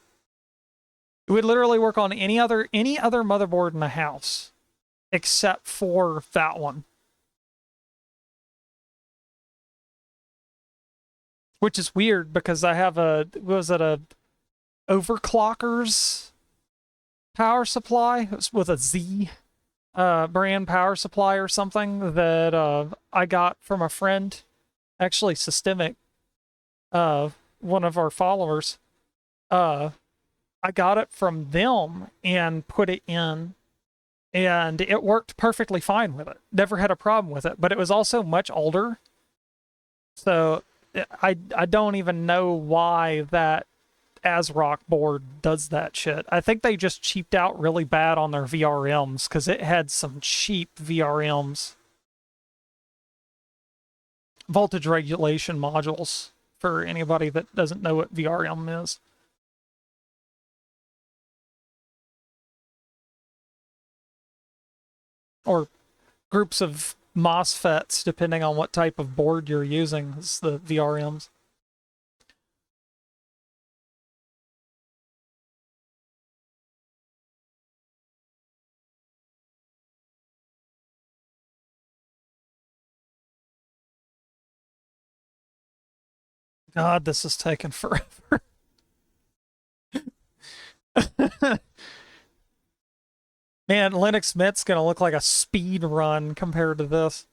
It would literally work on any other motherboard in the house except for that one. Which is weird because I have a overclockers power supply. It was with a Z brand power supply or something that I got from a friend, actually Systemic, one of our followers. I got it from them and put it in, and it worked perfectly fine with it. Never had a problem with it, but it was also much older. So I don't even know why that ASRock board does that shit. I think they just cheaped out really bad on their VRMs because it had some cheap VRMs. Voltage regulation modules, for anybody that doesn't know what VRM is. Or groups of MOSFETs, depending on what type of board you're using, is the VRMs. God, this is taking forever. Man, Linux Mit's gonna look like a speed run compared to this.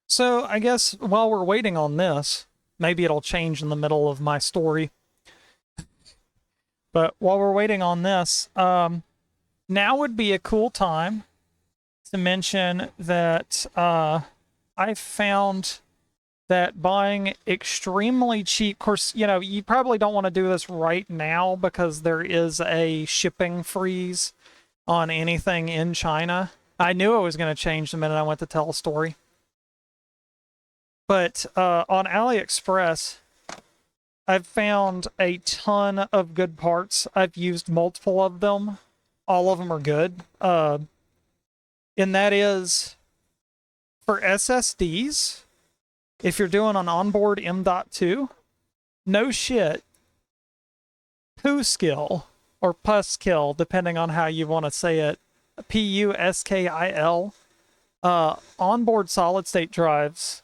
So I guess while we're waiting on this, maybe it'll change in the middle of my story. But while we're waiting on this, now would be a cool time to mention that I found that buying extremely cheap, of course, you know, you probably don't want to do this right now because there is a shipping freeze on anything in China. I knew it was going to change the minute I went to tell a story. But on AliExpress, I've found a ton of good parts. I've used multiple of them. All of them are good. And that is for SSDs, if you're doing an onboard M.2, no shit, Puskil, or Puskil, depending on how you want to say it, Puskil, onboard solid-state drives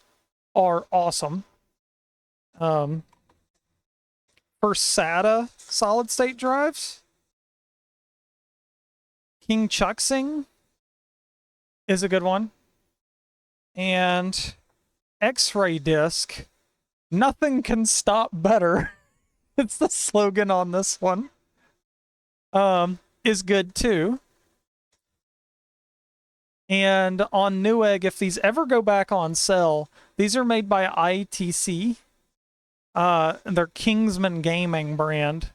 are awesome. For SATA solid-state drives, King Chuxing is a good one. And X-ray disc, nothing can stop better. It's the slogan on this one. Is good too. And on Newegg, if these ever go back on sale, these are made by ITC. They're Kingsman Gaming brand.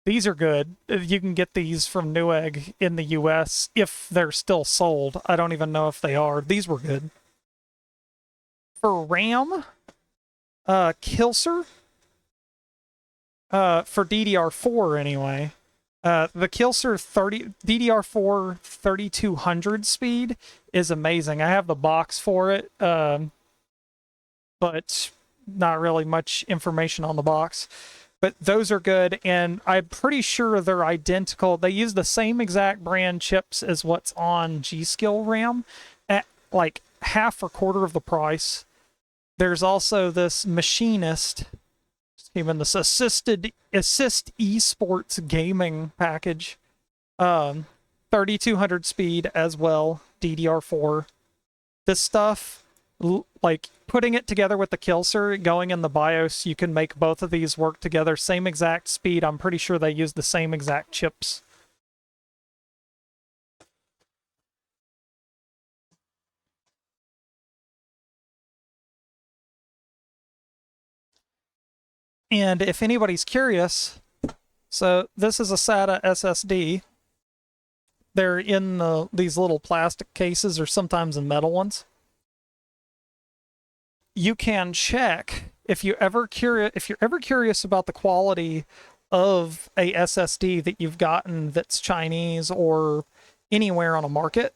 These are good. You can get these from Newegg in the US if they're still sold. I don't even know if they are. These were good. For RAM, Kilser, for DDR4 anyway, the Kilser DDR4 3200 speed is amazing. I have the box for it, but not really much information on the box. But those are good, and I'm pretty sure they're identical. They use the same exact brand chips as what's on G-Skill RAM at like half or quarter of the price. There's also this Machinist, even this Assist Esports gaming package, 3200 speed as well, DDR4. This stuff, like putting it together with the Kilser, going in the BIOS, you can make both of these work together. Same exact speed. I'm pretty sure they use the same exact chips. And if anybody's curious, so this is a SATA SSD. They're in these little plastic cases or sometimes in metal ones. You can check if you're ever curious about the quality of a SSD that you've gotten that's Chinese or anywhere on a market.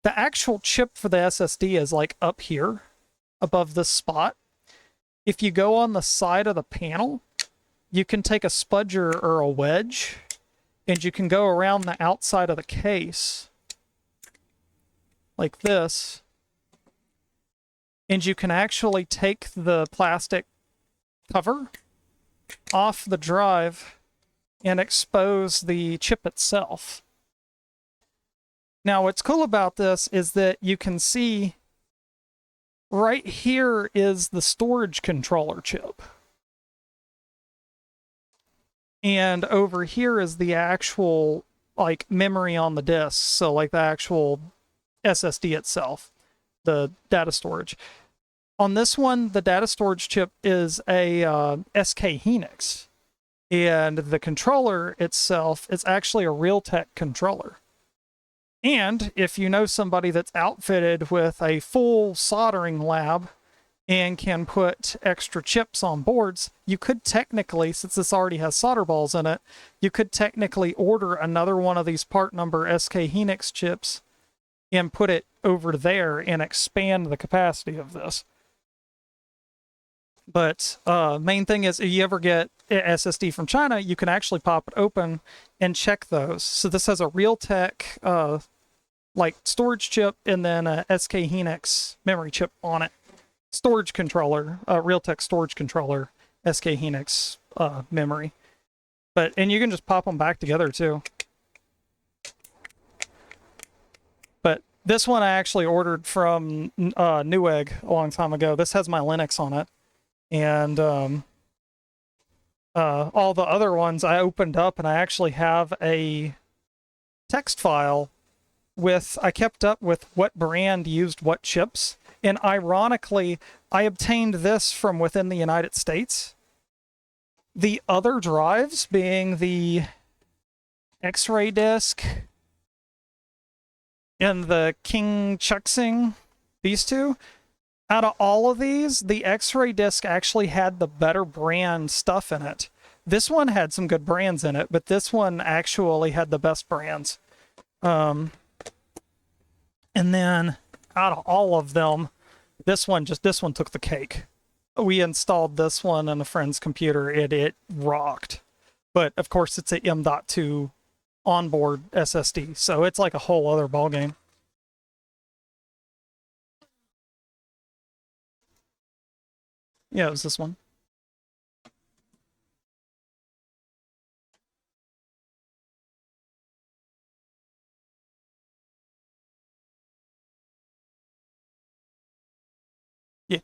The actual chip for the SSD is like up here above this spot. If you go on the side of the panel, you can take a spudger or a wedge and you can go around the outside of the case like this. And you can actually take the plastic cover off the drive and expose the chip itself. Now, what's cool about this is that you can see right here is the storage controller chip. And over here is the actual, like, memory on the disk. So, like, the actual SSD itself, the data storage. On this one, the data storage chip is a SK Hynix, and the controller itself is actually a Realtek controller. And if you know somebody that's outfitted with a full soldering lab and can put extra chips on boards, you could technically, since this already has solder balls in it, you could technically order another one of these part number SK Hynix chips and put it over there and expand the capacity of this. But main thing is, if you ever get an SSD from China, you can actually pop it open and check those. So this has a Realtek like storage chip and then a SK Hynix memory chip on it. Storage controller, Realtek storage controller, SK Hynix memory. And you can just pop them back together too. But this one I actually ordered from Newegg a long time ago. This has my Linux on it. And all the other ones I opened up, and I actually have a text file with, I kept up with what brand used what chips. And ironically, I obtained this from within the United States. The other drives being the X-ray disc and the King Chuxing, these two. Out of all of these, the X-ray disc actually had the better brand stuff in it. This one had some good brands in it, but this one actually had the best brands. And then out of all of them, this one took the cake. We installed this one on a friend's computer. It rocked. But of course, it's a M.2 onboard SSD, so it's like a whole other ballgame. Yeah, it was this one. Yeah.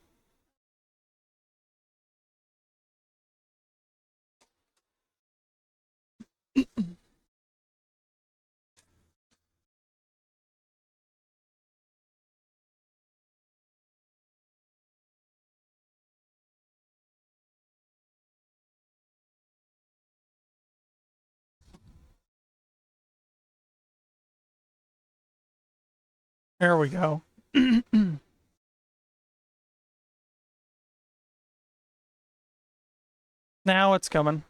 There we go. Now it's coming.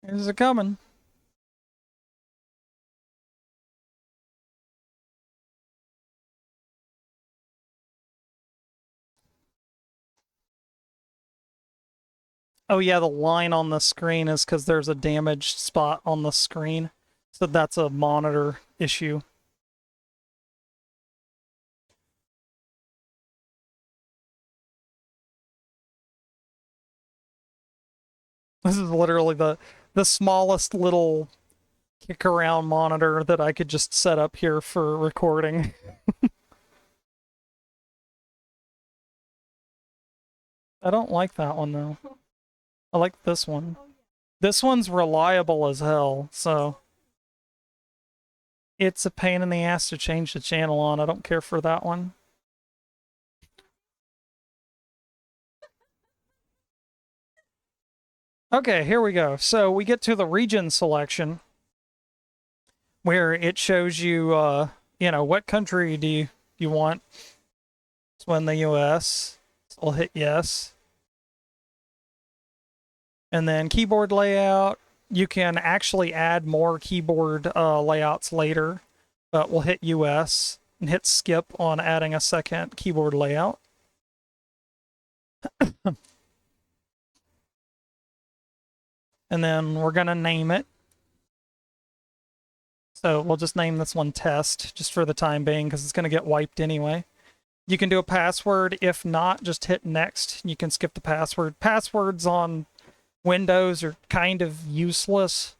Is it coming? Oh yeah, the line on the screen is because there's a damaged spot on the screen. So that's a monitor issue. This is literally the smallest little kick around monitor that I could just set up here for recording. I don't like that one though. I like this one. This one's reliable as hell, so it's a pain in the ass to change the channel on. I don't care for that one. Okay, here we go. So we get to the region selection where it shows you, you know, what country do you want. So in the US, I'll hit yes. And then keyboard layout, you can actually add more keyboard layouts later, but we'll hit US and hit skip on adding a second keyboard layout. And then we're going to name it. So we'll just name this one test just for the time being because it's going to get wiped anyway. You can do a password. If not, just hit next. You can skip the password. Passwords on Windows are kind of useless.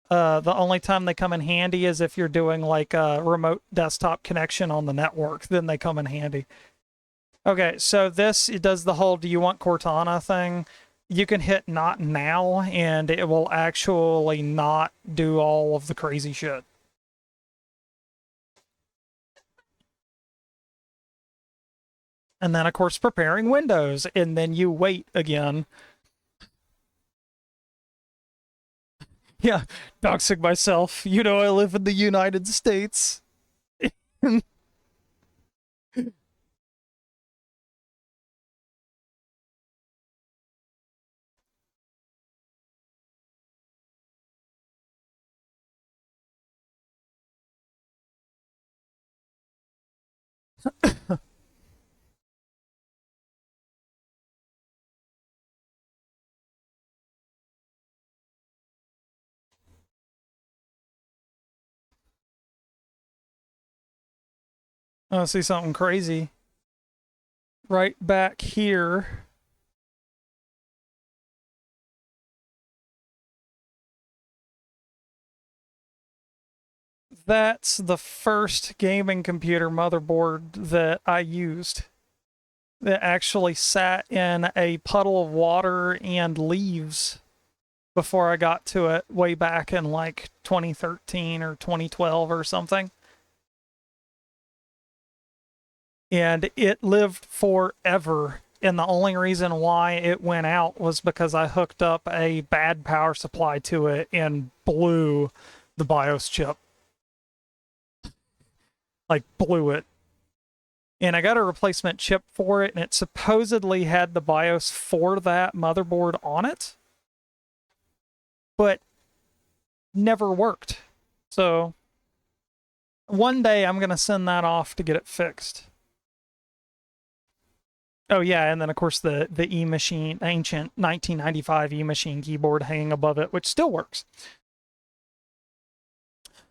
The only time they come in handy is if you're doing like a remote desktop connection on the network. Then they come in handy. Okay, so it does the whole do you want Cortana thing. You can hit not now and it will actually not do all of the crazy shit. And then, of course, preparing Windows, and then you wait again. Yeah, doxing myself. You know, I live in the United States. I see something crazy. Right back here. That's the first gaming computer motherboard that I used. That actually sat in a puddle of water and leaves before I got to it way back in like 2013 or 2012 or something. And it lived forever. And the only reason why it went out was because I hooked up a bad power supply to it and blew the BIOS chip. Like, blew it. And I got a replacement chip for it, and it supposedly had the BIOS for that motherboard on it, but never worked. So one day I'm going to send that off to get it fixed. Oh yeah, and then of course the E-Machine, ancient 1995 E-Machine keyboard hanging above it, which still works.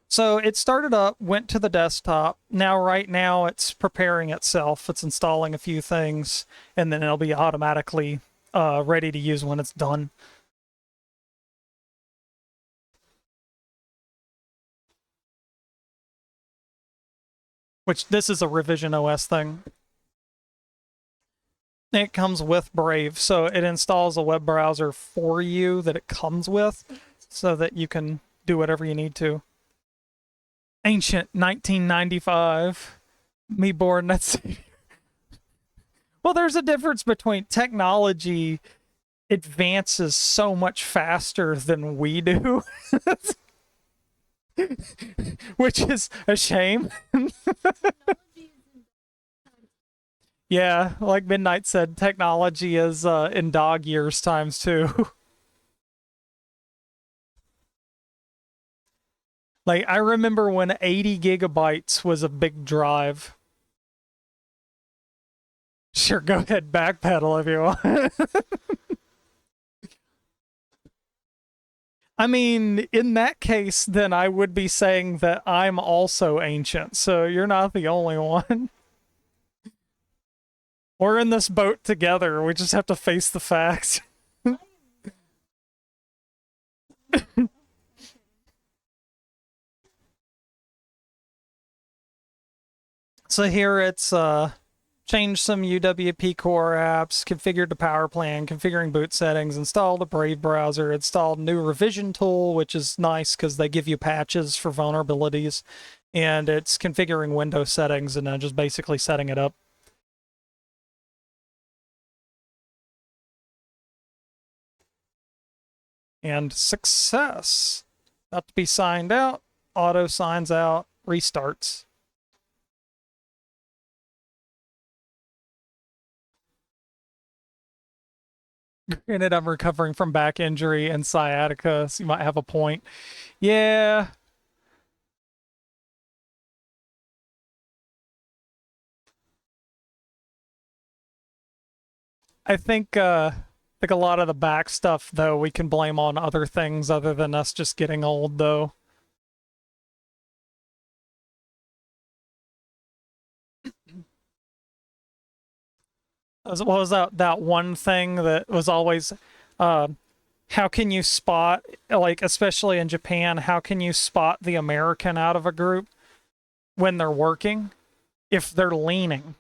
So it started up, went to the desktop. Now, right now, it's preparing itself. It's installing a few things, and then it'll be automatically ready to use when it's done. Which, this is a ReviOS thing. It comes with Brave, so it installs a web browser for you that it comes with, so that you can do whatever you need to. Ancient 1995. Me born, that's... Well, there's a difference between technology advances so much faster than we do. Which is a shame. Yeah, like Midnight said, technology is in dog years times two. Like, I remember when 80 gigabytes was a big drive. Sure, go ahead, backpedal if you want. I mean, in that case, then I would be saying that I'm also ancient, so you're not the only one. We're in this boat together. We just have to face the facts. So here it's changed some UWP core apps, configured the power plan, configuring boot settings, installed the Brave browser, installed new revision tool, which is nice because they give you patches for vulnerabilities, and it's configuring Windows settings and then just basically setting it up. And success. About to be signed out, auto signs out, restarts. Granted, I'm recovering from back injury and sciatica, so you might have a point. Yeah. I think a lot of the back stuff though we can blame on other things other than us just getting old though. What was that one thing that was always uh how can you spot, like especially in Japan, how can you spot the American out of a group when they're working? If they're leaning.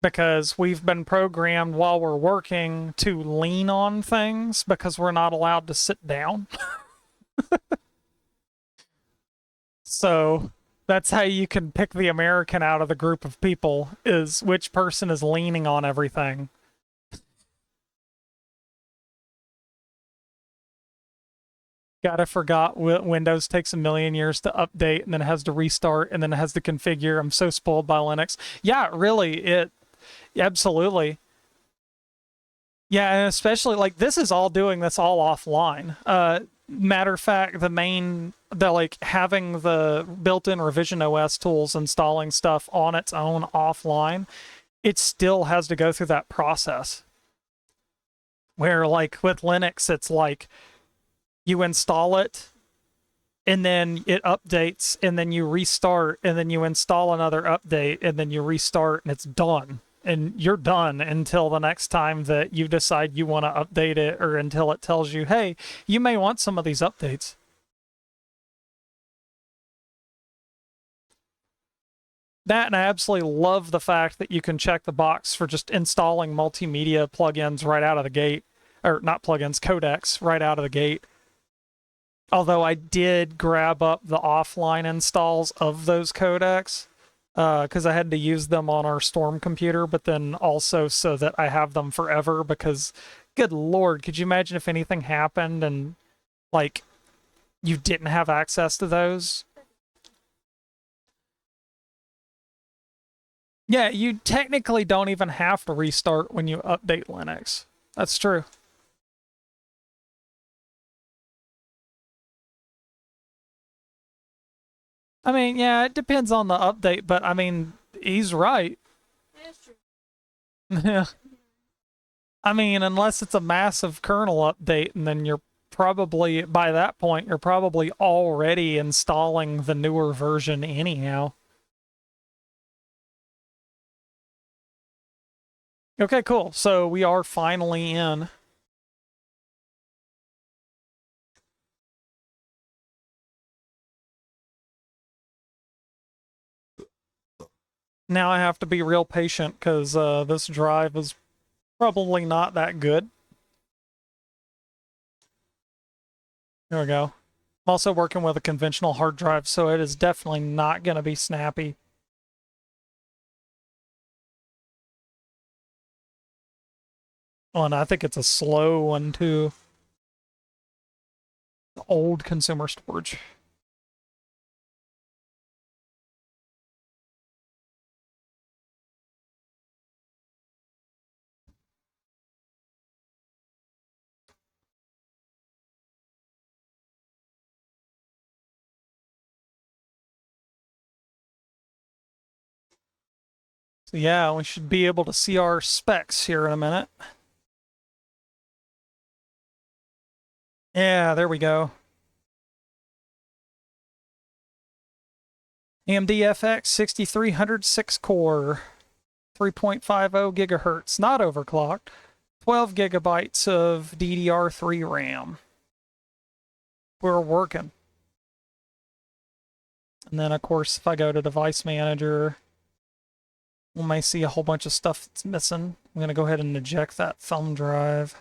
Because we've been programmed while we're working to lean on things because we're not allowed to sit down. So that's how you can pick the American out of the group of people, is which person is leaning on everything. God, I forgot Windows takes a million years to update and then it has to restart and then it has to configure. I'm so spoiled by Linux. Yeah, really, it absolutely. Yeah, and especially like this is all doing this all offline. Matter of fact, the like having the built-in Revision OS tools installing stuff on its own offline, it still has to go through that process. Where like with Linux, it's like you install it and then it updates and then you restart and then you install another update and then you restart and it's done. And you're done until the next time that you decide you want to update it or until it tells you, hey, you may want some of these updates. That, and I absolutely love the fact that you can check the box for just installing multimedia plugins right out of the gate. Or not plugins, codecs right out of the gate. Although I did grab up the offline installs of those codecs because I had to use them on our Storm computer, but then also so that I have them forever because, good lord, could you imagine if anything happened and, like, you didn't have access to those? Yeah, you technically don't even have to restart when you update Linux. That's true. I mean, yeah, it depends on the update, but I mean, he's right. That's true. Yeah. I mean, unless it's a massive kernel update, and then you're probably, by that point, you're probably already installing the newer version anyhow. Okay, cool. So we are finally in. Now I have to be real patient because this drive is probably not that good. There we go. I'm also working with a conventional hard drive, so it is definitely not going to be snappy. Oh, and I think it's a slow one too. Old consumer storage. So yeah, we should be able to see our specs here in a minute. Yeah, there we go. AMD FX 6300 6-core, 3.50 gigahertz, not overclocked, 12 gigabytes of DDR3 RAM. We're working. And then, of course, if I go to Device Manager, we may see a whole bunch of stuff that's missing. I'm going to go ahead and eject that thumb drive.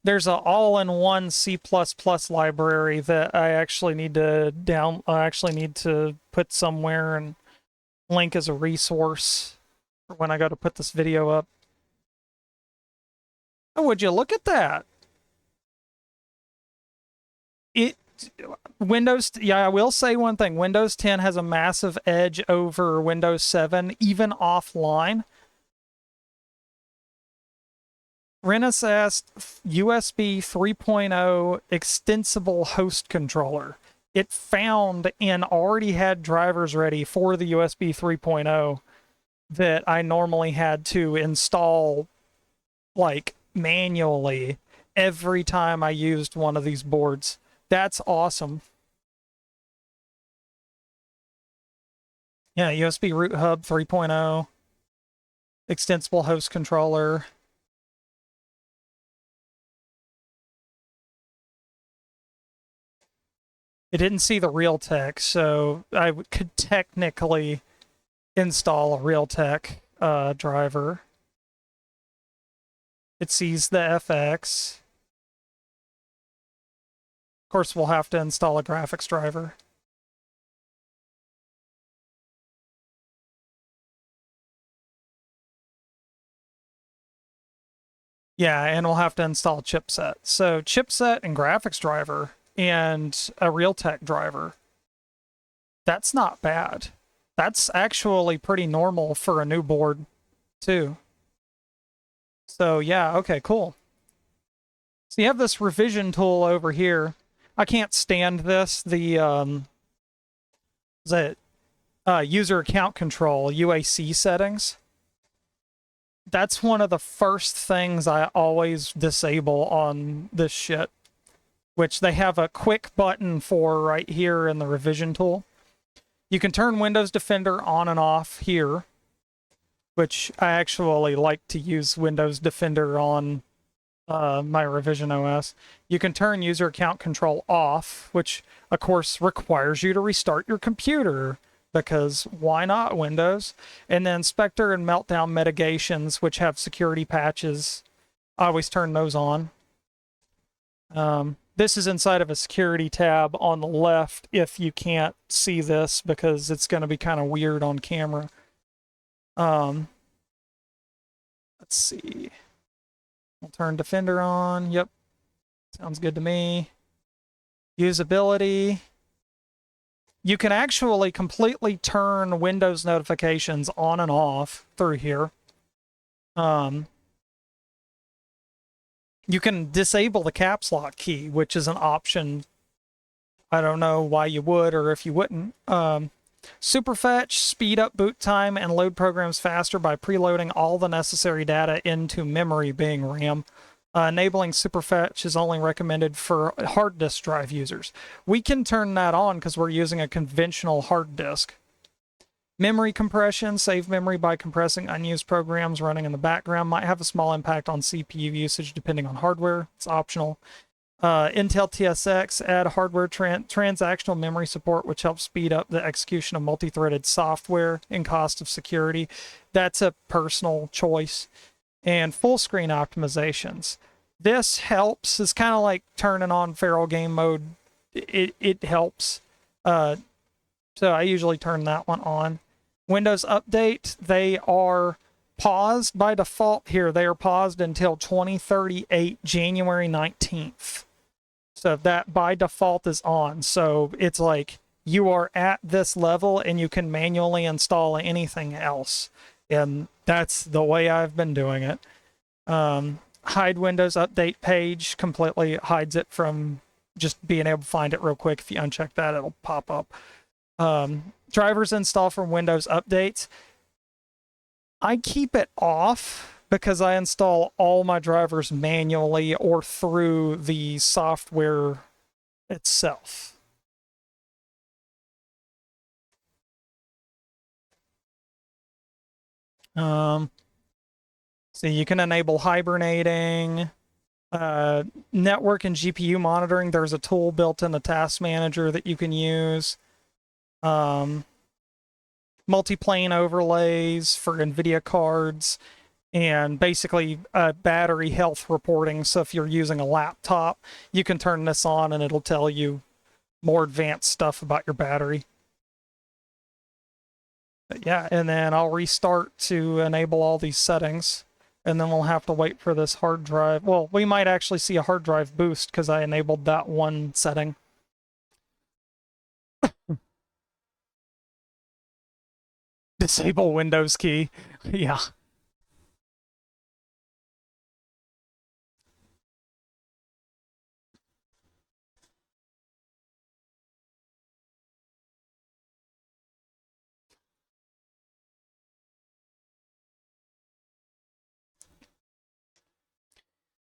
There's an all-in-one C++ library that I actually need to put somewhere and link as a resource for when I go to put this video up. Oh, would you look at that? I will say one thing. Windows 10 has a massive edge over Windows 7, even offline. Renesas USB 3.0 extensible host controller. It found and already had drivers ready for the USB 3.0 that I normally had to install, like, manually every time I used one of these boards. That's awesome. Yeah, USB root hub 3.0, extensible host controller. It didn't see the Realtek, so I could technically install a Realtek driver. It sees the FX. Of course, we'll have to install a graphics driver. Yeah, and we'll have to install a chipset. So chipset and graphics driver and a Realtek driver. That's not bad. That's actually pretty normal for a new board, too. So yeah, okay, cool. So you have this revision tool over here. I can't stand this. The user account control, UAC settings. That's one of the first things I always disable on this shit, which they have a quick button for right here in the revision tool. You can turn Windows Defender on and off here, which I actually like to use Windows Defender on my revision OS. You can turn user account control off, which of course requires you to restart your computer, because why not, Windows? And then Spectre and Meltdown mitigations, which have security patches. I always turn those on. This is inside of a security tab on the left if you can't see this, because it's going to be kind of weird on camera. Let's see. We'll turn Defender on. Yep. Sounds good to me. Usability. You can actually completely turn Windows notifications on and off through here. You can disable the caps lock key, which is an option. I don't know why you would or if you wouldn't. Superfetch, speed up boot time and load programs faster by preloading all the necessary data into memory, being RAM. Enabling Superfetch is only recommended for hard disk drive users. We can turn that on because we're using a conventional hard disk. Memory compression, save memory by compressing unused programs running in the background. Might have a small impact on CPU usage depending on hardware. It's optional. Intel TSX, add hardware transactional memory support, which helps speed up the execution of multi-threaded software and cost of security. That's a personal choice. And full screen optimizations. This helps. It's kind of like turning on feral game mode. It helps. So I usually turn that one on. Windows Update, they are paused by default here. They are paused until 2038, January 19th. So that by default is on. So it's like you are at this level and you can manually install anything else. And that's the way I've been doing it. Hide Windows Update page completely hides it from just being able to find it real quick. If you uncheck that, it'll pop up. Drivers install from Windows updates. I keep it off because I install all my drivers manually or through the software itself. So you can enable hibernating, network and GPU monitoring. There's a tool built in the task manager that you can use. Multi-plane overlays for NVIDIA cards, and basically battery health reporting. So if you're using a laptop, you can turn this on and it'll tell you more advanced stuff about your battery. But yeah, and then I'll restart to enable all these settings, and then we'll have to wait for this hard drive. Well, we might actually see a hard drive boost because I enabled that one setting. Disable Windows key. Yeah.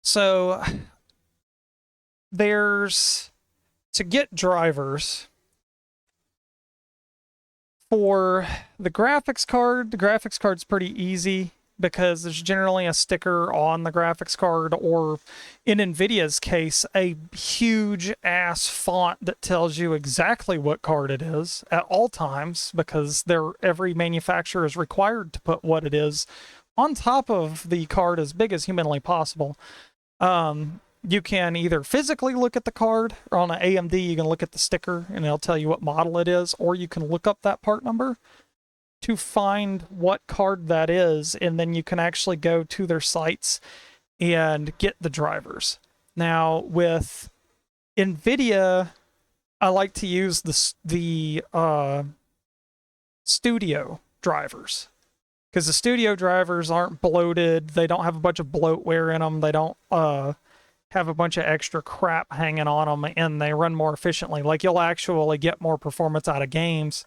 So there's, to get drivers for the graphics card's pretty easy because there's generally a sticker on the graphics card, or in NVIDIA's case, a huge ass font that tells you exactly what card it is at all times, because every manufacturer is required to put what it is on top of the card as big as humanly possible. You can either physically look at the card, or on an AMD you can look at the sticker and it'll tell you what model it is, or you can look up that part number to find what card that is, and then you can actually go to their sites and get the drivers. Now with NVIDIA, I like to use the studio drivers, because the studio drivers aren't bloated, they don't have a bunch of bloatware in them, they don't have a bunch of extra crap hanging on them, and they run more efficiently. Like, you'll actually get more performance out of games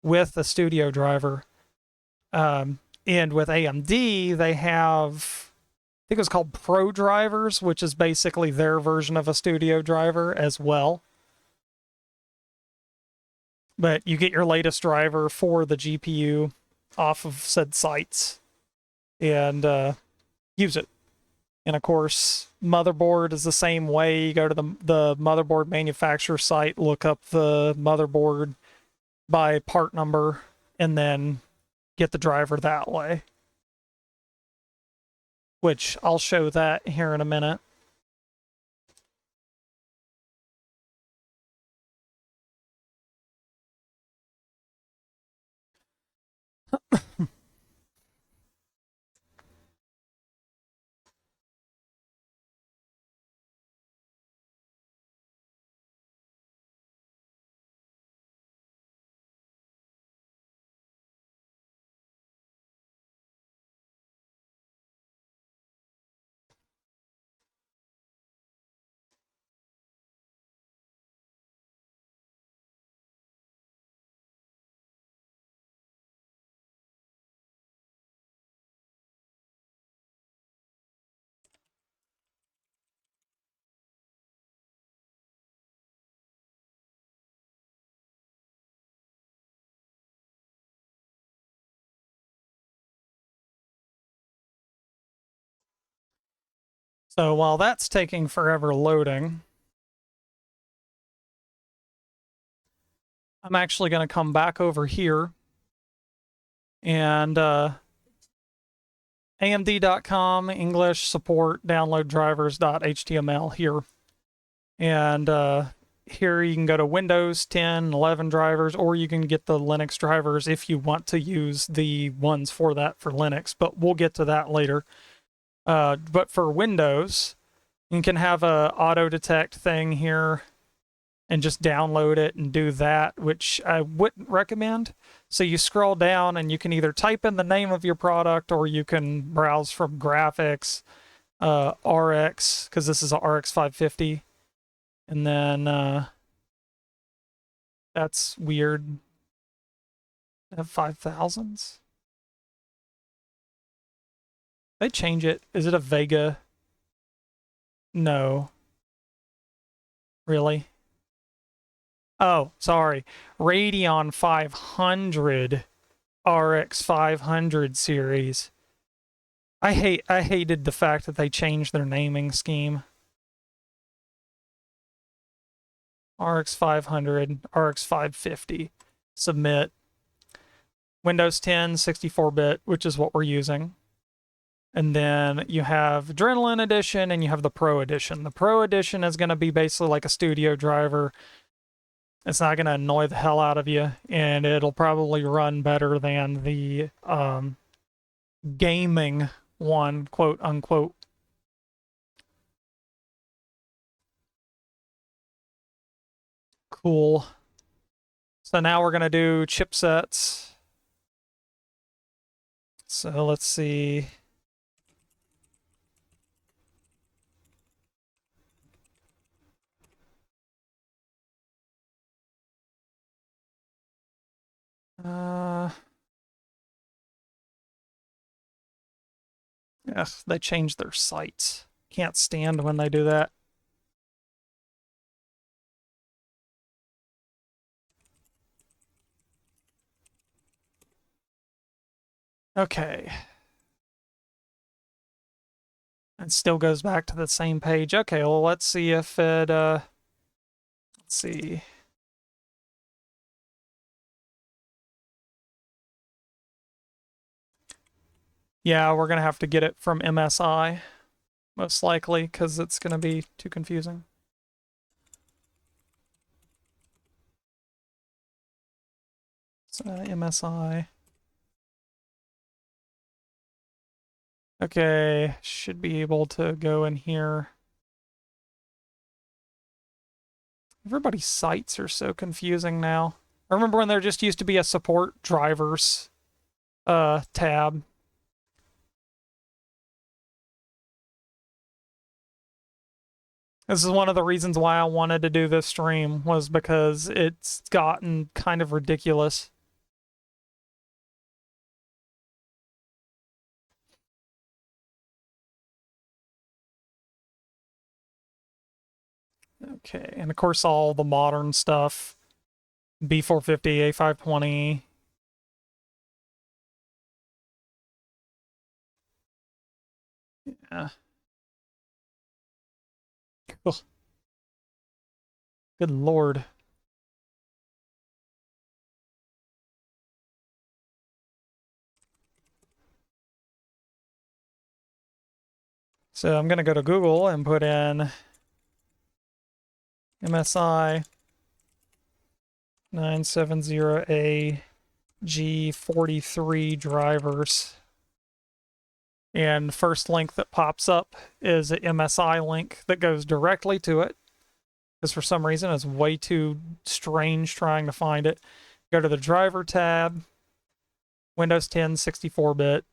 with a studio driver. And with AMD, they have, I think it was called Pro drivers, which is basically their version of a studio driver as well. But you get your latest driver for the GPU off of said sites and use it. And of course, motherboard is the same way. You go to the motherboard manufacturer site, look up the motherboard by part number, and then get the driver that way. Which I'll show that here in a minute. So while that's taking forever loading, I'm actually going to come back over here and AMD.com, English support, download drivers.html here. And here you can go to Windows 10, 11 drivers, or you can get the Linux drivers if you want to use the ones for that for Linux, but we'll get to that later. But for Windows, you can have a auto detect thing here and just download it and do that, which I wouldn't recommend. So you scroll down and you can either type in the name of your product, or you can browse from graphics, RX, because this is a RX 550. And then that's weird. Have 5000s? They change it. Is it a Vega? No. Really? Oh, sorry. Radeon 500 RX 500 series. I hated the fact that they changed their naming scheme. RX 500, RX 550. Submit. Windows 10 64-bit, which is what we're using. And then you have Adrenaline Edition and you have the Pro Edition. The Pro Edition is going to be basically like a studio driver. It's not going to annoy the hell out of you, and it'll probably run better than the gaming one, quote unquote. Cool. So now we're going to do chipsets. So let's see. Ugh, they changed their sites. Can't stand when they do that. Okay. It still goes back to the same page. Okay, well, let's see if it, let's see. Yeah, we're going to have to get it from MSI, most likely, because it's going to be too confusing. So, MSI. Okay, should be able to go in here. Everybody's sites are so confusing now. I remember when there just used to be a support drivers tab. This is one of the reasons why I wanted to do this stream, was because it's gotten kind of ridiculous. Okay, and of course all the modern stuff. B450, A520. Yeah. Ugh. Good lord. So I'm going to go to Google and put in MSI 970A G43 drivers. And first link that pops up is an MSI link that goes directly to it. Because for some reason it's way too strange trying to find it. Go to the driver tab, Windows 10 64-bit,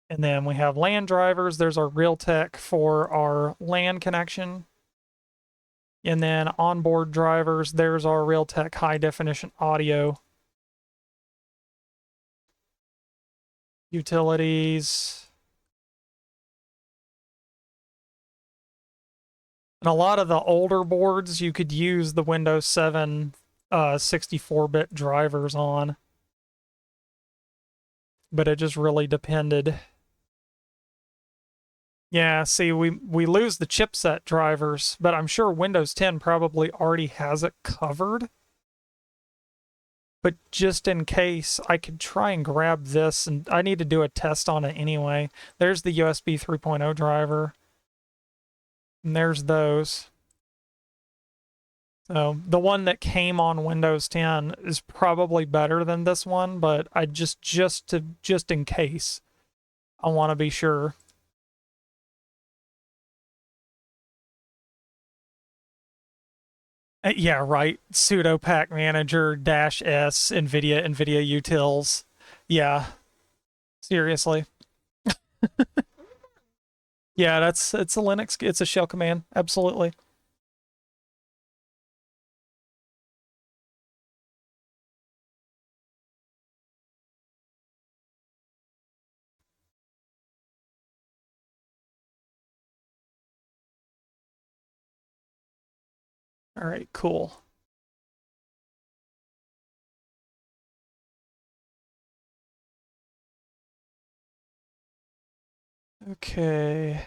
and then we have LAN drivers. There's our Realtek for our LAN connection. And then onboard drivers, there's our Realtek high definition audio. Utilities. And a lot of the older boards, you could use the Windows 7 64-bit drivers on. But it just really depended. Yeah, see, we lose the chipset drivers, but I'm sure Windows 10 probably already has it covered. But just in case, I could try and grab this, and I need to do a test on it anyway. There's the USB 3.0 driver. And there's those. So the one that came on Windows 10 is probably better than this one, but I just in case, I want to be sure. Yeah, right. Sudo pack manager -s NVIDIA utils. Yeah, seriously. Yeah, it's a Linux. It's a shell command. Absolutely. All right, cool. Okay.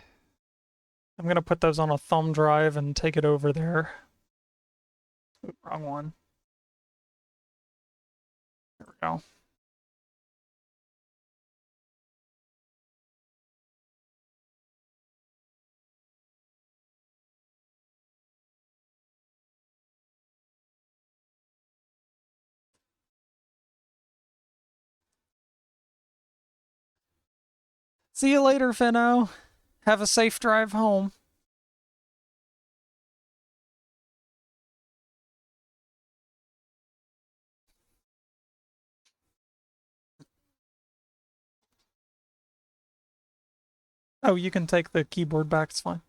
I'm going to put those on a thumb drive and take it over there. Ooh, wrong one. There we go. See you later, Finno. Have a safe drive home. Oh, you can take the keyboard back, it's fine.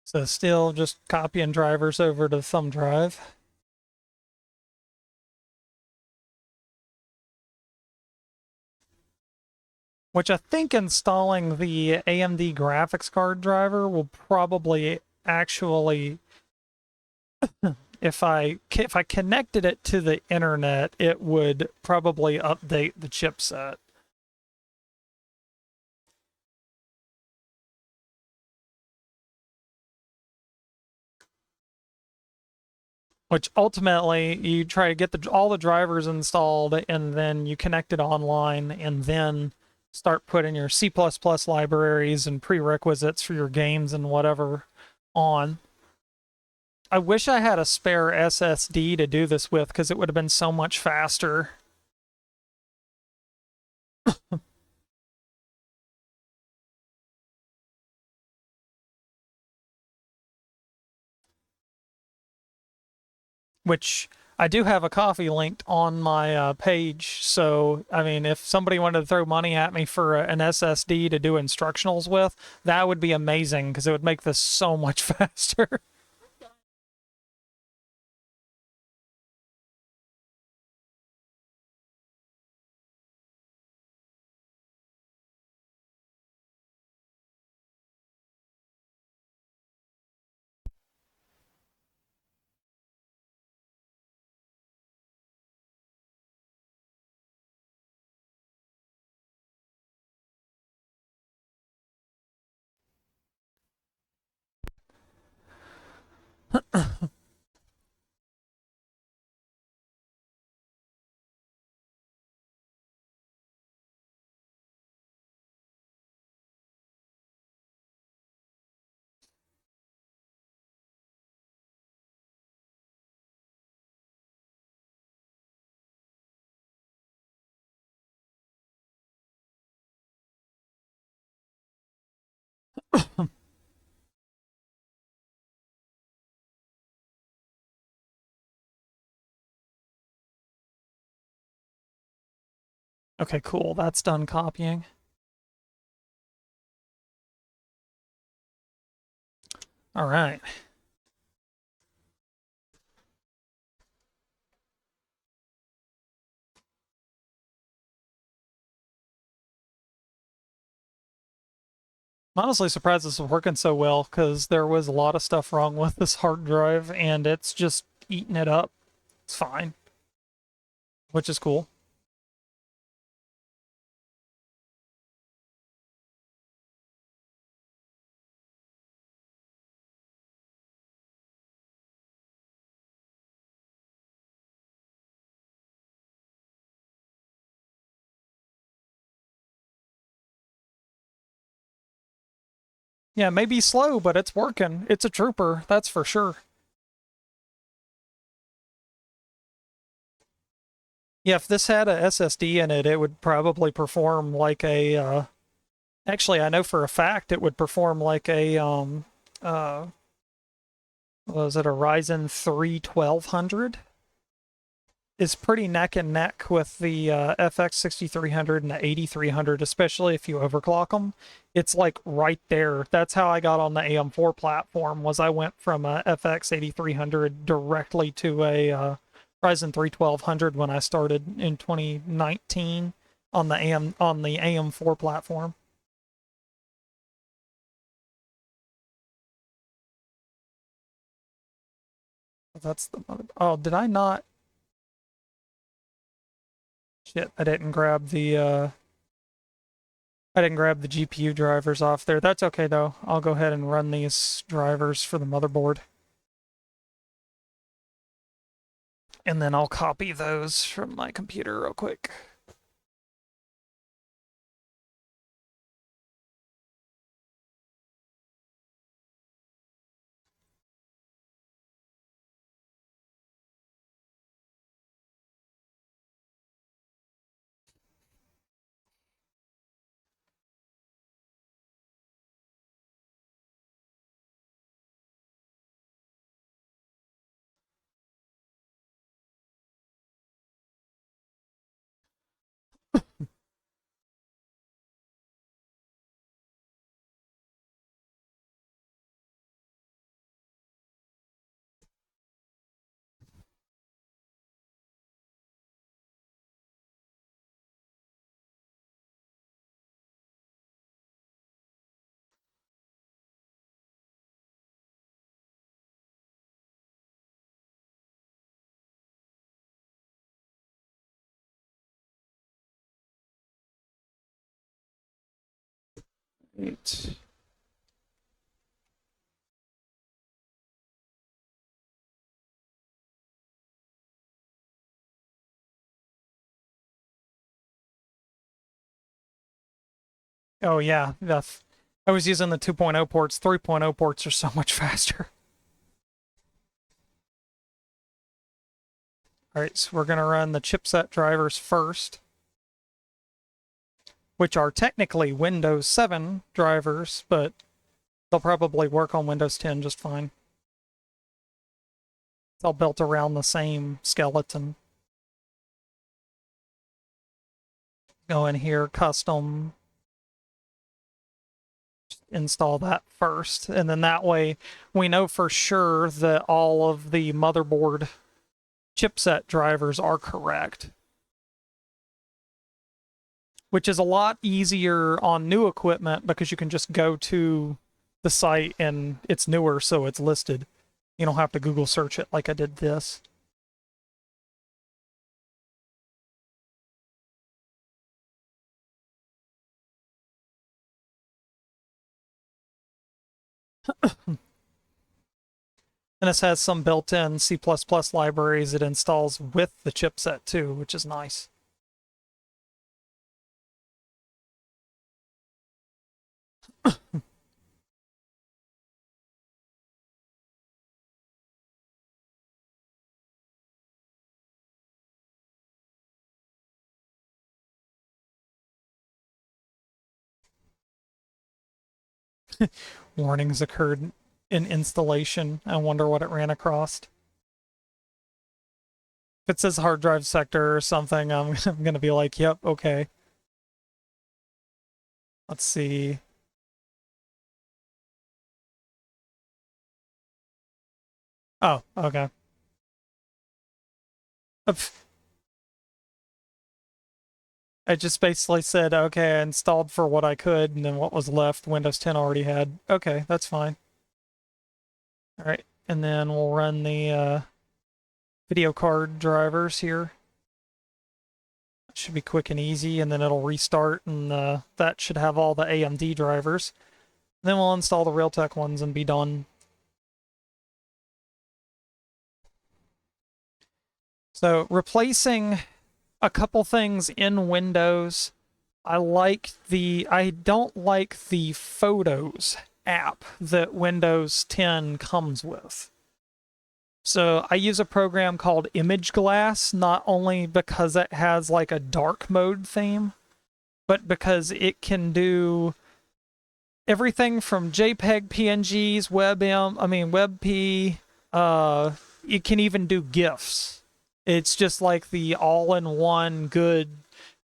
So still just copying drivers over to Thumbdrive. Which I think installing the AMD graphics card driver will probably actually, if I connected it to the internet, it would probably update the chipset. Which ultimately you try to get all the drivers installed and then you connect it online and then start putting your C++ libraries and prerequisites for your games and whatever on. I wish I had a spare SSD to do this with because it would have been so much faster. Which I do have a coffee linked on my page. So, I mean, if somebody wanted to throw money at me for an SSD to do instructionals with, that would be amazing because it would make this so much faster. Okay, cool. That's done copying. All right. I'm honestly surprised this is working so well because there was a lot of stuff wrong with this hard drive and it's just eating it up. It's fine, which is cool. Yeah, it may be slow, but it's working. It's a trooper, that's for sure. Yeah, if this had a SSD in it, it would probably perform like a, actually, I know for a fact it would perform like a, was it a Ryzen 3 1200? Is pretty neck and neck with the FX 6300 and the 8300, especially if you overclock them. It's like right there. That's how I got on the AM4 platform. Was I went from a FX 8300 directly to a Ryzen 3 1200 when I started in 2019 on the AM4 platform. That's the mother. Oh, did I not? Shit, I didn't grab the GPU drivers off there. That's okay though. I'll go ahead and run these drivers for the motherboard. And then I'll copy those from my computer real quick. Right. Oh yeah, I was using the 2.0 ports. 3.0 ports are so much faster. All right, so we're gonna run the chipset drivers first, which are technically Windows 7 drivers, but they'll probably work on Windows 10 just fine. It's all built around the same skeleton. Go in here, custom, install that first, and then that way we know for sure that all of the motherboard chipset drivers are correct. Which is a lot easier on new equipment because you can just go to the site and it's newer, so it's listed. You don't have to Google search it like I did this. And this has some built-in C++ libraries it installs with the chipset too, which is nice. Warnings occurred in installation. I wonder what it ran across. If it says hard drive sector or something, I'm gonna be like, yep, okay. Let's see. Oh, okay. I just basically said, okay, I installed for what I could, and then what was left, Windows 10 already had. Okay, that's fine. All right, and then we'll run the video card drivers here. It should be quick and easy, and then it'll restart, and that should have all the AMD drivers. And then we'll install the Realtek ones and be done. So replacing a couple things in Windows. I don't like the photos app that Windows 10 comes with. So I use a program called Image Glass, not only because it has like a dark mode theme, but because it can do everything from JPEG, PNGs, WebP, it can even do GIFs. It's just like the all-in-one good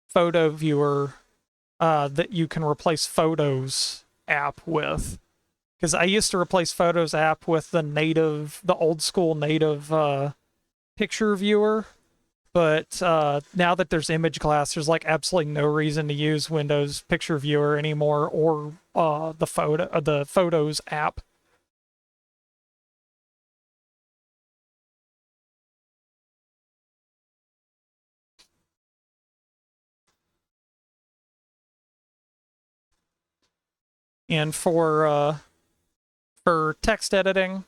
photo viewer that you can replace Photos app with. Because I used to replace Photos app with the old school native picture viewer, but now that there's Image Glass, there's like absolutely no reason to use Windows Picture Viewer anymore, or the Photos app. And for text editing, you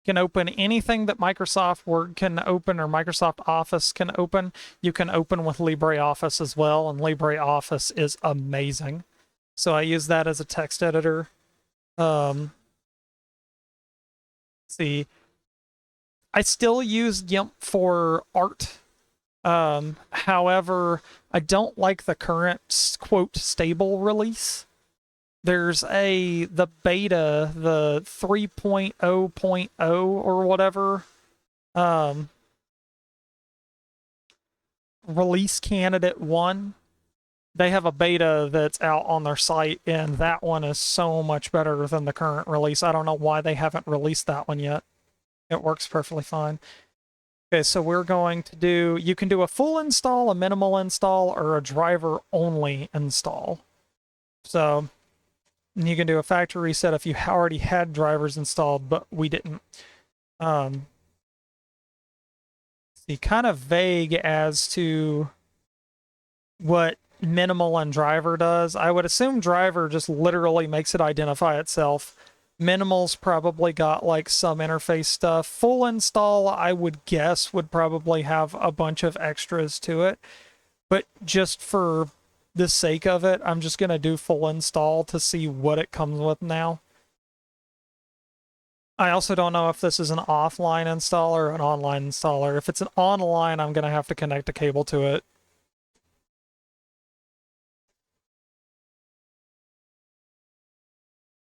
can open anything that Microsoft Word can open or Microsoft Office can open. You can open with LibreOffice as well, and LibreOffice is amazing. So I use that as a text editor. Let's see, I still use GIMP for art. However, I don't like the current quote stable release. There's the beta, the 3.0.0 or whatever, release candidate 1. They have a beta that's out on their site, and that one is so much better than the current release. I don't know why they haven't released that one yet. It works perfectly fine. Okay, so we're going to do, you can do a full install, a minimal install, or a driver only install. So you can do a factory reset if you already had drivers installed, but we didn't. See, kind of vague as to what minimal and driver does. I would assume driver just literally makes it identify itself. Minimal's probably got like some interface stuff. Full install, I would guess, would probably have a bunch of extras to it. But just for the sake of it, I'm just going to do full install to see what it comes with now. I also don't know if this is an offline installer or an online installer. If it's an online, I'm going to have to connect a cable to it.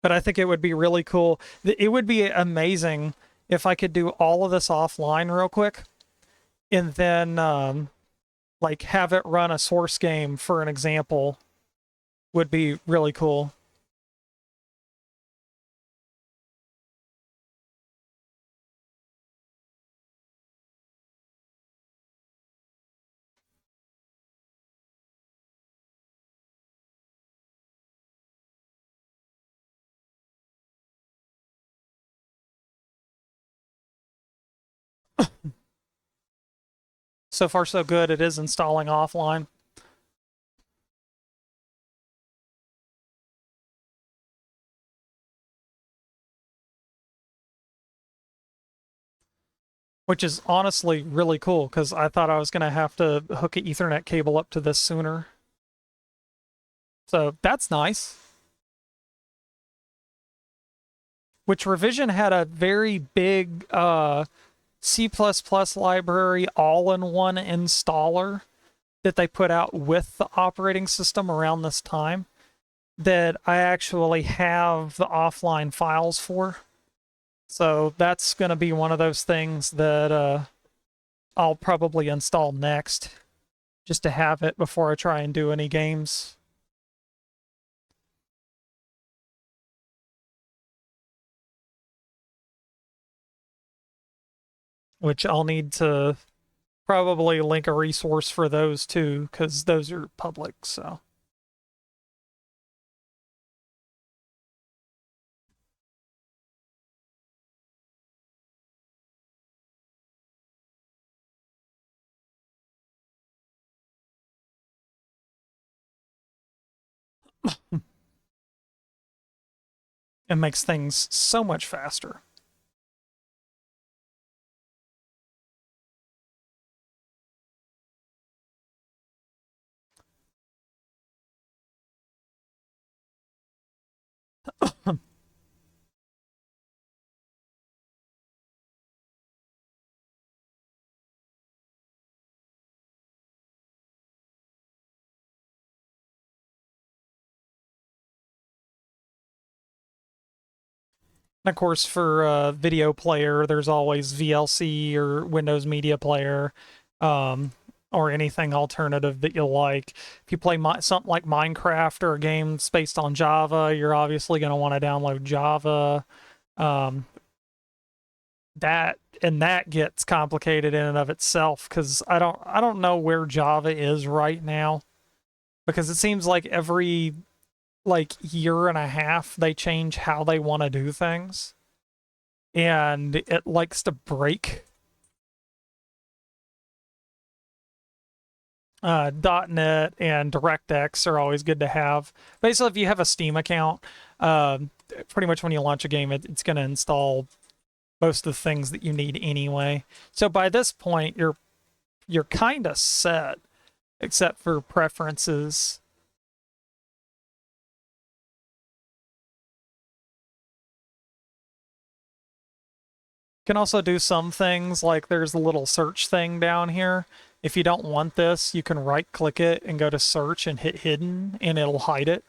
But I think it would be really cool. It would be amazing if I could do all of this offline real quick and then like have it run a source game for an example. Would be really cool. So far so good. It is installing offline. Which is honestly really cool, because I thought I was going to have to hook an Ethernet cable up to this sooner. So that's nice. Which Revision had a very big C++ library all-in-one installer that they put out with the operating system around this time that I actually have the offline files for. So that's going to be one of those things that I'll probably install next, just to have it before I try and do any games. Which I'll need to probably link a resource for those too, because those are public, so. It makes things so much faster. And of course, for video player, there's always VLC or Windows Media Player, or anything alternative that you like. If you play something like Minecraft or a game based on Java, you're obviously going to want to download Java. Um, that gets complicated in and of itself because I don't know where Java is right now, because it seems like every like year and a half they change how they want to do things, and it likes to break. .NET and DirectX are always good to have. Basically, if you have a Steam account, pretty much when you launch a game, it's going to install most of the things that you need anyway. So by this point, you're kind of set, except for preferences. You can also do some things, like there's a little search thing down here. If you don't want this, you can right click it and go to search and hit hidden, and it'll hide it.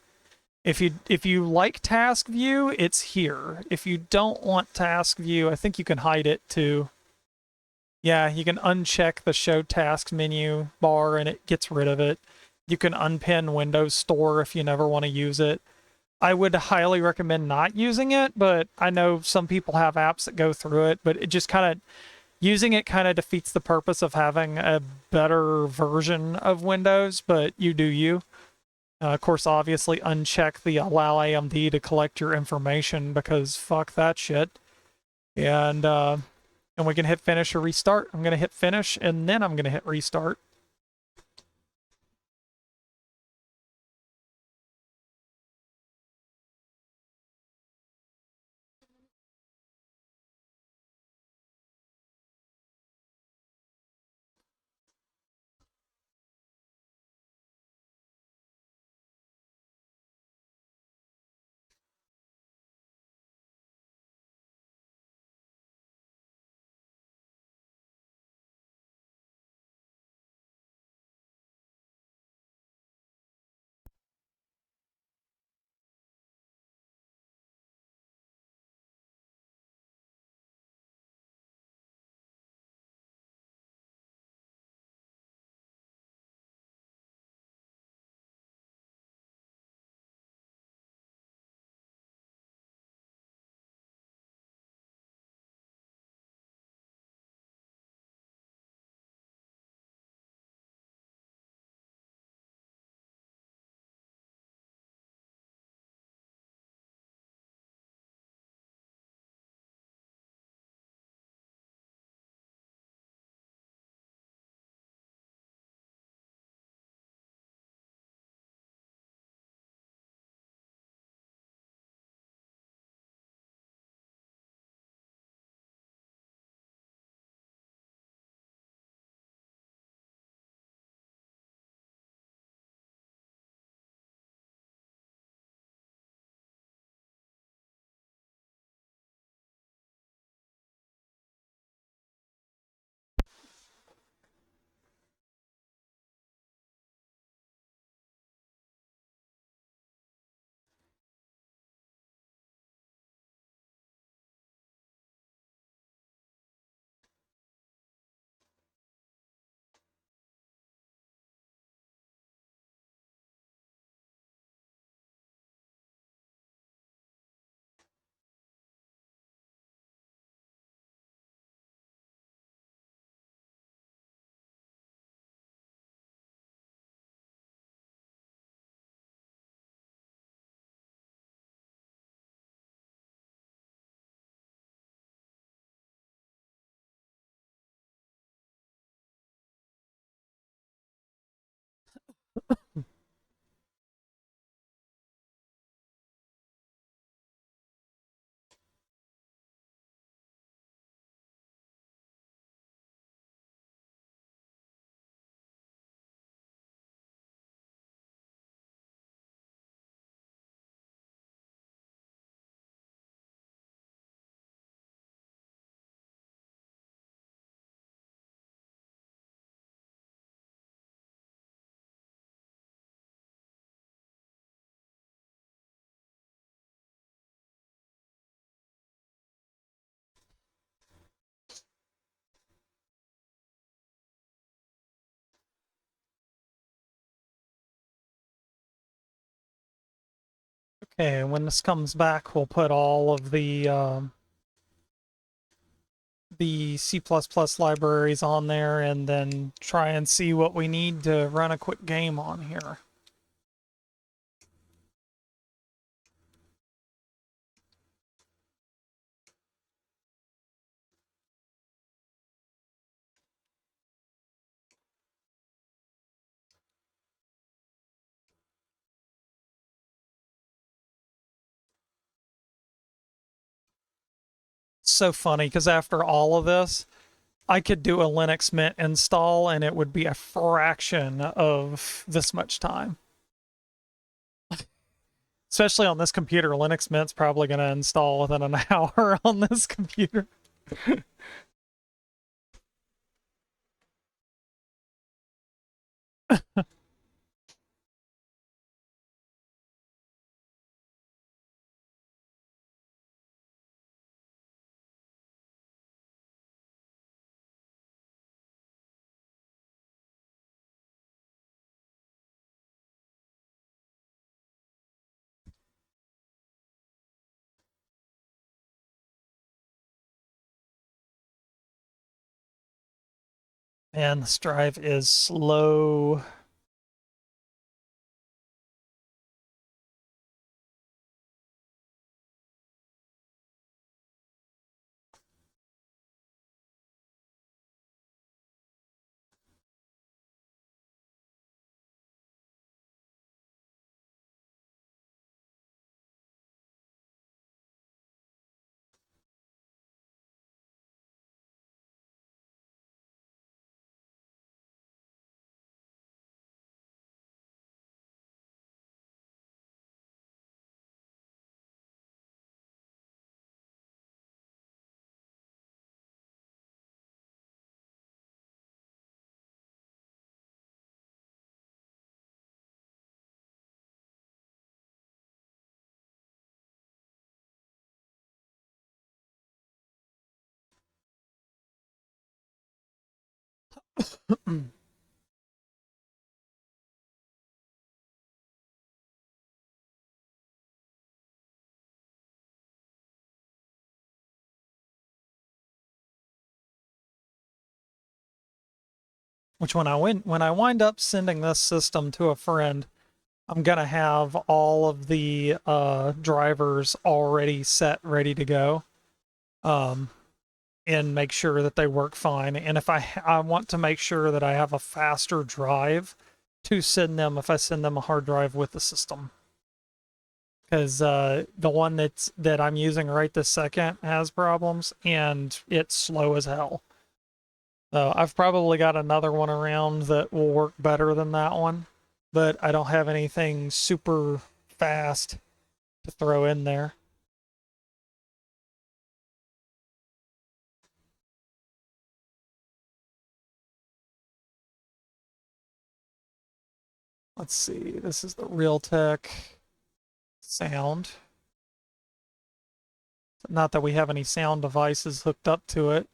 If you like task view, it's here. If you don't want task view, I think you can hide it too. Yeah, you can uncheck the show tasks menu bar and it gets rid of it. You can unpin Windows Store if you never want to use it. I would highly recommend not using it, but I know some people have apps that go through it, but it just kind of, using it kind of defeats the purpose of having a better version of Windows, but you do you. Of course, obviously uncheck the allow AMD to collect your information, because fuck that shit. And we can hit finish or restart. I'm going to hit finish, and then I'm going to hit restart. Okay, when this comes back, we'll put all of the C++ libraries on there and then try and see what we need to run a quick game on here. So funny because after all of this, I could do a Linux Mint install and it would be a fraction of this much time. Especially on this computer, Linux Mint's probably going to install within an hour on this computer. Man, this drive is slow. Which when I wind up sending this system to a friend, I'm gonna have all of the drivers already set, ready to go, and make sure that they work fine. And if I want to make sure that I have a faster drive to send them if I send them a hard drive with the system, because the one that I'm using right this second has problems and it's slow as hell. So I've probably got another one around that will work better than that one, but I don't have anything super fast to throw in there. Let's see, this is the Realtek sound. Not that we have any sound devices hooked up to it.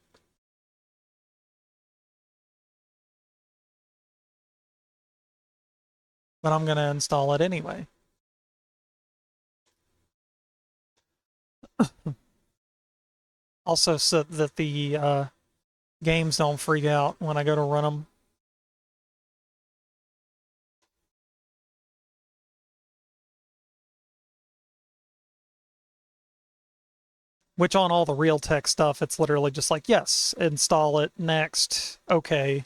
But I'm going to install it anyway. Also, so that the games don't freak out when I go to run them. Which on all the Realtek stuff, it's literally just like, yes, install it, next, okay,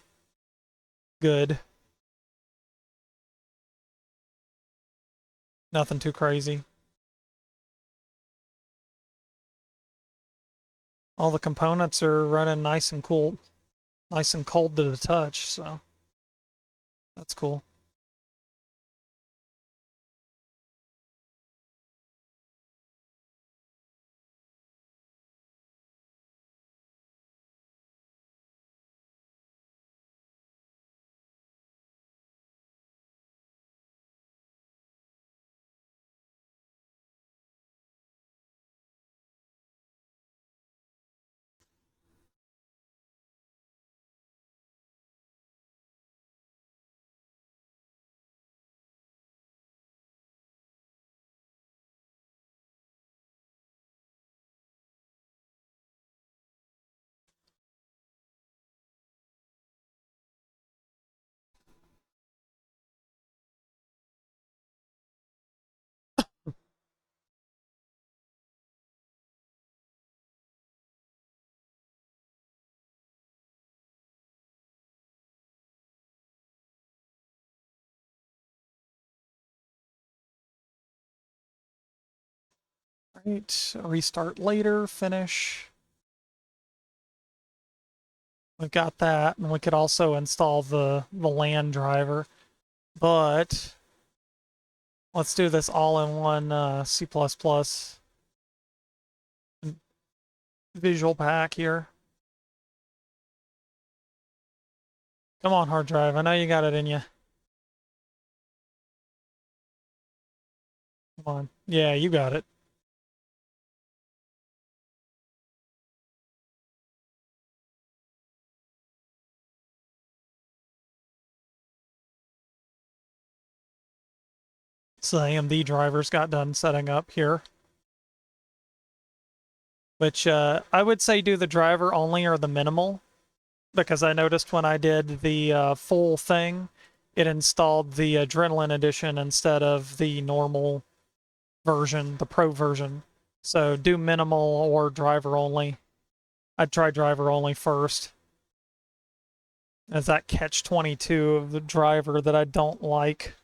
good. Nothing too crazy. All the components are running nice and cool, nice and cold to the touch, so that's cool. Right, restart later, finish. We've got that, and we could also install the LAN driver, but let's do this all in one C++ visual pack here. Come on, hard drive. I know you got it in you. Come on. Yeah, you got it. So the AMD drivers got done setting up here. Which I would say do the driver only or the minimal, because I noticed when I did the full thing, it installed the Adrenaline edition instead of the normal version, the Pro version. So do minimal or driver only. I'd try driver only first, as that catch-22 of the driver that I don't like.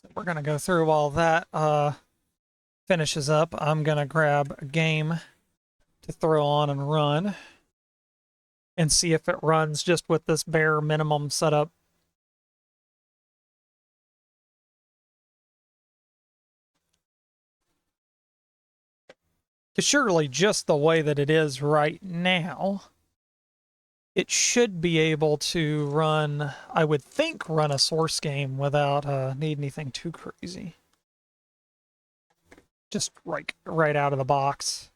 So we're gonna go through while that finishes up. I'm gonna grab a game to throw on and run and see if it runs just with this bare minimum setup. Because surely just the way that it is right now, it should be able to run, I would think, run a source game without need anything too crazy. Just right out of the box.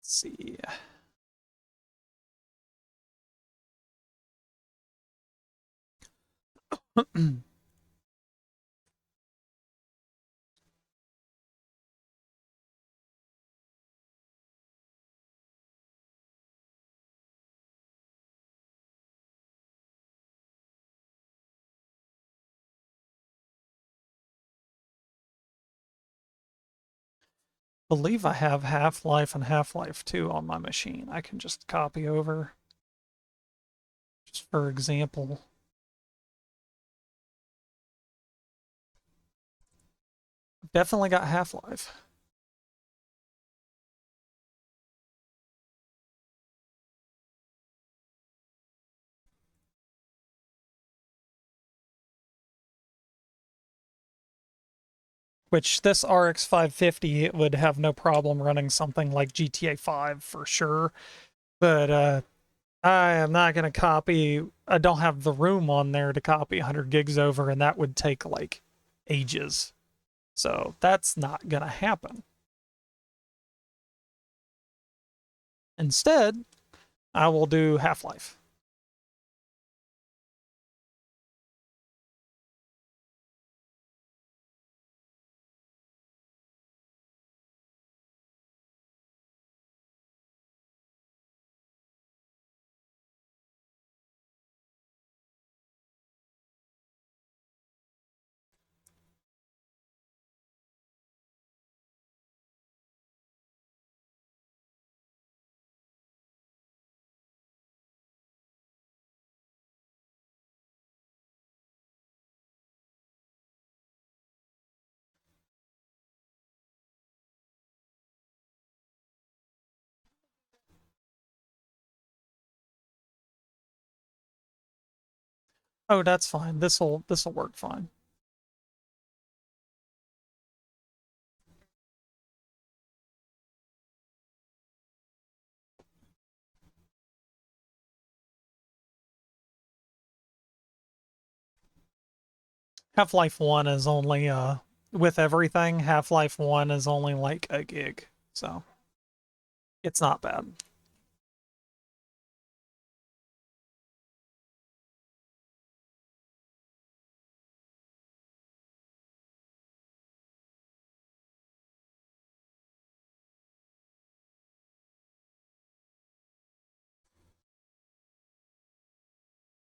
Let's see. Believe I have Half-Life and Half-Life 2 on my machine. I can just copy over, just for example. Definitely got Half-Life. Which this RX 550, it would have no problem running something like GTA 5 for sure. But I am not going to copy, I don't have the room on there to copy 100 gigs over, and that would take like ages. So that's not going to happen. Instead, I will do Half-Life. Oh, that's fine. This'll work fine. Half-Life 1 is only with everything, Half-Life 1 is only like a gig. So it's not bad.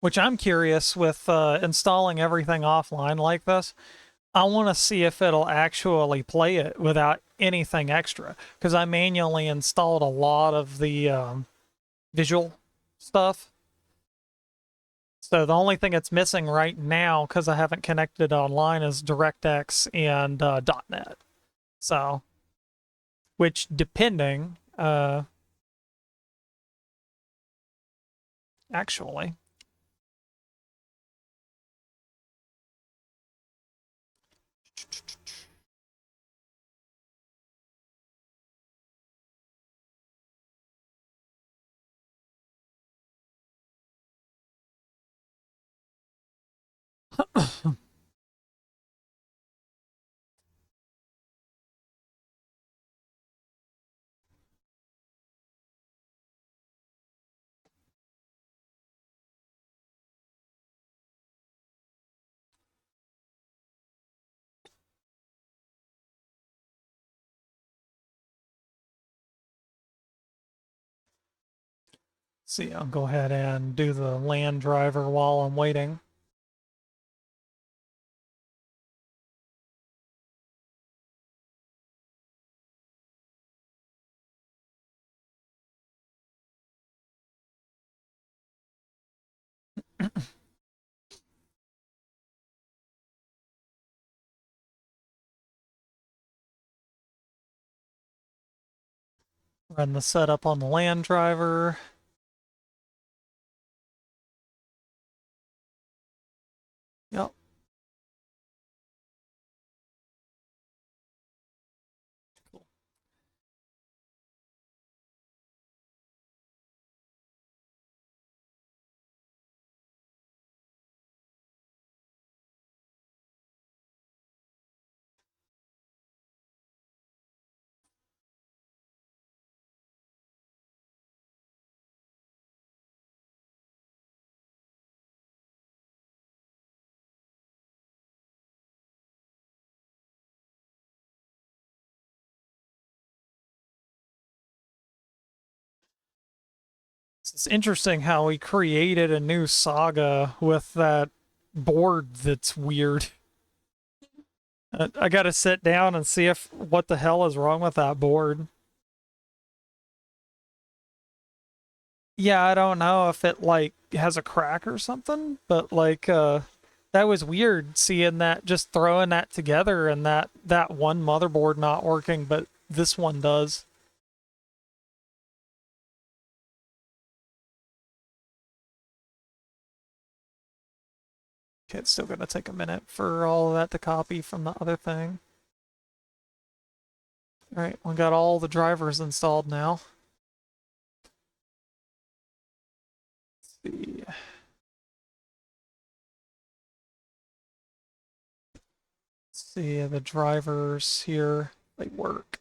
Which I'm curious with installing everything offline like this. I want to see if it'll actually play it without anything extra, because I manually installed a lot of the visual stuff. So the only thing that's missing right now, because I haven't connected it online, is DirectX and .NET. So, which depending, actually. See, I'll go ahead and do the LAN driver while I'm waiting. Run the setup on the LAN driver. Yep. Cool. It's interesting how we created a new saga with that board that's weird. I gotta sit down and see if what the hell is wrong with that board. Yeah, I don't know if it like has a crack or something, but like that was weird seeing that, just throwing that together and that one motherboard not working, but this one does. Okay, it's still gonna take a minute for all of that to copy from the other thing. All right, we got all the drivers installed now. Let's see. See the drivers here, they work.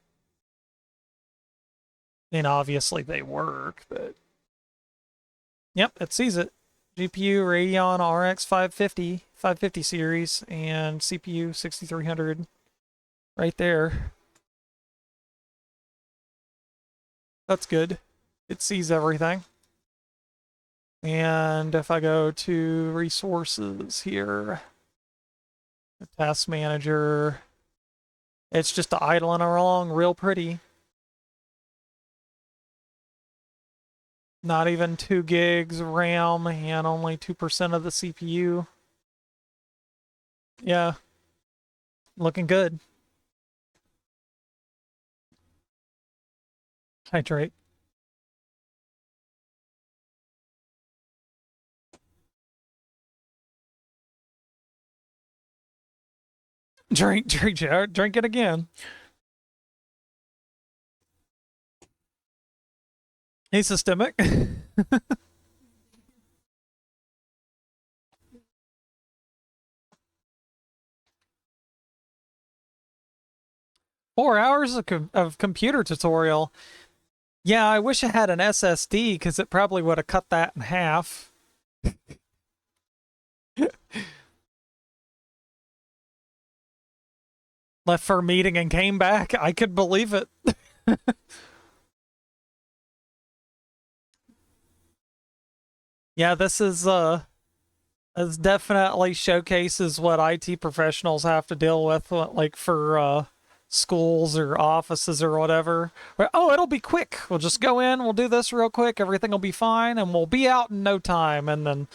I mean, obviously they work, but yep, it sees it. GPU Radeon RX 550 series, and CPU 6300 right there. That's good. It sees everything. And if I go to resources here, the task manager, it's just idling along real pretty. Not even 2 gigs RAM and only 2% of the CPU. Yeah. Looking good. Hydrate. Drink it again. He's systemic. 4 hours of computer tutorial. Yeah, I wish I had an SSD because it probably would have cut that in half. Left for a meeting and came back. I could believe it. Yeah, this is This definitely showcases what IT professionals have to deal with, like for schools or offices or whatever. Where, oh, it'll be quick. We'll just go in, we'll do this real quick, everything will be fine, and we'll be out in no time. And then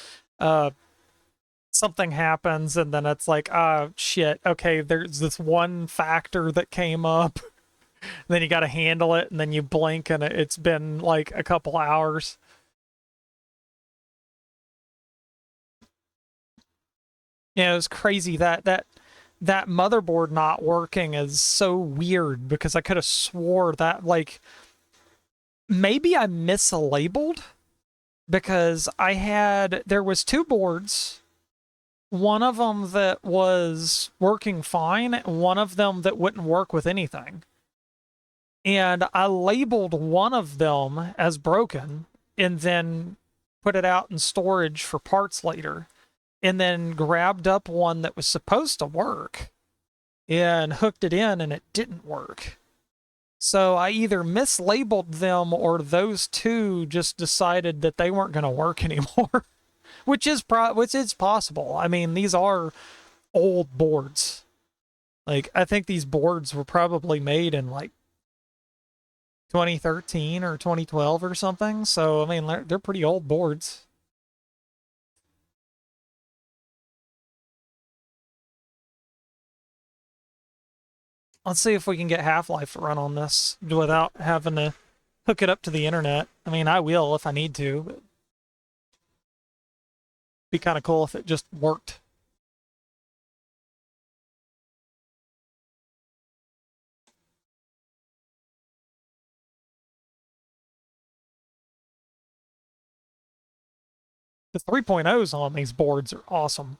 something happens, and then it's like, oh, shit, okay, there's this one factor that came up. Then you got to handle it, and then you blink, and it's been like a couple hours. Yeah, it was crazy that motherboard not working is so weird because I could have swore that like maybe I mislabeled because there was two boards, one of them that was working fine, one of them that wouldn't work with anything. And I labeled one of them as broken and then put it out in storage for parts later, and then grabbed up one that was supposed to work and hooked it in, and it didn't work. So I either mislabeled them or those two just decided that they weren't going to work anymore, which is possible. I mean, these are old boards. Like, I think these boards were probably made in like 2013 or 2012 or something. So, I mean, they're pretty old boards. Let's see if we can get Half-Life to run on this without having to hook it up to the internet. I mean, I will if I need to, but it'd be kind of cool if it just worked. The 3.0s on these boards are awesome.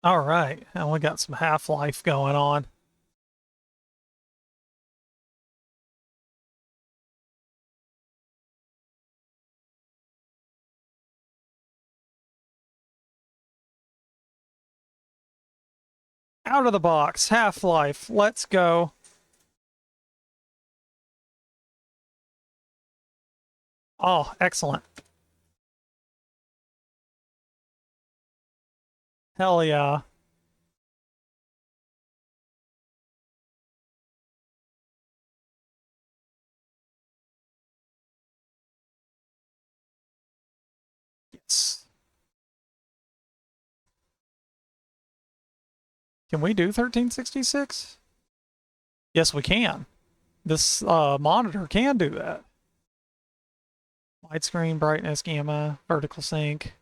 All right, and we got some Half-Life going on. Out of the box, Half-Life. Let's go. Oh, excellent. Hell yeah. Yes. Can we do 1366? Yes, we can. This monitor can do that. Widescreen, brightness, gamma, vertical sync.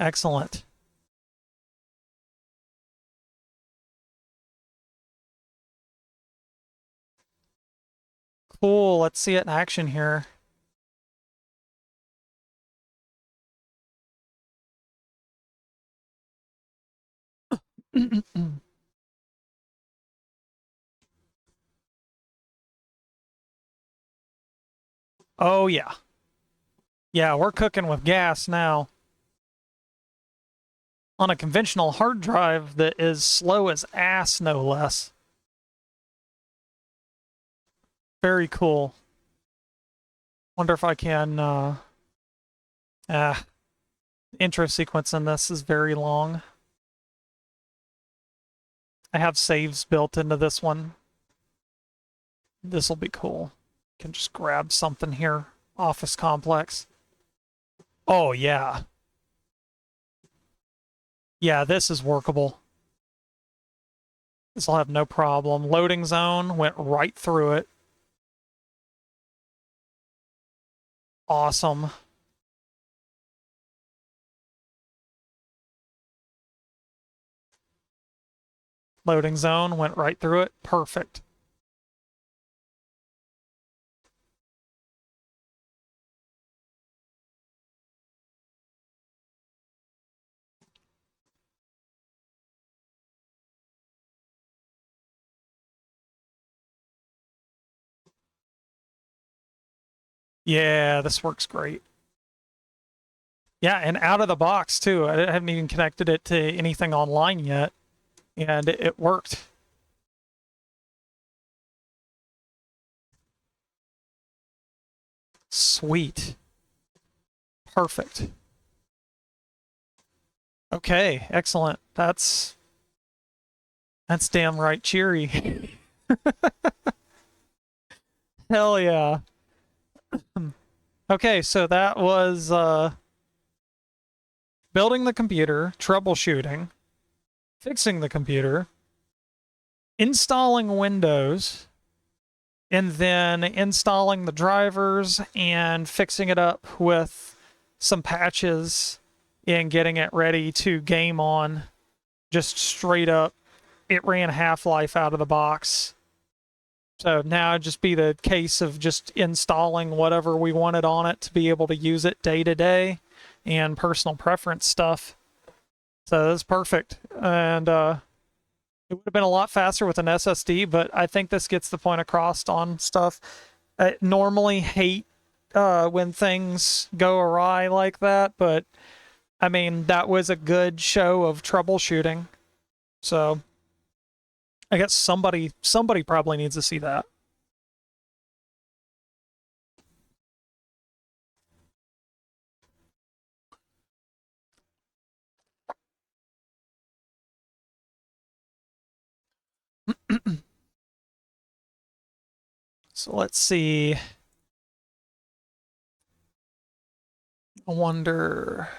Excellent. Cool. Let's see it in action here. Oh, yeah. Yeah, we're cooking with gas now. On a conventional hard drive that is slow as ass, no less. Very cool. Wonder if I can, intro sequence in this is very long. I have saves built into this one. This will be cool. Can just grab something here. Office complex. Oh, yeah. Yeah, this is workable. This will have no problem. Loading zone went right through it. Awesome. Loading zone went right through it. Perfect. Yeah, this works great. Yeah, and out of the box too. I haven't even connected it to anything online yet, and it worked. Sweet. Perfect. Okay, excellent. That's damn right cheery. Hell yeah. Okay, so that was building the computer, troubleshooting, fixing the computer, installing Windows, and then installing the drivers and fixing it up with some patches and getting it ready to game on. Just straight up, it ran Half-Life out of the box. So now it'd just be the case of just installing whatever we wanted on it to be able to use it day to day and personal preference stuff. So that's perfect. And it would have been a lot faster with an SSD, but I think this gets the point across on stuff. I normally hate when things go awry like that, but I mean, that was a good show of troubleshooting. So I guess somebody probably needs to see that. So let's see. I wonder.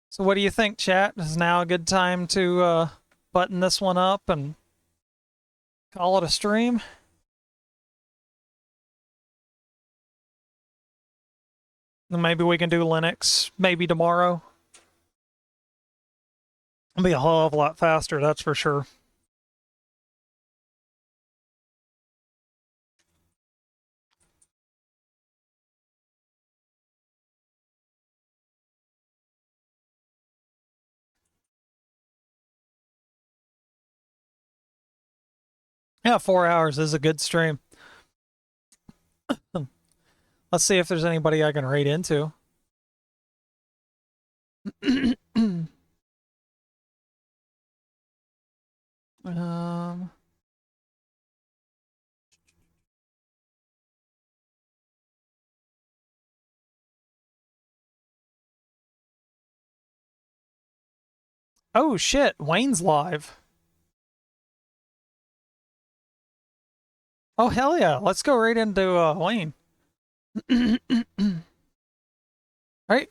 So what do you think, chat? Is now a good time to button this one up and call it a stream? And maybe we can do Linux maybe tomorrow. It'll be a whole lot faster, that's for sure. Yeah, 4 hours is a good stream. Let's see if there's anybody I can raid into. um, oh shit, Wayne's live. Oh hell yeah, let's go right into Wayne. Right.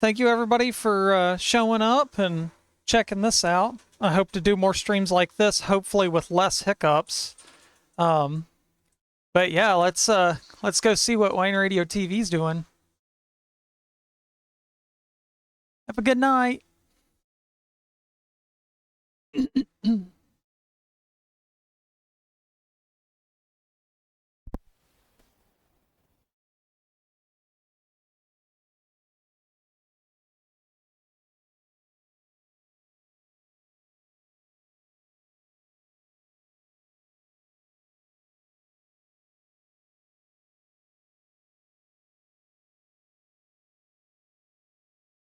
thank you everybody for showing up and checking this out. I hope to do more streams like this, hopefully with less hiccups. But yeah, let's go see what Wayne Radio TV's doing. Have a good night.